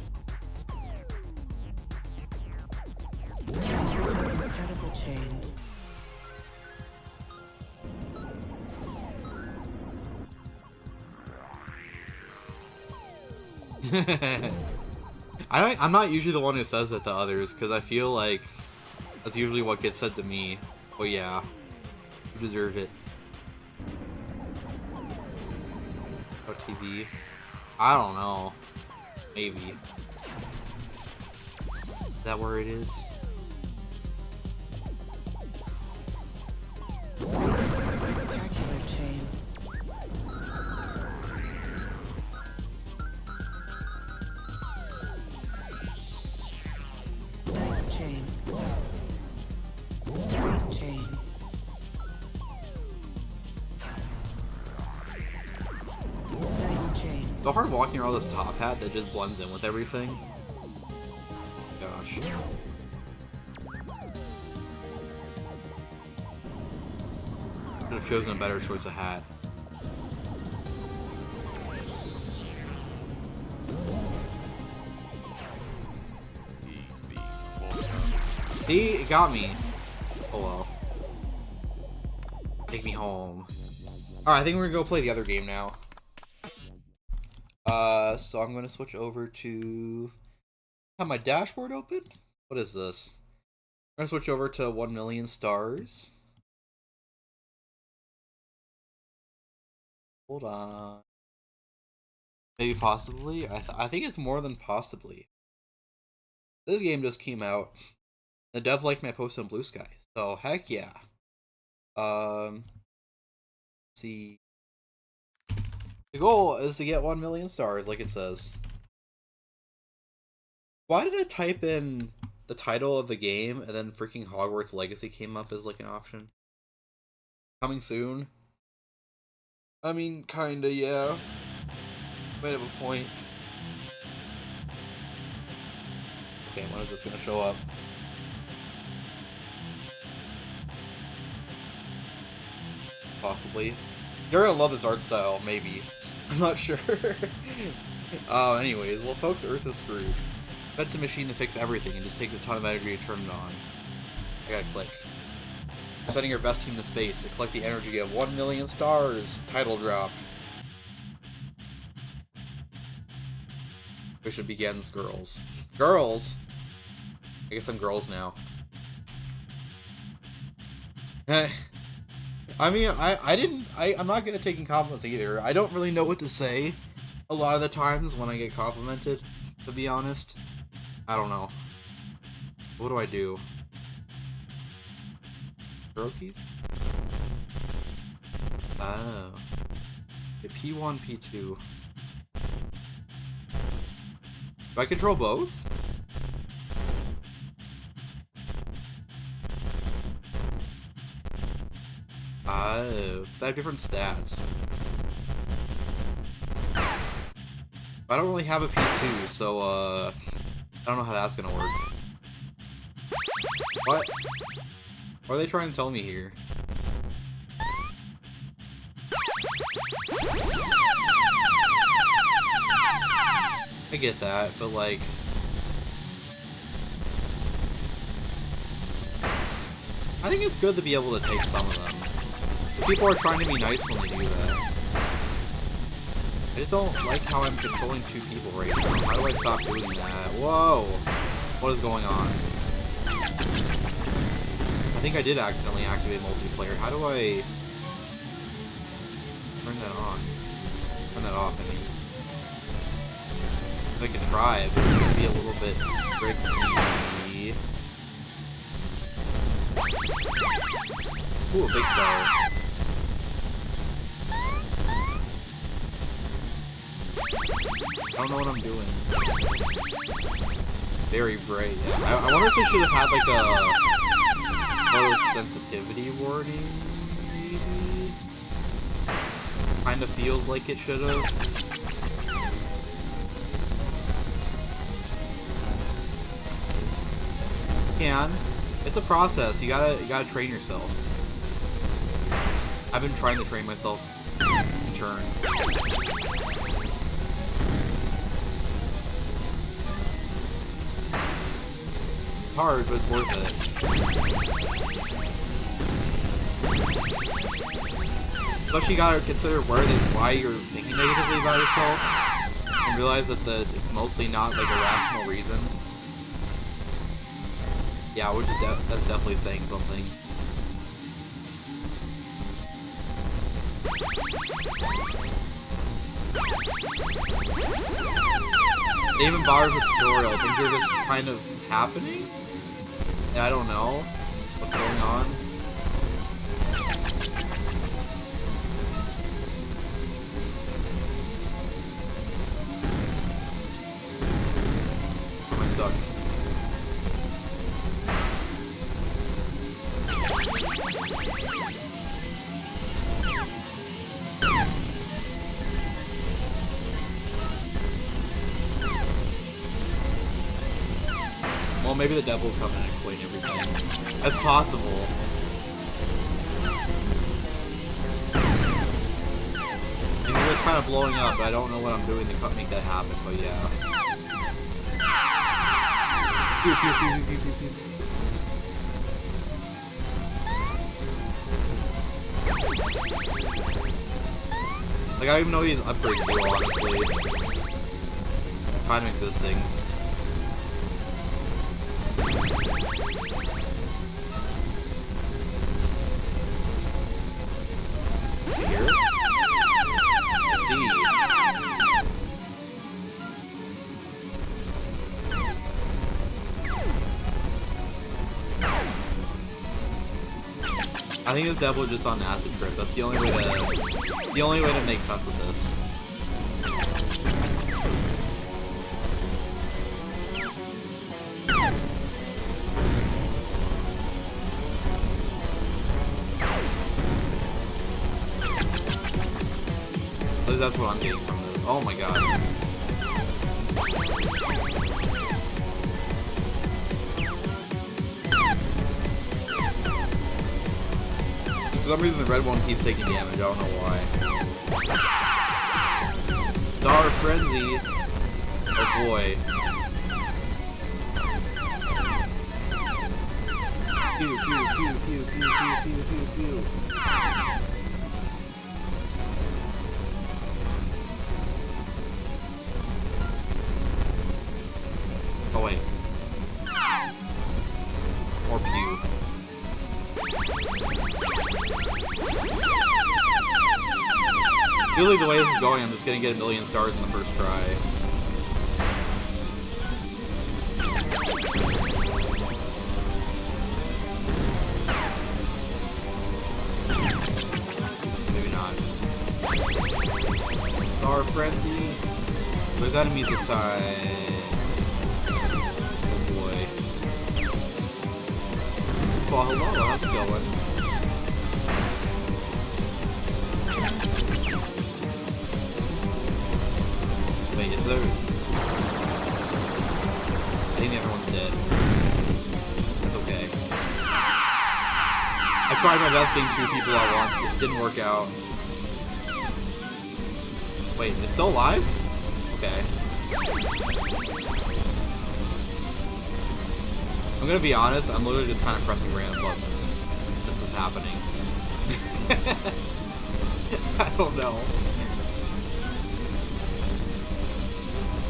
Incredible chain. I'm not usually the one who says that to others, because I feel like that's usually what gets said to me. Oh yeah, you deserve it. Oh, TV. I don't know. Maybe. Is that where it is? Spectacular chain. Nice chain. Great chain. Nice chain. So hard walking around this top hat that just blends in with everything. Gosh. Should have chosen a better choice of hat. See, it got me. Oh well. Take me home. Alright, I think we're gonna go play the other game now. So I'm gonna switch over to have my dashboard open. What is this? I'm gonna switch over to 1 million stars. Hold on. Maybe possibly. I think it's more than possibly. This game just came out. The dev liked my post on Blue Sky, so heck yeah. Let's see. The goal is to get 1 million stars, like it says. Why did I type in the title of the game and then freaking Hogwarts Legacy came up as like an option? Coming soon? I mean, kinda, yeah. Might have a point. Okay, when is this gonna show up? Possibly. You're gonna love this art style, maybe. I'm not sure. Anyways, well folks, Earth is screwed. Invent a machine to fix everything and just takes a ton of energy to turn it on. I gotta click. You're sending your best team to space to collect the energy of 1 million stars. Title drop. Bishop begins girls. Girls? I guess I'm girls now. I mean, I'm not good at taking compliments either. I don't really know what to say a lot of the times when I get complimented, to be honest. I don't know. What do I do? Arrow keys? Oh. The P1, P2. Do I control both? Oh, so they have different stats. I don't really have a P2, so, I don't know how that's gonna work. What? What are they trying to tell me here? I get that, but like... I think it's good to be able to take some of them. People are trying to be nice when they do that. I just don't like how I'm controlling two people right now. How do I stop doing that? Whoa! What is going on? I think I did accidentally activate multiplayer. How do I... turn that on? Turn that off, I mean. I can try, but it's gonna be a little bit tricky. Ooh, a big star. I don't know what I'm doing. Very bright. Yeah. I wonder if they should have had like a photosensitivity warning, maybe? Kinda feels like it should have. It's a process. You gotta train yourself. I've been trying to train myself in turn. It's hard, but it's worth it. Plus, you gotta consider why you're thinking negatively about yourself, and realize that it's mostly not like a rational reason. Yeah, that's definitely saying something. They even bothered with the tutorial. Things are just kind of happening? Yeah, I don't know what's going on. Where am I stuck? Well, maybe the devil will come and explain everything. That's possible. And it was kind of blowing up, but I don't know what I'm doing to make that happen, but yeah. Pew, pew, pew, pew, pew, pew. Like, I don't even know he's upgraded to, honestly. It's kind of existing. Here? I see. I think this devil is just on an acid trip. That's the only way to make sense of this. At least that's what I'm getting from this. Oh my god. For some reason the red one keeps taking damage, I don't know why. Star Frenzy! Oh boy. Pew, pew, pew, pew, pew, pew, pew, pew, pew. Usually the way this is going, I'm just gonna get 1,000,000 stars in the first try. Oops, maybe not. Star Frenzy. There's enemies this time. Oh boy. Well, hello, how's it going? Wait, is there... I think everyone's dead. That's okay. I tried my best being 2 people at once. It didn't work out. Wait, it's still alive? Okay. I'm gonna be honest, I'm literally just kind of pressing random buttons. This is happening. I don't know.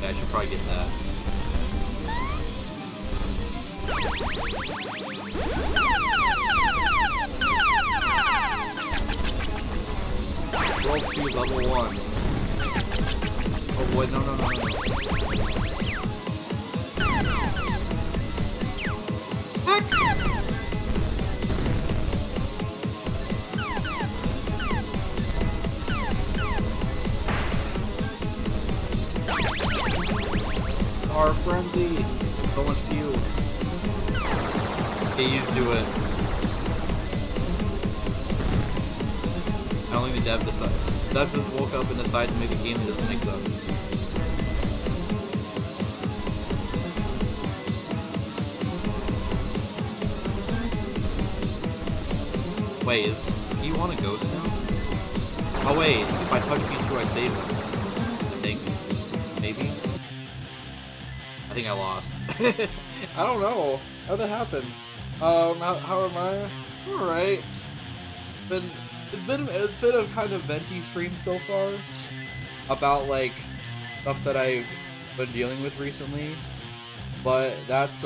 Yeah, I should probably get that. World 2, level 1. Oh boy, no. Heck! Our frenzy! So much fuel. Get used to it. I don't think the dev just woke up and decided to make a game that doesn't make sense. Wait, is he want a ghost now? Oh wait, if I touch P2 I save him. I think. Maybe? I think I lost. I don't know. How'd that happen? How am I? Alright. It's been a kind of venti stream so far. About like stuff that I've been dealing with recently. But that's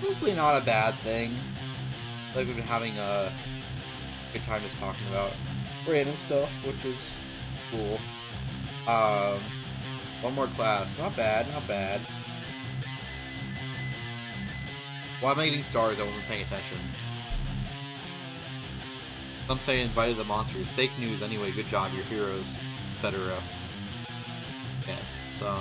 mostly not a bad thing. Like we've been having a good time just talking about random stuff, which is cool. One more class. Not bad, not bad. Why am I getting stars? I wasn't paying attention. Some say invited the monsters. Fake news anyway, good job, your heroes, etc. Okay, so...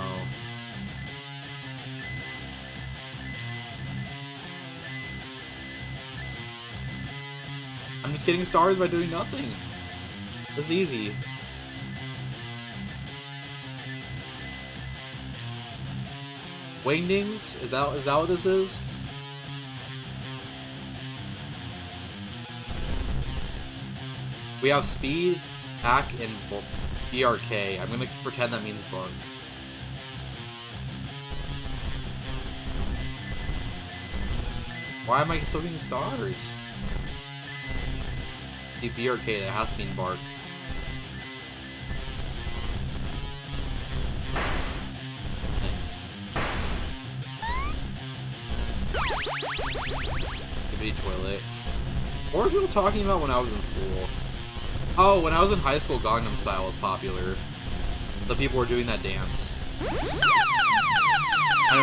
I'm just getting stars by doing nothing. This is easy. Wingdings? Is that what this is? We have speed, hack, and BRK. I'm gonna pretend that means bark. Why am I still getting stars? The BRK, that has to mean bark. Nice. Maybe toilet. What were people talking about when I was in school? Oh, when I was in high school, Gangnam Style was popular. The people were doing that dance. I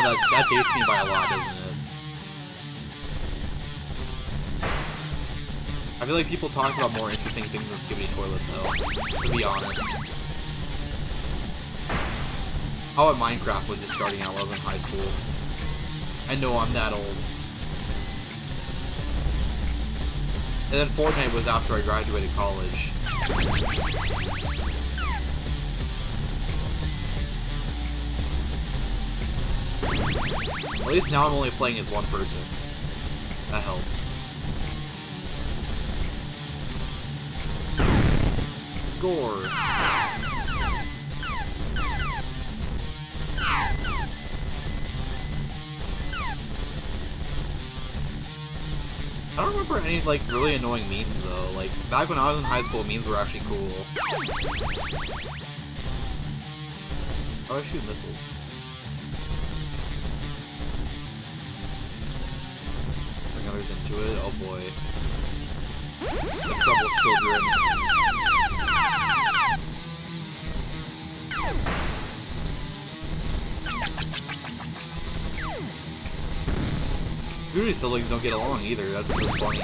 know that dates me by a lot, doesn't it? I feel like people talk about more interesting things than Skibidi Toilet, though, to be honest. Oh, and Minecraft was just starting out when I was in high school. I know I'm that old. And then Fortnite was after I graduated college. At least now I'm only playing as one person. That helps. Score! I don't remember any, like, really annoying memes, though. Like, back when I was in high school, memes were actually cool. How do I shoot missiles? Bring others into it? Oh boy. The trouble, children. Usually siblings don't get along either. That's so funny.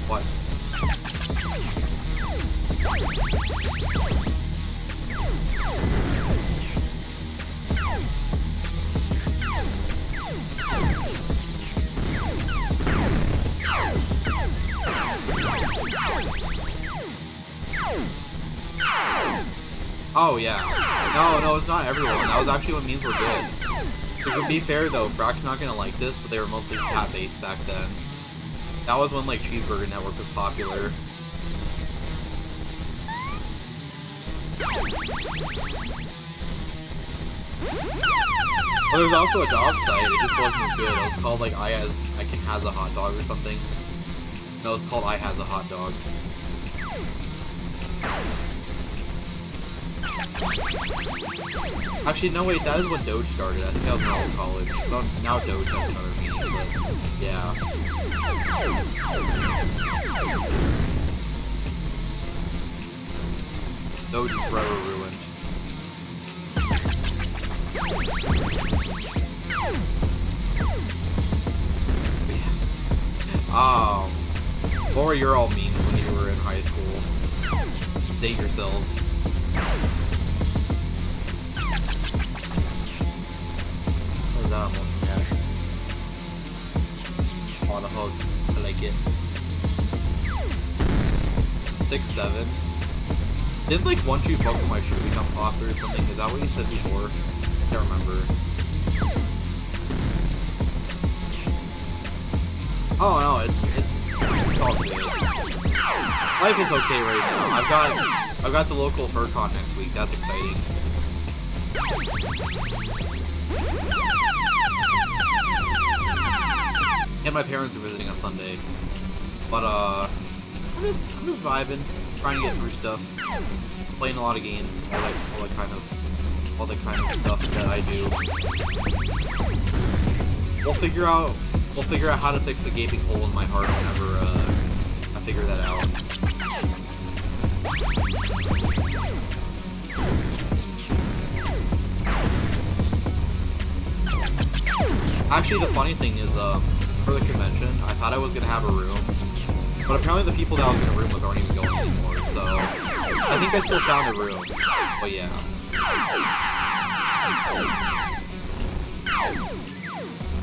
What? Oh yeah. No, it's not everyone. That was actually when memes were good. To be fair though, Frack's not gonna like this, but they were mostly cat-based back then. That was when like Cheeseburger Network was popular. Well, there's also a dog site. It just wasn't as good. It was called like I Can Has a Hot Dog or something. No, it's called I Has a Hot Dog. Actually, no wait, that is when Doge started. I think that was when I was in college. Well, now Doge has another meaning, but yeah. Doge is forever ruined. What were your all memes when you were in high school? Date yourselves. What was that I'm looking at? On a hug. I like it. 6'7". Didn't like one tree buckle my shoe become popular or something? Is that what you said before? I can't remember. Oh no, it's all good. Life is okay right now. I've got the local FurCon next week. That's exciting. And my parents are visiting on Sunday. But I'm just vibing, trying to get through stuff, playing a lot of games, all that kind of stuff that I do. We'll figure out how to fix the gaping hole in my heart whenever I figure that out. Actually, the funny thing is, for the convention, I thought I was gonna have a room, but apparently the people that I was gonna room with aren't even going anymore. So I think I still found a room. But yeah.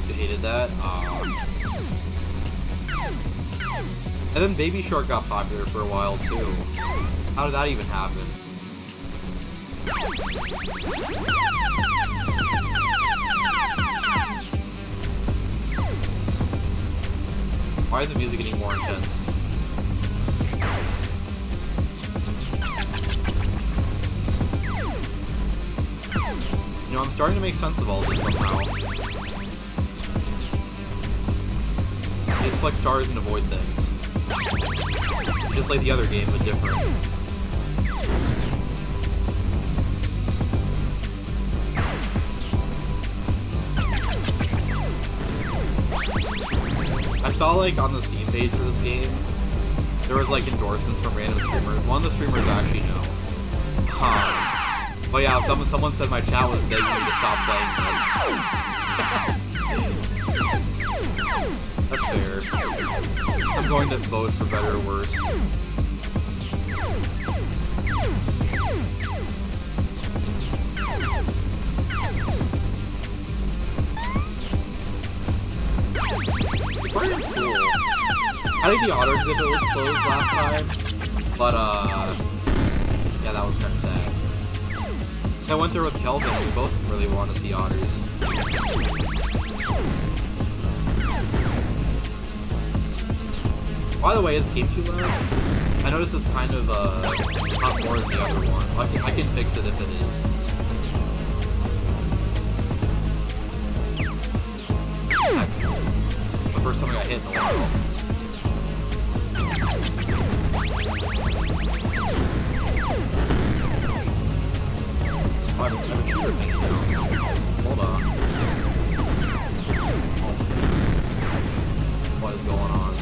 You hated that? And then Baby Shark got popular for a while too. How did that even happen? Why is the music getting more intense? You know, I'm starting to make sense of all this somehow. Just collect stars and avoid things. Just like the other game, but different. I saw like on the Steam page for this game, there was like endorsements from random streamers. One of the streamers I actually know. But yeah, someone said my chat was begging me to stop playing this. That's fair. I'm going to vote for better or worse. Aquarium's cool. I think the auto exhibit was closed last time, but yeah, that was kind of sad. I went there with Kelvin, and we both really want to see otters. By the way, is the game too loud? I noticed it's kind of not more than the other one. I can fix it if it is. The first time I got hit in a while. Oh, I have a shooter thing now. Hold on. Oh. What is going on?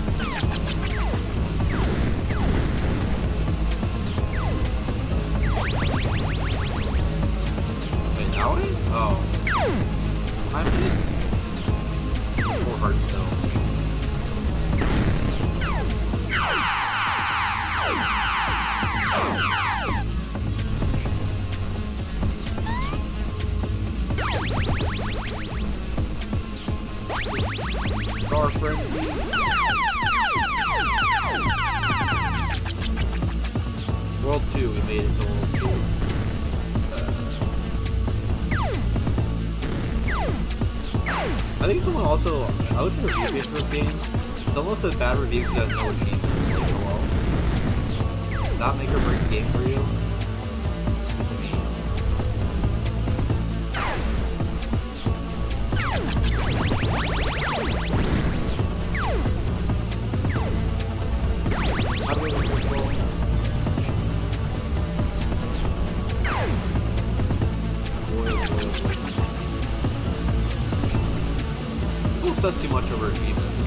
achievements. 4 hearts though. Star Frenzy. World 2, we made it to World 2. I think someone also, I looked at the review page for this game. Someone with a bad review because no achievements. Like, hello? Does that make or break the game for you? To me. How do we look at this? People obsess too much over achievements.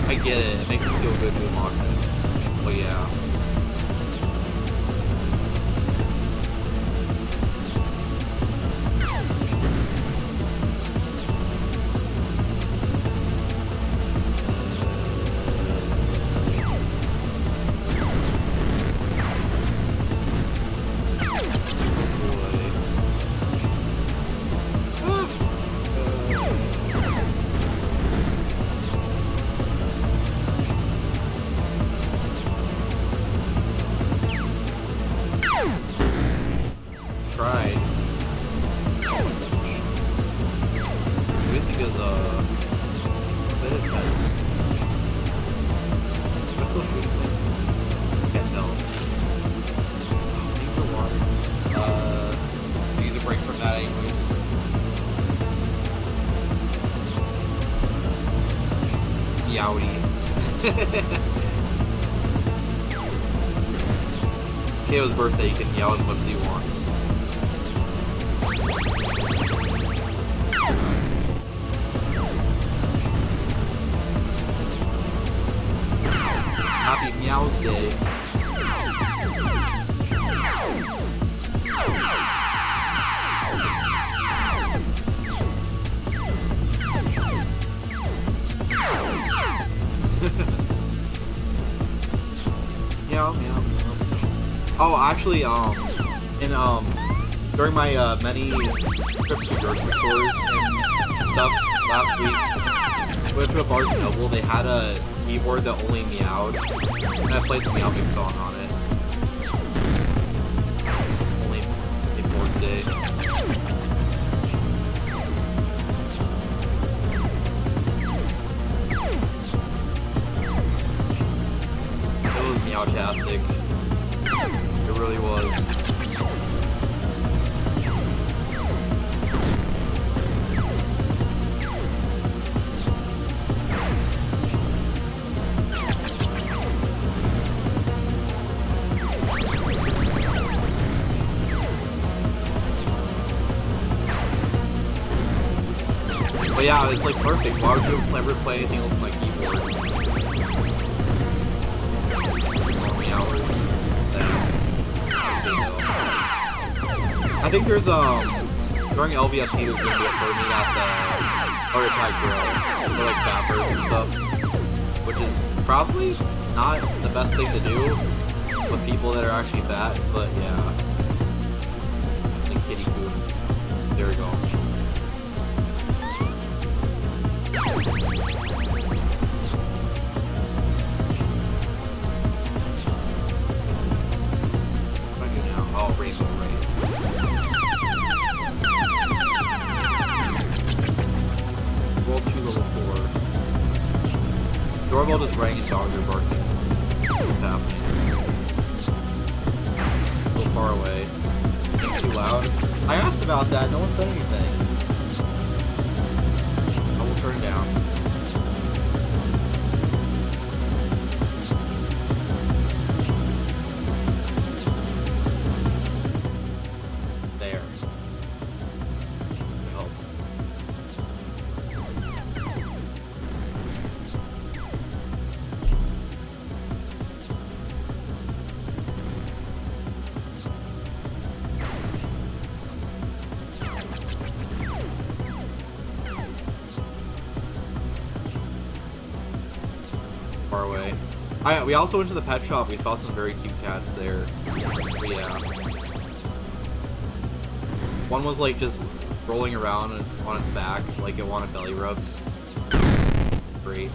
I get it, it makes me feel good to unlock things. But yeah. Tried. Maybe because a bit intense. Am I still shooting things? Can't tell. Need for water. I need a break from that anyways. Meowdy. It's Kao's birthday, he can yell as much as he wants. Happy Meow Day. Meow, meow, meow. Oh, actually, during my, many trips to grocery stores and stuff last week, I went to a Barnes & Noble, they had a keyboard that only meowed, and I played the Meowing song on it. Only keyboard day. It was meowtastic. It really was. But yeah, it's like perfect. Why would you ever play anything else on my keyboard? How many hours? I think there's during LVFC there's gonna be a permit at the Heart Attack Grill for like bappers and stuff, which is probably not the best thing to do with people that are actually fat, but yeah. Like kitty food. There we go. Oh, Rainbow Raid. World 2 level 4. Doorbell just rang and dogs are barking. What's happening? So far away. Too loud. I asked about that, no one said anything. I will turn it down. away. We also went to the pet shop. We saw some very cute cats there. But yeah. One was like just rolling around and it's on its back, like it wanted belly rubs. Great.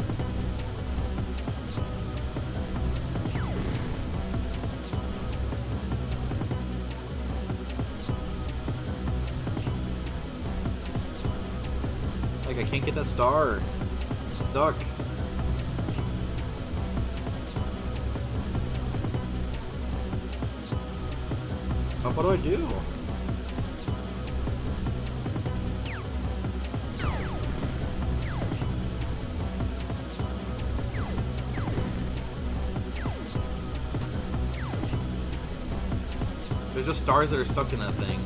Like, I can't get that star. It's stuck. Oh, what do I do? There's just stars that are stuck in that thing.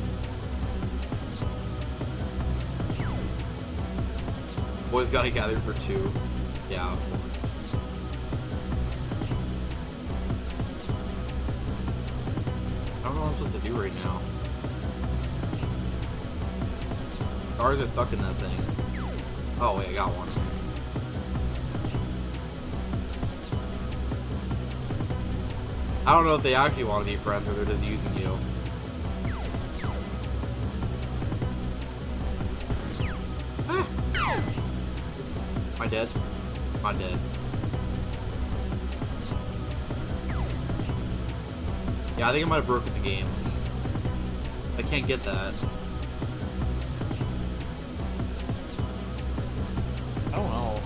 Boys gotta gather for 2. Yeah, of course. I don't know what I'm supposed to do right now. Stars are stuck in that thing. Oh wait, I got one. I don't know if they actually want to be friends or they're just using you. Ah. Am I dead? I'm dead. Yeah, I think I might have broken the game. I can't get that. I don't know.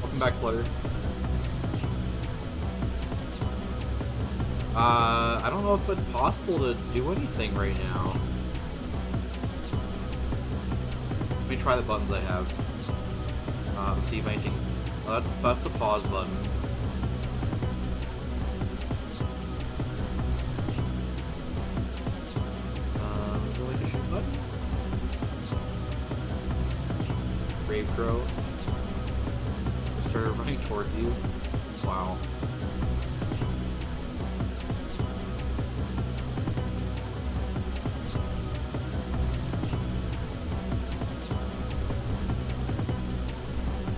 Welcome back, Flutter. I don't know if it's possible to do anything right now. Let me try the buttons I have. See if anything... Oh, that's the pause button. Is there like a shoot button? Brave Crow. Just started running towards you. Wow.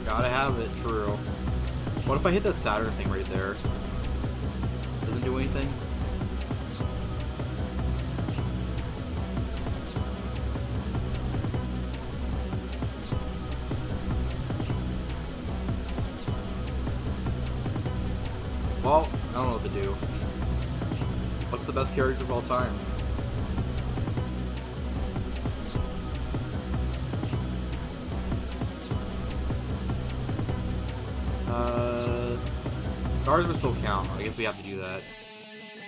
Gotta have it, true. What if I hit that Saturn thing right there? Doesn't do anything? Well, I don't know what to do. What's the best character of all time? Stars will still count. I guess we have to do that.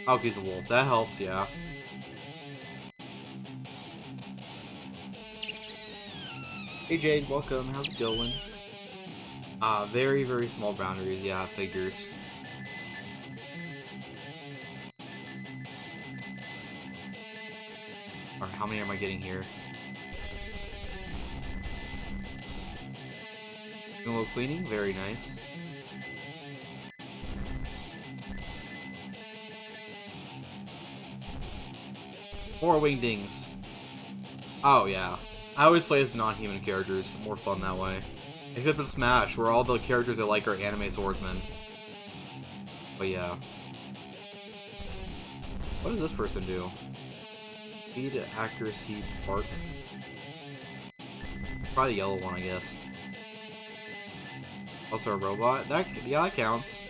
Alki's a wolf. That helps, yeah. Hey Jade, welcome. How's it going? Very, very small boundaries. Yeah, figures. Alright, how many am I getting here? Doing a little cleaning? Very nice. More wingdings. Oh yeah. I always play as non-human characters. More fun that way. Except in Smash, where all the characters I like are anime swordsmen. But yeah. What does this person do? Speed, accuracy, bark. Probably the yellow one, I guess. Also a robot. Yeah, that counts.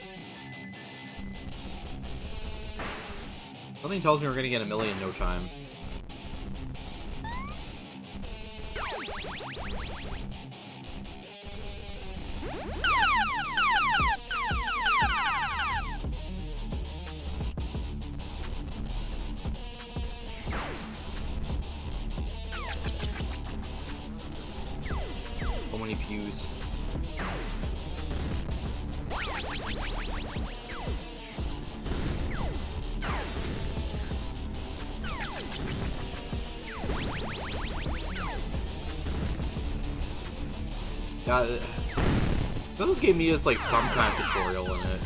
Something tells me we're gonna get a million in no time. So many pews. Yeah, this game needs like some kind of tutorial in it.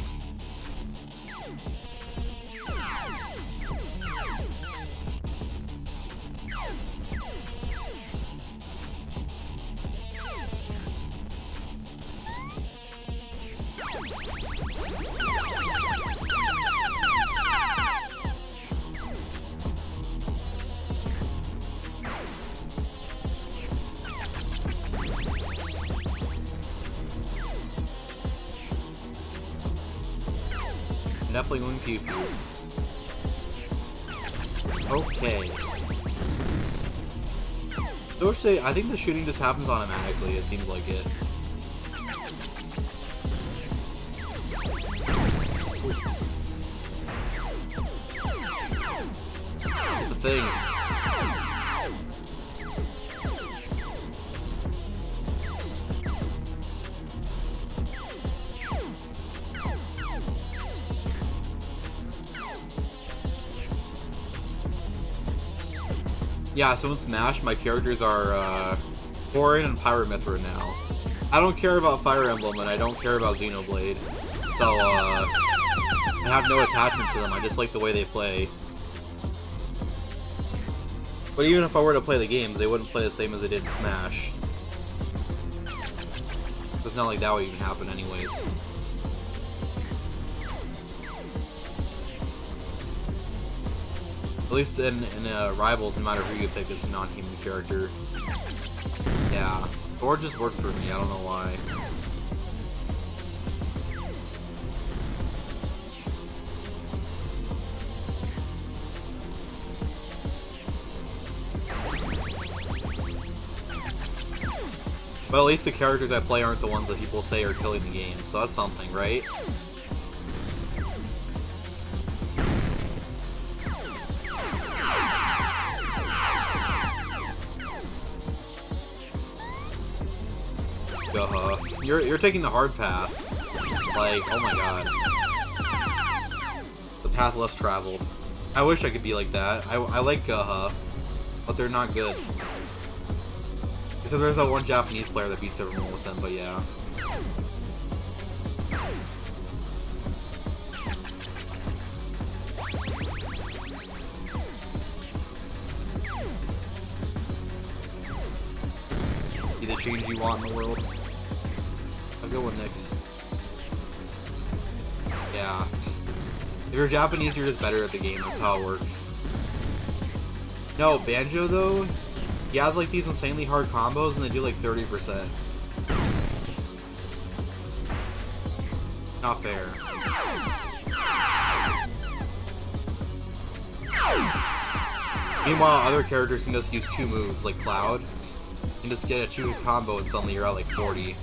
Definitely going Pew Pew. Okay. So I think the shooting just happens automatically, it seems like it. The things. Yeah, so in Smash, my characters are Thorin and Pyramithra now. I don't care about Fire Emblem and I don't care about Xenoblade, so I have no attachment to them. I just like the way they play. But even if I were to play the games, they wouldn't play the same as they did in Smash. It's not like that would even happen anyways. At least in Rivals, no matter who you pick, it's a non-human character. Yeah. Sword just worked for me, I don't know why. But at least the characters I play aren't the ones that people say are killing the game, so that's something, right? You're taking the hard path. Like, oh my god. The path less traveled. I wish I could be like that. I like Gaha, but they're not good. Except there's that one Japanese player that beats everyone with them, but yeah. Be the change you want in the world. I'll go with Nyx. Yeah. If you're Japanese, you're just better at the game. That's how it works. No, Banjo though, he has like these insanely hard combos and they do like 30%. Not fair. Meanwhile, other characters can just use 2 moves, like Cloud. You can just get a 2 combo and suddenly you're at like 40.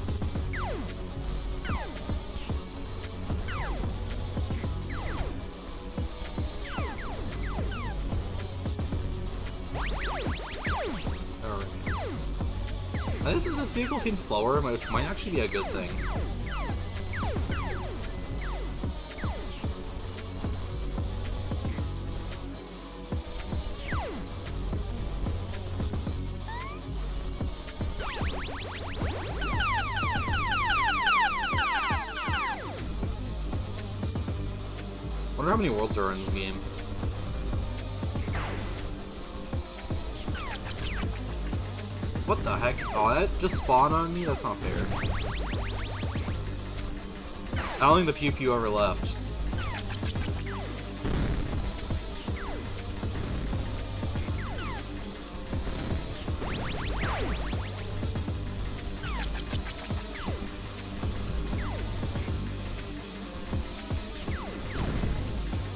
This vehicle seems slower, which might actually be a good thing. I wonder how many worlds there are in this game. What the heck? Oh, that just spawned on me? That's not fair. I don't think the Pew Pew ever left.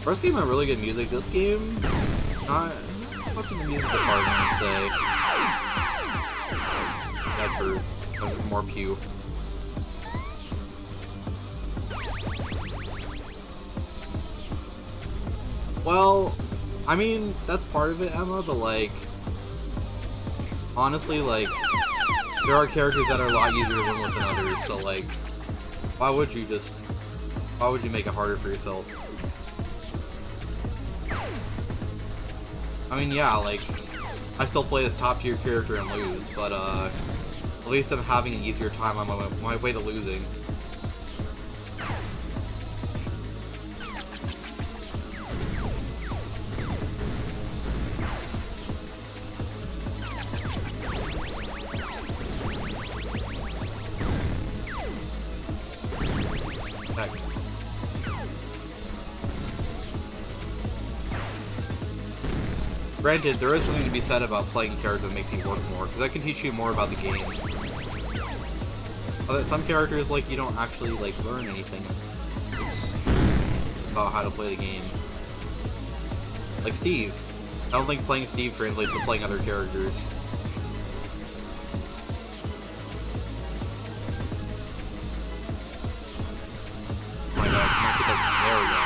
First game had really good music. This game, not much in the music department, I'd say. There's more Pew. Well, I mean, that's part of it, Emma, but like, honestly, like, there are characters that are a lot easier to win with than others, so like, why would you make it harder for yourself? I mean, yeah, like, I still play this top tier character and lose, but at least I'm having an easier time on my way to losing. Heck. Granted, there is something to be said about playing a character that makes you work more, because that can teach you more about the game. Some characters, like, you don't actually, like, learn anything. Oops. about how to play the game. Like Steve. I don't think playing Steve translates to playing other characters. Oh my god, come on, get this. There we go.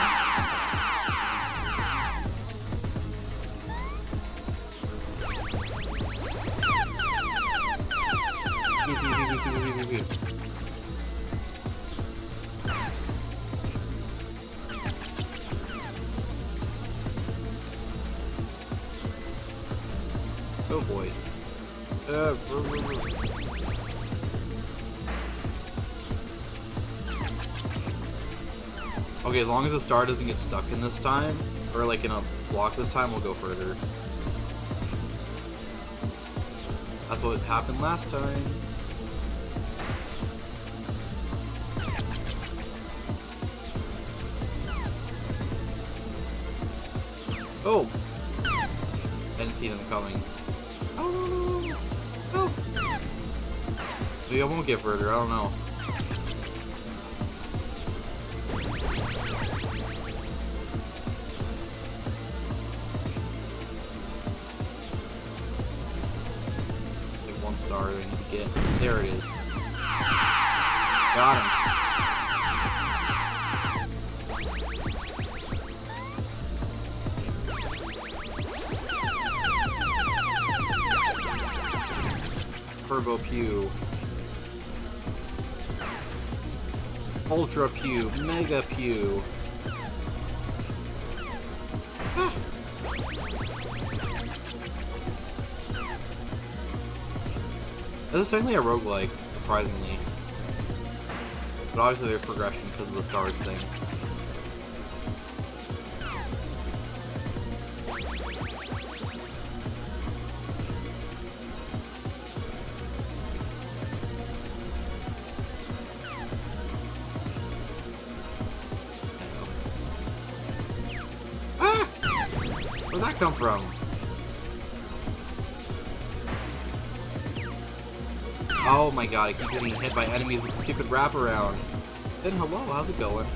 Oh boy. Okay, as long as the star doesn't get stuck in this time, or like in a block this time, we'll go further. That's what happened last time. Oh! I didn't see them coming. Oh no! No! Maybe I won't get further, I don't know. Like one star I need to get. There it is. Got him. Turbo Pew. Ultra Pew. Mega Pew. Ah. This is certainly a roguelike, surprisingly. But obviously there's progression because of the stars thing. Where'd that come from? Oh my god, I keep getting hit by enemies with the stupid wraparound. Then hello, how's it going?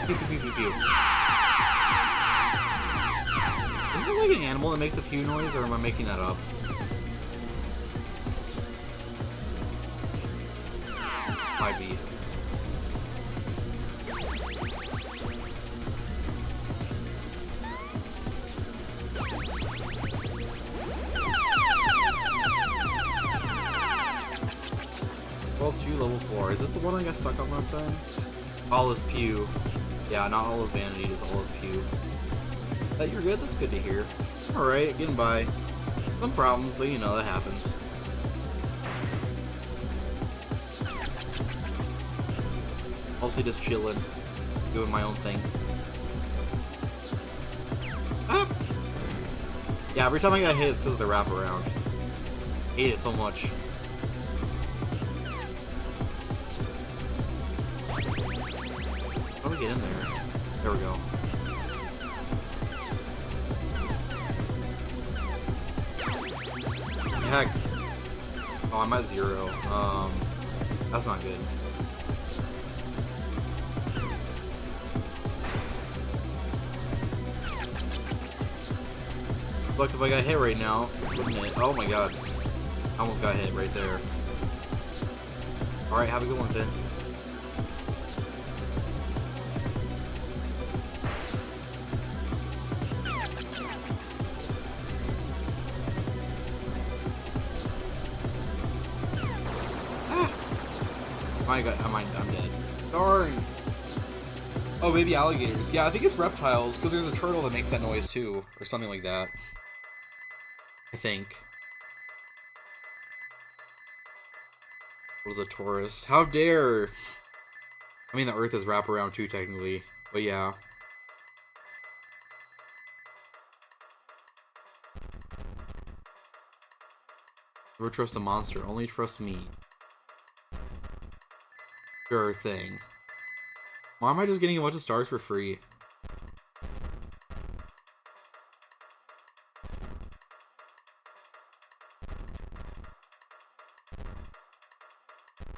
Pew, pew, pew, pew, pew. Isn't there like an animal that makes a pew noise, or am I making that up? Might be. Level 2, level 4. Is this the one I got stuck on last time? Olive's Pew. Yeah, not Olive Vanity, just Olive Pew. That you're good? That's good to hear. Alright, getting by. Some problems, but you know, that happens. Mostly just chilling, doing my own thing. Ah! Yeah, every time I got hit, it's because of the wraparound. Hate it so much. How do we get in there? There we go. Heck. Oh, I'm at 0. That's not good. Look, if I got hit right now, wouldn't it? Oh my god. I almost got hit right there. Alright, have a good one, Finn. My god, I'm dead. Darn! Oh, baby alligators. Yeah, I think it's reptiles, because there's a turtle that makes that noise too, or something like that. I think. What was a tourist? How dare! I mean, the Earth is wraparound too, technically. But yeah. Never trust a monster, only trust me. Sure thing. Why am I just getting a bunch of stars for free?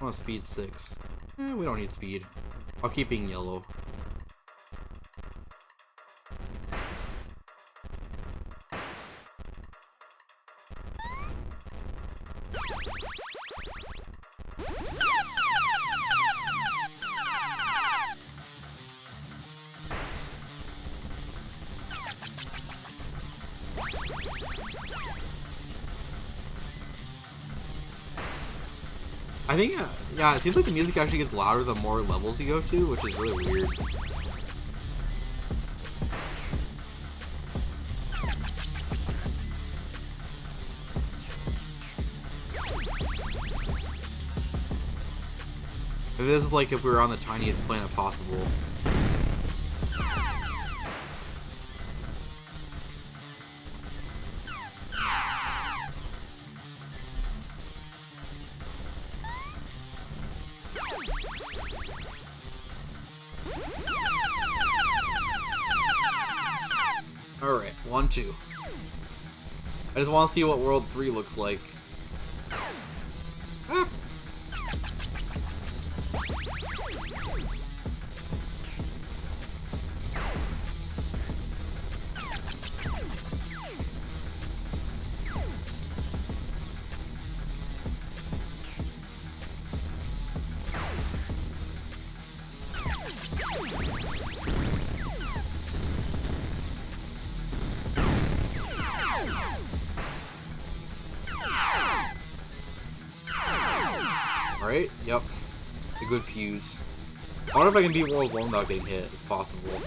Oh, speed 6. We don't need speed. I'll keep being yellow. I think, yeah, it seems like the music actually gets louder the more levels you go to, which is really weird. Maybe this is like if we were on the tiniest planet possible. Alright, 1, 2. I just want to see what World 3 looks like. Ah. Right? Yep. The good pews. I wonder if I can beat World 1 without getting hit. It's possible.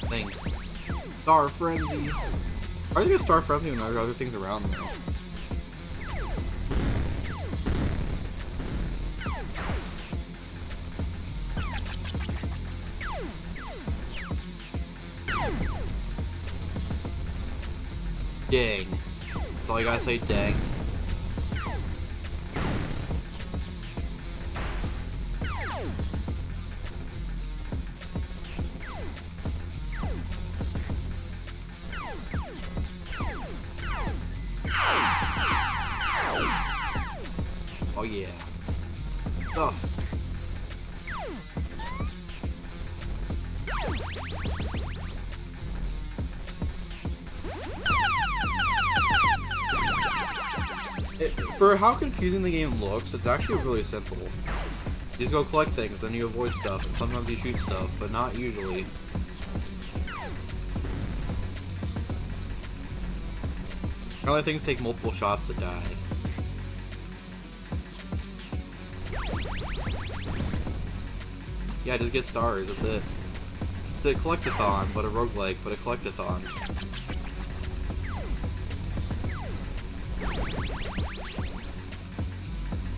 Thing. Star Frenzy. Are they gonna Star Frenzy when there are other things around them? Dang. That's all you gotta say, dang. Oh yeah. Stuff. For how confusing the game looks, it's actually really simple. You just go collect things, then you avoid stuff, and sometimes you shoot stuff, but not usually. Apparently things take multiple shots to die. Yeah, just get stars, that's it. It's a collectathon, but a roguelike, but a collectathon.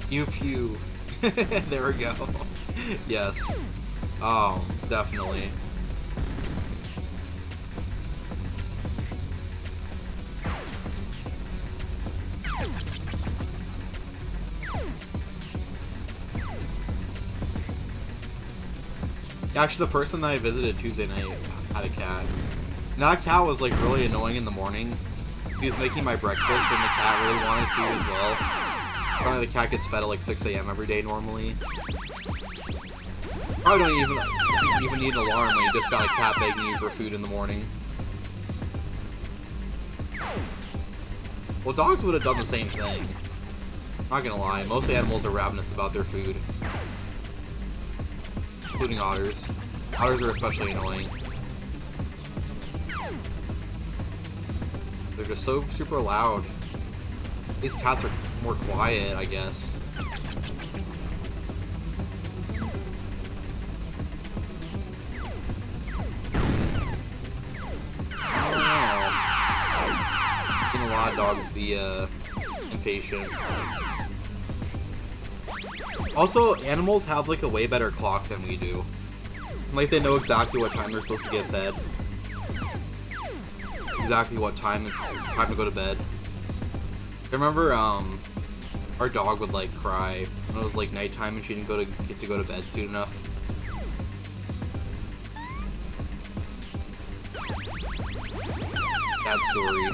Pew pew. There we go. Yes. Oh, definitely. Actually, the person that I visited Tuesday night had a cat. And that cat was like really annoying in the morning. He was making my breakfast and the cat really wanted to as well. Apparently the cat gets fed at like 6 AM every day normally. Probably don't even need an alarm when you just got a cat begging you for food in the morning. Well, dogs would have done the same thing. Not gonna lie, most animals are ravenous about their food. Including otters. Otters are especially annoying. They're just so super loud. These cats are more quiet, I guess. I don't know. I've seen a lot of dogs be impatient. Also, animals have like a way better clock than we do. Like they know exactly what time they're supposed to get fed. Exactly what time it's time to go to bed. I remember our dog would like cry when it was like nighttime and she didn't get to go to bed soon enough. Sad story.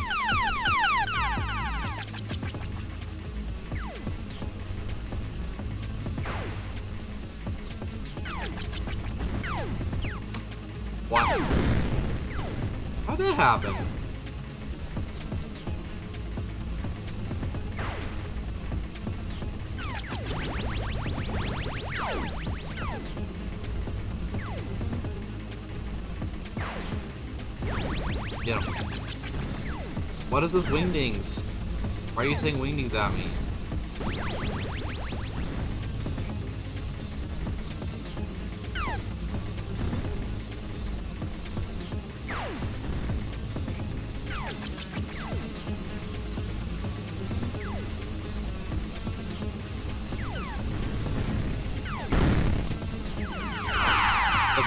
What? How'd that happen? Get him. What is this wingdings? Why are you saying wingdings at me?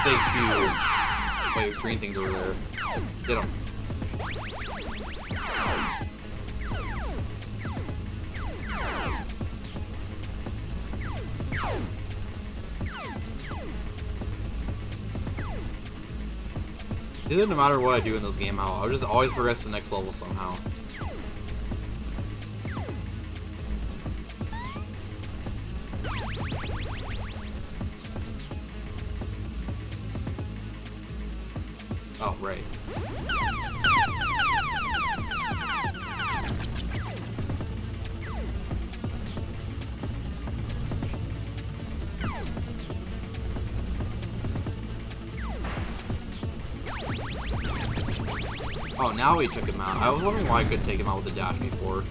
Thank you. Wait, there's green things over there. Get them. It doesn't matter what I do in this game, I'll just always progress to the next level somehow. Oh, right. Oh, now we took him out. I was wondering why I couldn't take him out with the dash before.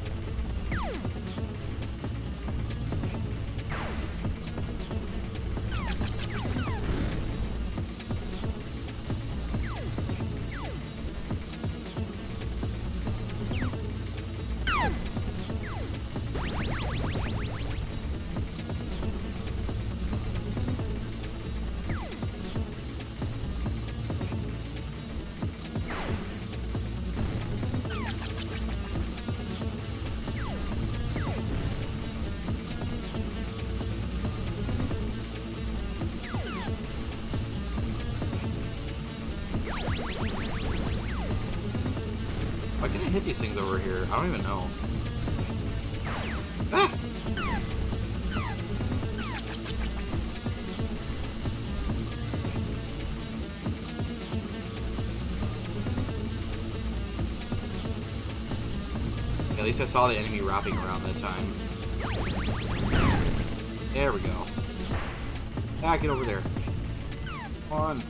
Why can't I hit these things over here? I don't even know. Ah! Yeah, at least I saw the enemy wrapping around that time. There we go. Ah, get over there. Come on.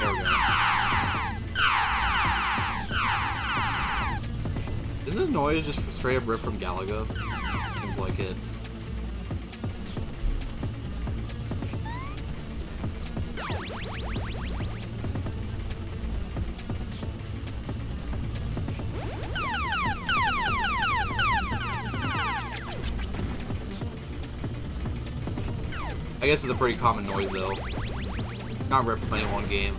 There we go. Isn't the noise just straight up ripped from Galaga? Seems like it. I guess it's a pretty common noise though. Not ripped from any one game.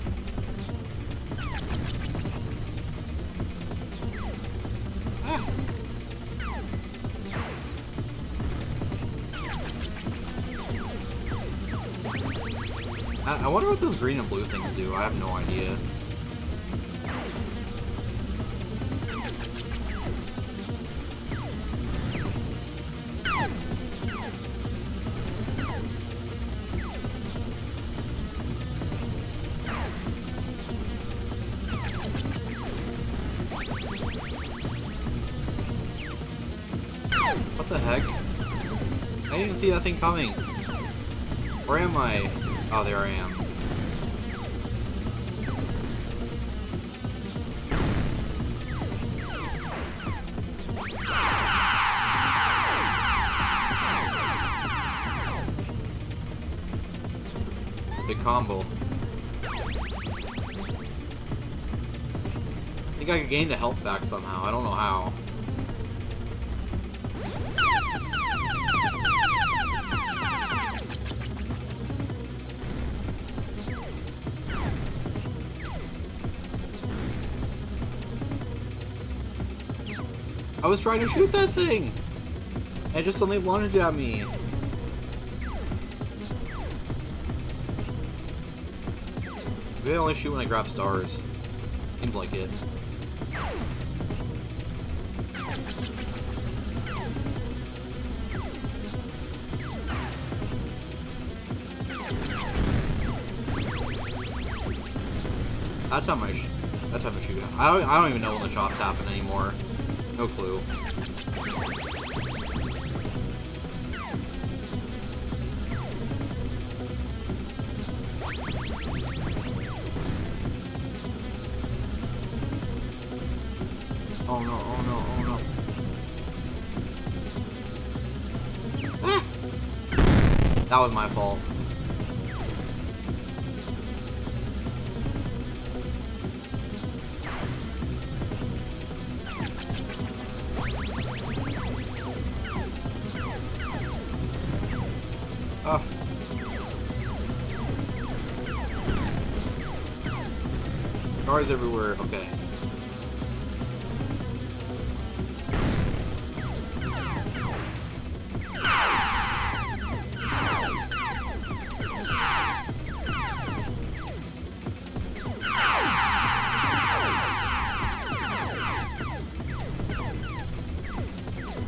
I wonder what those green and blue things do. I have no idea. What the heck? I didn't see that thing coming. Where am I? Oh, there I am. Big combo. I think I could gain the health back somehow. I don't know how. I was trying to shoot that thing! And it just suddenly lunged at me. Maybe I only shoot when I grab stars. Seems like it. That time I shoot. I don't even know when the shots happen anymore. No clue. Oh no, oh no, oh no. Ah! That was my fault. Oh. Cars everywhere, okay.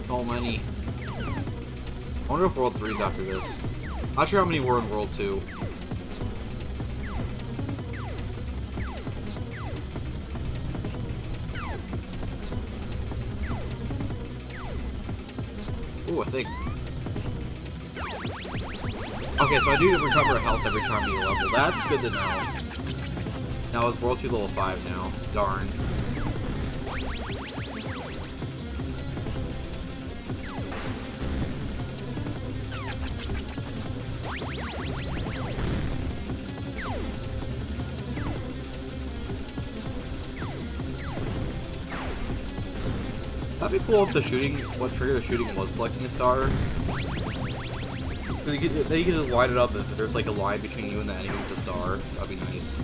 So many. I wonder if World 3's after this. Not sure how many were in World 2. Ooh, I think. Okay, so I do recover health every time you level. That's good to know. Now it's World 2 level 5 now. Darn. That'd be cool if the shooting, what trigger the shooting was collecting a star. Then you could just line it up if there's like a line between you and the enemy with a star. That'd be nice.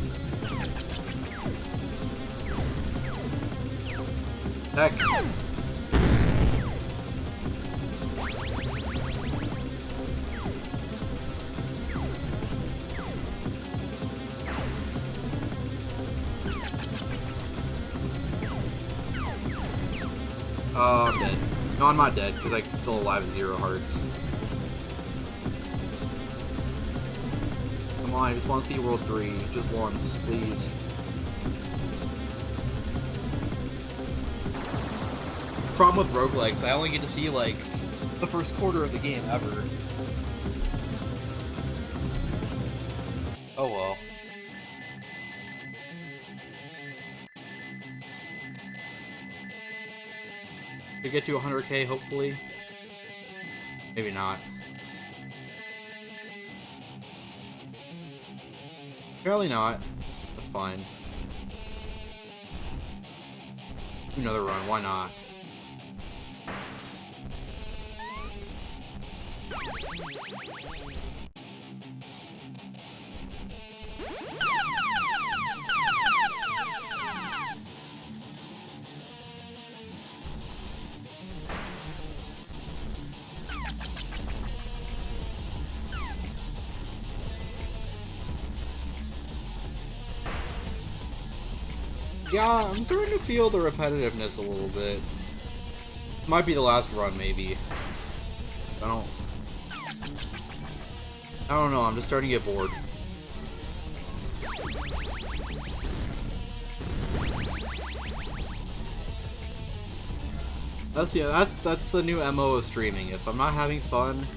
Heck. Oh, I'm dead. No, I'm not dead, because I'm still alive at 0 hearts. Come on, I just want to see World 3. Just once, please. Problem with roguelikes, I only get to see, like, the first quarter of the game ever. Oh well. We get to 100k, hopefully. Maybe not. Apparently not. That's fine. Another run, why not? Yeah, I'm starting to feel the repetitiveness a little bit. Might be the last run, maybe. I don't know, I'm just starting to get bored. That's the new MO of streaming. If I'm not having fun,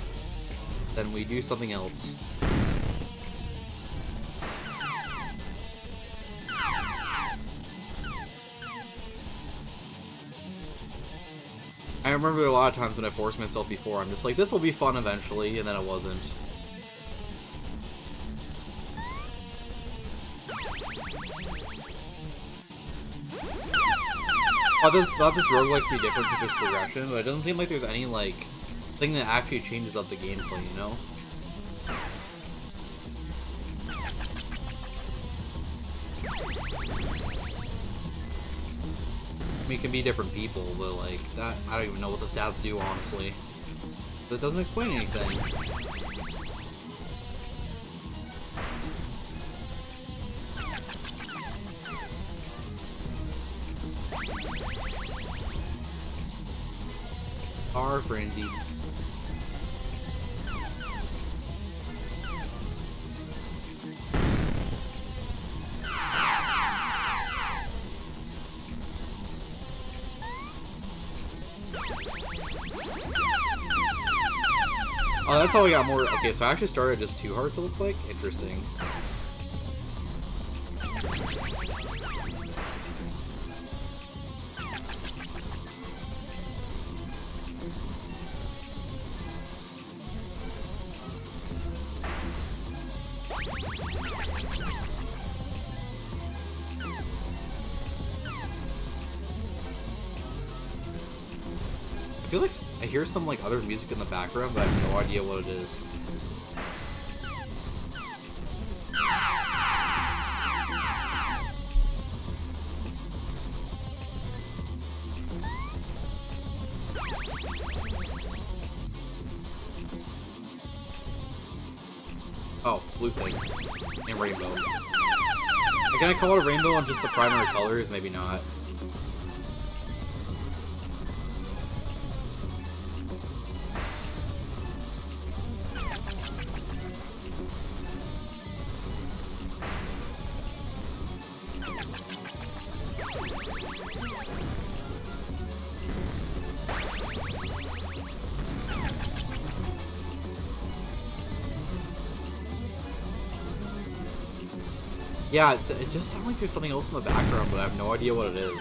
then we do something else. I remember a lot of times when I forced myself before, I'm just like, this will be fun eventually, and then it wasn't. I thought this roguelike would be different because there's progression, but it doesn't seem like there's any, like, thing that actually changes up the gameplay, you know? mean, it can be different people, but like that, I don't even know what the stats do, honestly. That doesn't explain anything. Our frenzy. Oh, that's how we got more. Okay, so I actually started just 2 hearts, it looked like. Interesting. I feel like I hear some like other music in the background, but I have no idea what it is. Oh, blue thing. And rainbow. Can I call it a rainbow on just the primary colors? Maybe not. Yeah, it just sounds like there's something else in the background, but I have no idea what it is.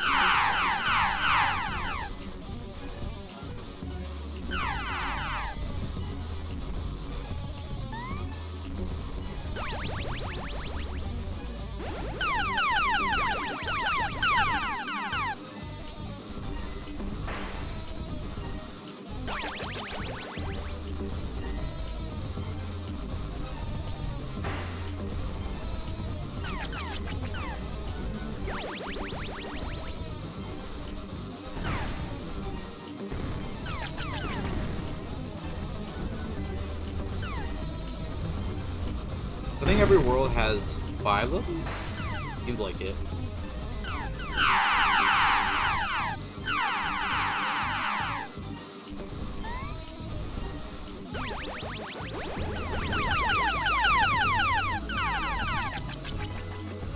I think every world has 5 levels? Seems like it.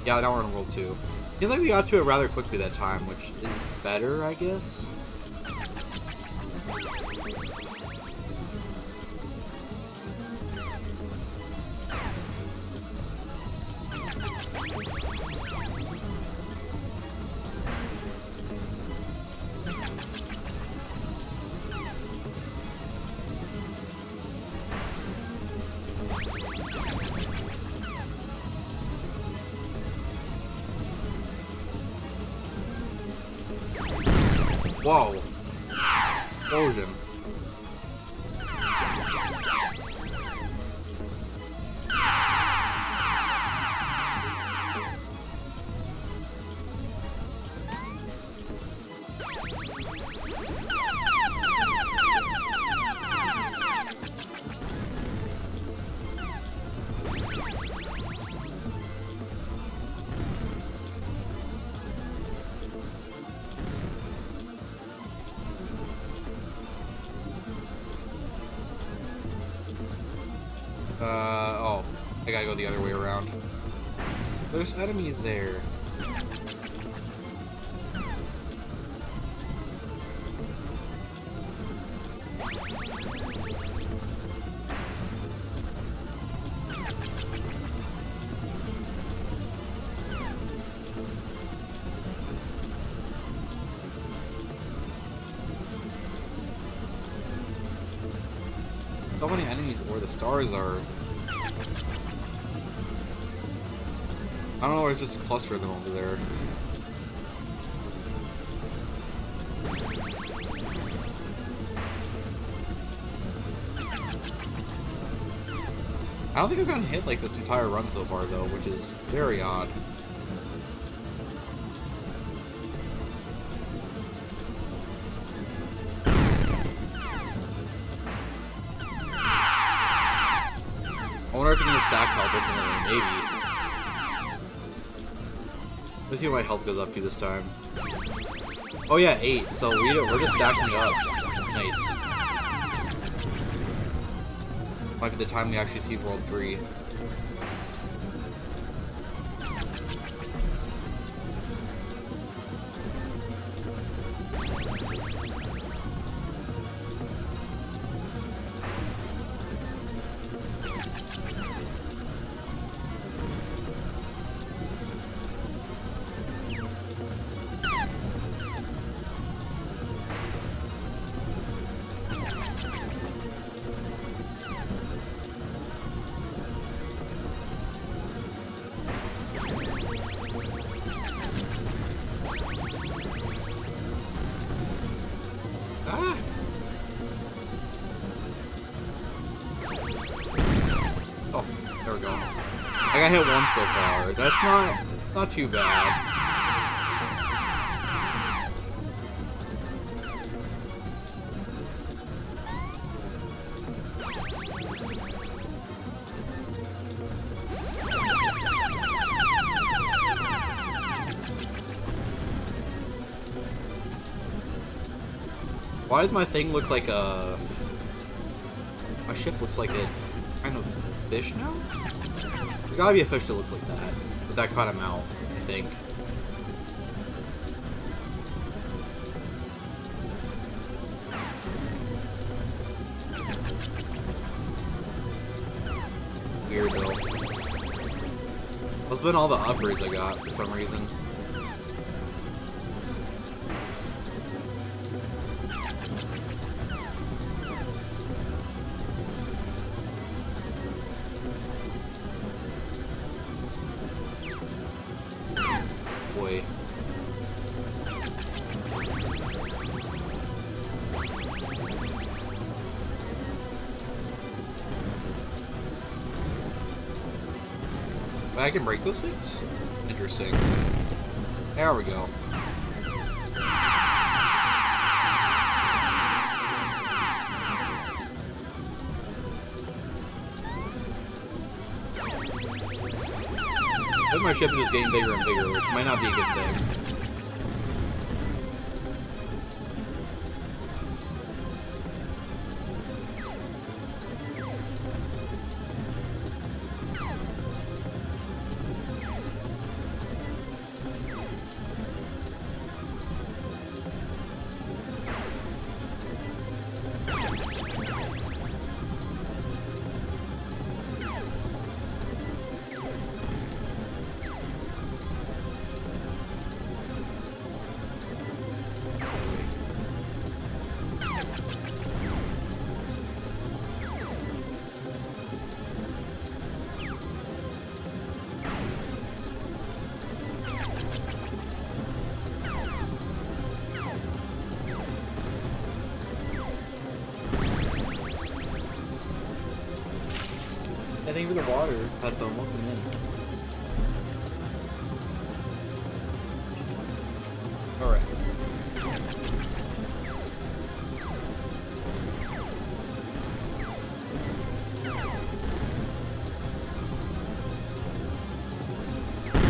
Yeah, now we're in World 2. I feel like we got to it rather quickly that time, which is better, I guess. Whoa. Explosion. Oh, I gotta go the other way around. There's enemies there. So many enemies where the stars are. I don't know, it's just a cluster of them over there. I don't think I've gotten hit like this entire run so far though, which is very odd. health infinitely, maybe. Let's see what my health goes up to this time. Oh yeah, 8, so we're just stacking up. Nice. Might be the time we actually see World 3. Oh, there we go. I got hit once so far. That's not too bad. Why does my thing look like a... My ship looks like a kind of fish now? There's gotta be a fish that looks like that. With that kind of mouth, I think. Weird though. What's been all the upgrades I got for some reason? Boy. But I can break those things? Interesting. There we go. I think my ship is just getting bigger and bigger, which might not be a good thing. I think for the water, headphone, welcome in. Alright.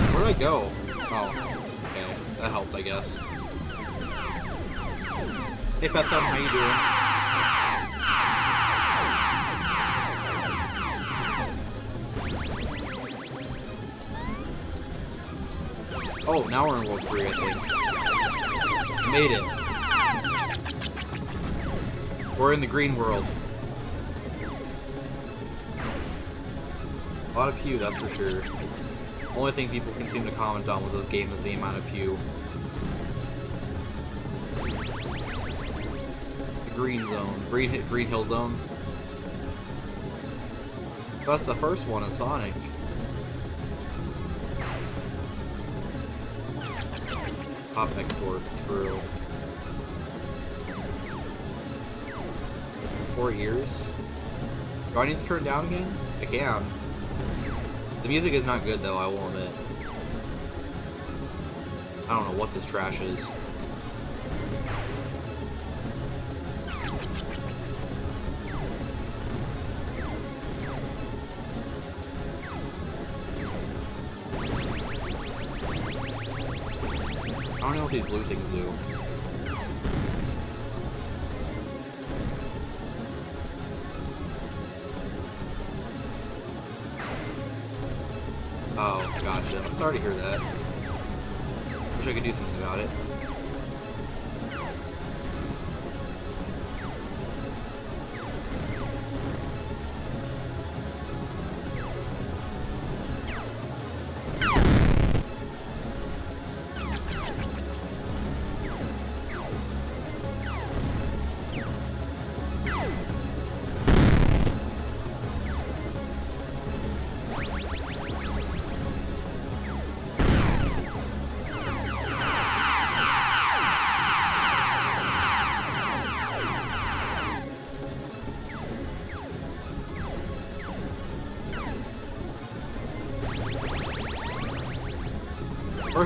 Where did I go? Oh, okay. That helped, I guess. Hey, Pet Thumb, how you doing? Oh, now we're in World 3, I think. Made it. We're in the green world. A lot of pew, that's for sure. Only thing people can seem to comment on with this game is the amount of pew. The green zone. Green Hill Zone. That's the first one in Sonic. Pop export, true. 4 years? Do I need to turn it down again? I can. The music is not good though, I will admit. I don't know what this trash is. what these blue things do. Oh, gotcha. I'm sorry to hear that. Wish I could do something about it.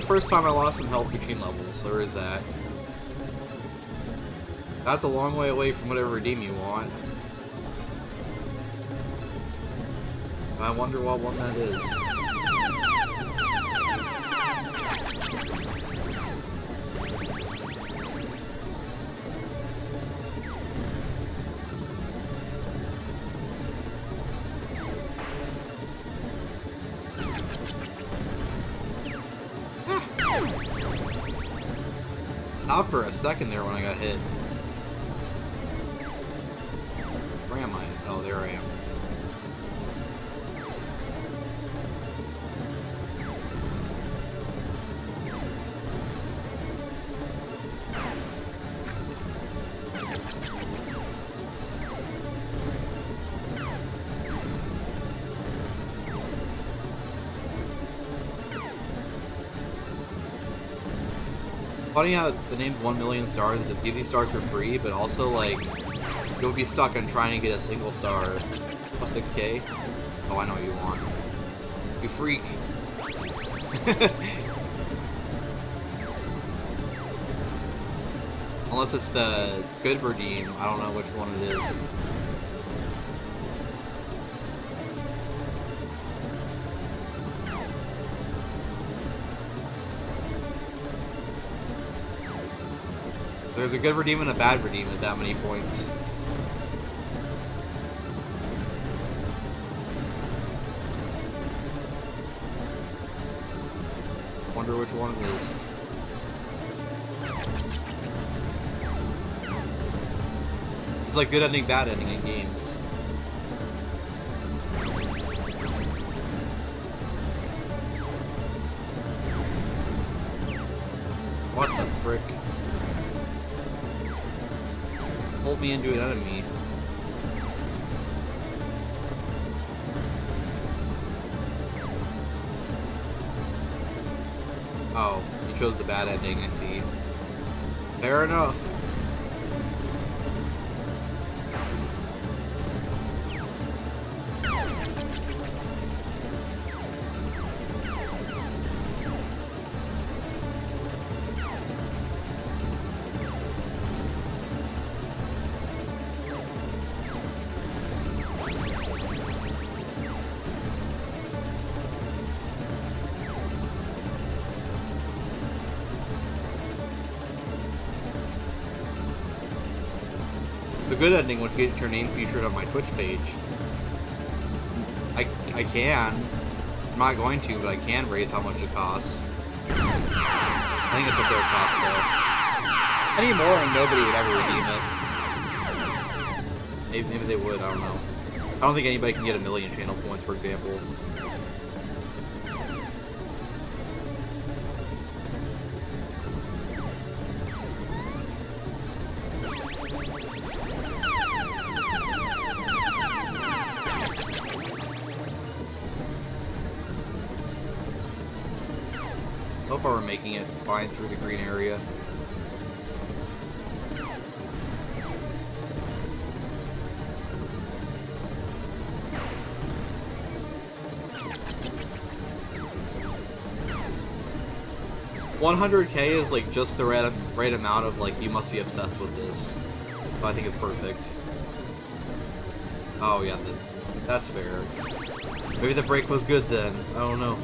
First time I lost some health between levels, there is that. That's a long way away from whatever redeem you want. I wonder what one that is. Out for a second there when I got hit. Where am I? Oh, there I am. Funny how the name's 1 million stars, it just gives you stars for free, but also, like, you'll be stuck on trying to get a single star. Plus 6k? Oh, I know what you want. You freak. Unless it's the good redeem, I don't know which one it is. There's a good redeem and a bad redeem at that many points. Wonder which one it is. It's like good ending, bad ending in games. What the frick? Pulled me into an enemy. Oh, you chose the bad ending, I see. Fair enough. The good ending would get your name featured on my Twitch page. I can. I'm not going to, but I can raise how much it costs. I think it's a fair cost, though. Anymore, and nobody would ever redeem it. Maybe they would, I don't know. I don't think anybody can get 1 million channel points, for example. So far we're making it fine through the green area. $100K is like just the right amount of like you must be obsessed with this. So I think it's perfect. Oh yeah, that's fair. Maybe the break was good then. I don't know.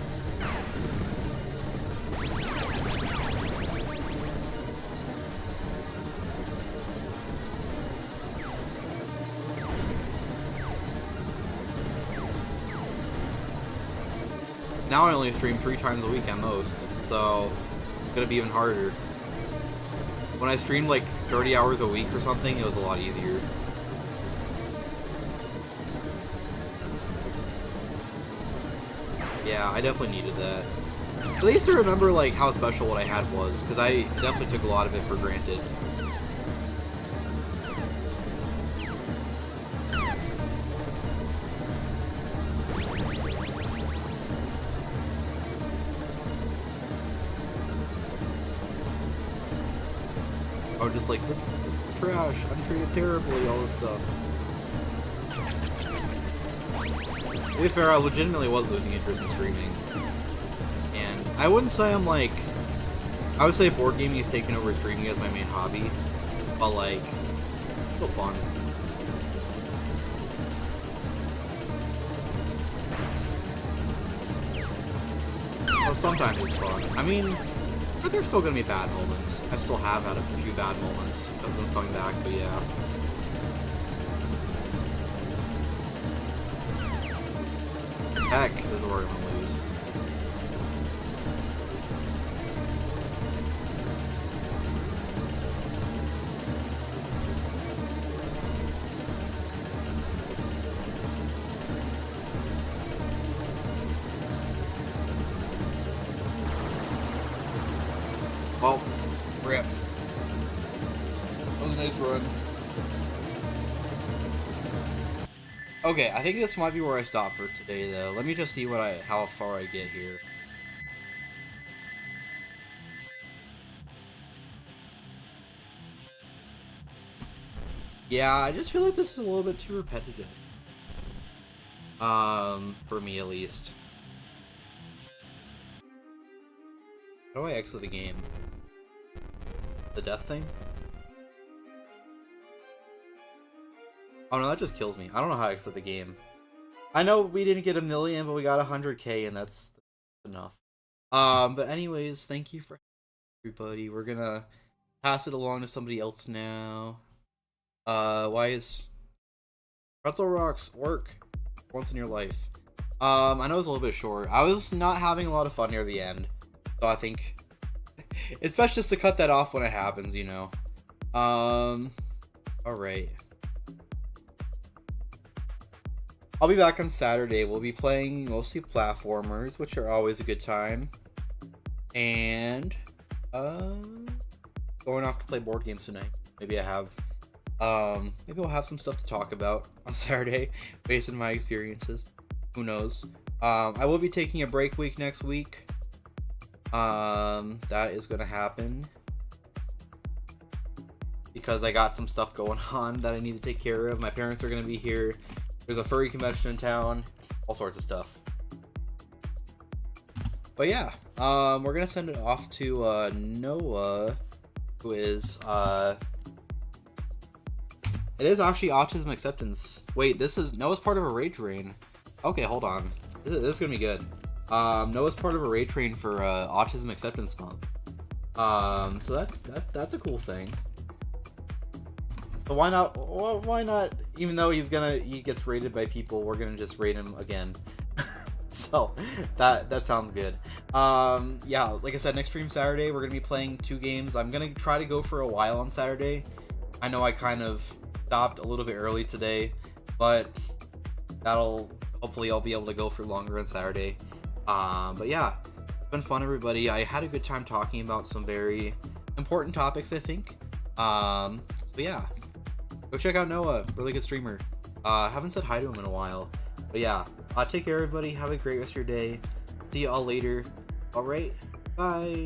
Now I only stream 3 times a week at most, so it's gonna be even harder. When I streamed like 30 hours a week or something, it was a lot easier. Yeah, I definitely needed that. At least to remember like how special what I had was, because I definitely took a lot of it for granted. I was just like, this is trash, I'm treated terribly, all this stuff. To be fair, I legitimately was losing interest in streaming. And I wouldn't say I'm like... I would say board gaming is taking over streaming as my main hobby. But like, it's still fun. Well, sometimes it's fun. I mean, but there's still gonna be bad moments. I still have had a few bad moments since coming back, but yeah. Heck, this is where we're gonna lose. Well, rip. That was a nice run. Okay, I think this might be where I stop for today, though. Let me just see how far I get here. Yeah, I just feel like this is a little bit too repetitive. For me at least. How do I exit the game? The death thing? Oh no, that just kills me. I don't know how to exit the game. I know we didn't get 1 million, but we got 100k, and that's enough. But anyways, thank you for everybody. We're gonna pass it along to somebody else now. Why is Pretzel Rocks work once in your life? I know it's a little bit short. I was not having a lot of fun near the end, so I think it's best just to cut that off when it happens, you know. Alright. I'll be back on Saturday. We'll be playing mostly platformers, which are always a good time. And, going off to play board games tonight. Maybe maybe we'll have some stuff to talk about on Saturday, based on my experiences. Who knows? I will be taking a break week next week. That is gonna happen. Because I got some stuff going on that I need to take care of. My parents are gonna be here. There's a furry convention in town, all sorts of stuff. But yeah, we're gonna send it off to Noah, who is it is actually Autism Acceptance. Wait, Noah's part of a raid train. Okay, hold on. This is gonna be good. Noah's part of a raid train for Autism Acceptance Month. So that's a cool thing. So why not? Well, why not? Even though he gets raided by people, we're gonna just raid him again. So that sounds good. Yeah, like I said, next stream Saturday we're gonna be playing 2 games. I'm gonna try to go for a while on Saturday. I know I kind of stopped a little bit early today, but hopefully I'll be able to go for longer on Saturday. But yeah, it's been fun, everybody. I had a good time talking about some very important topics, I think. So yeah. Go check out Noah, really good streamer. Haven't said hi to him in a while. But yeah, take care everybody, have a great rest of your day. See you all later. Alright, bye.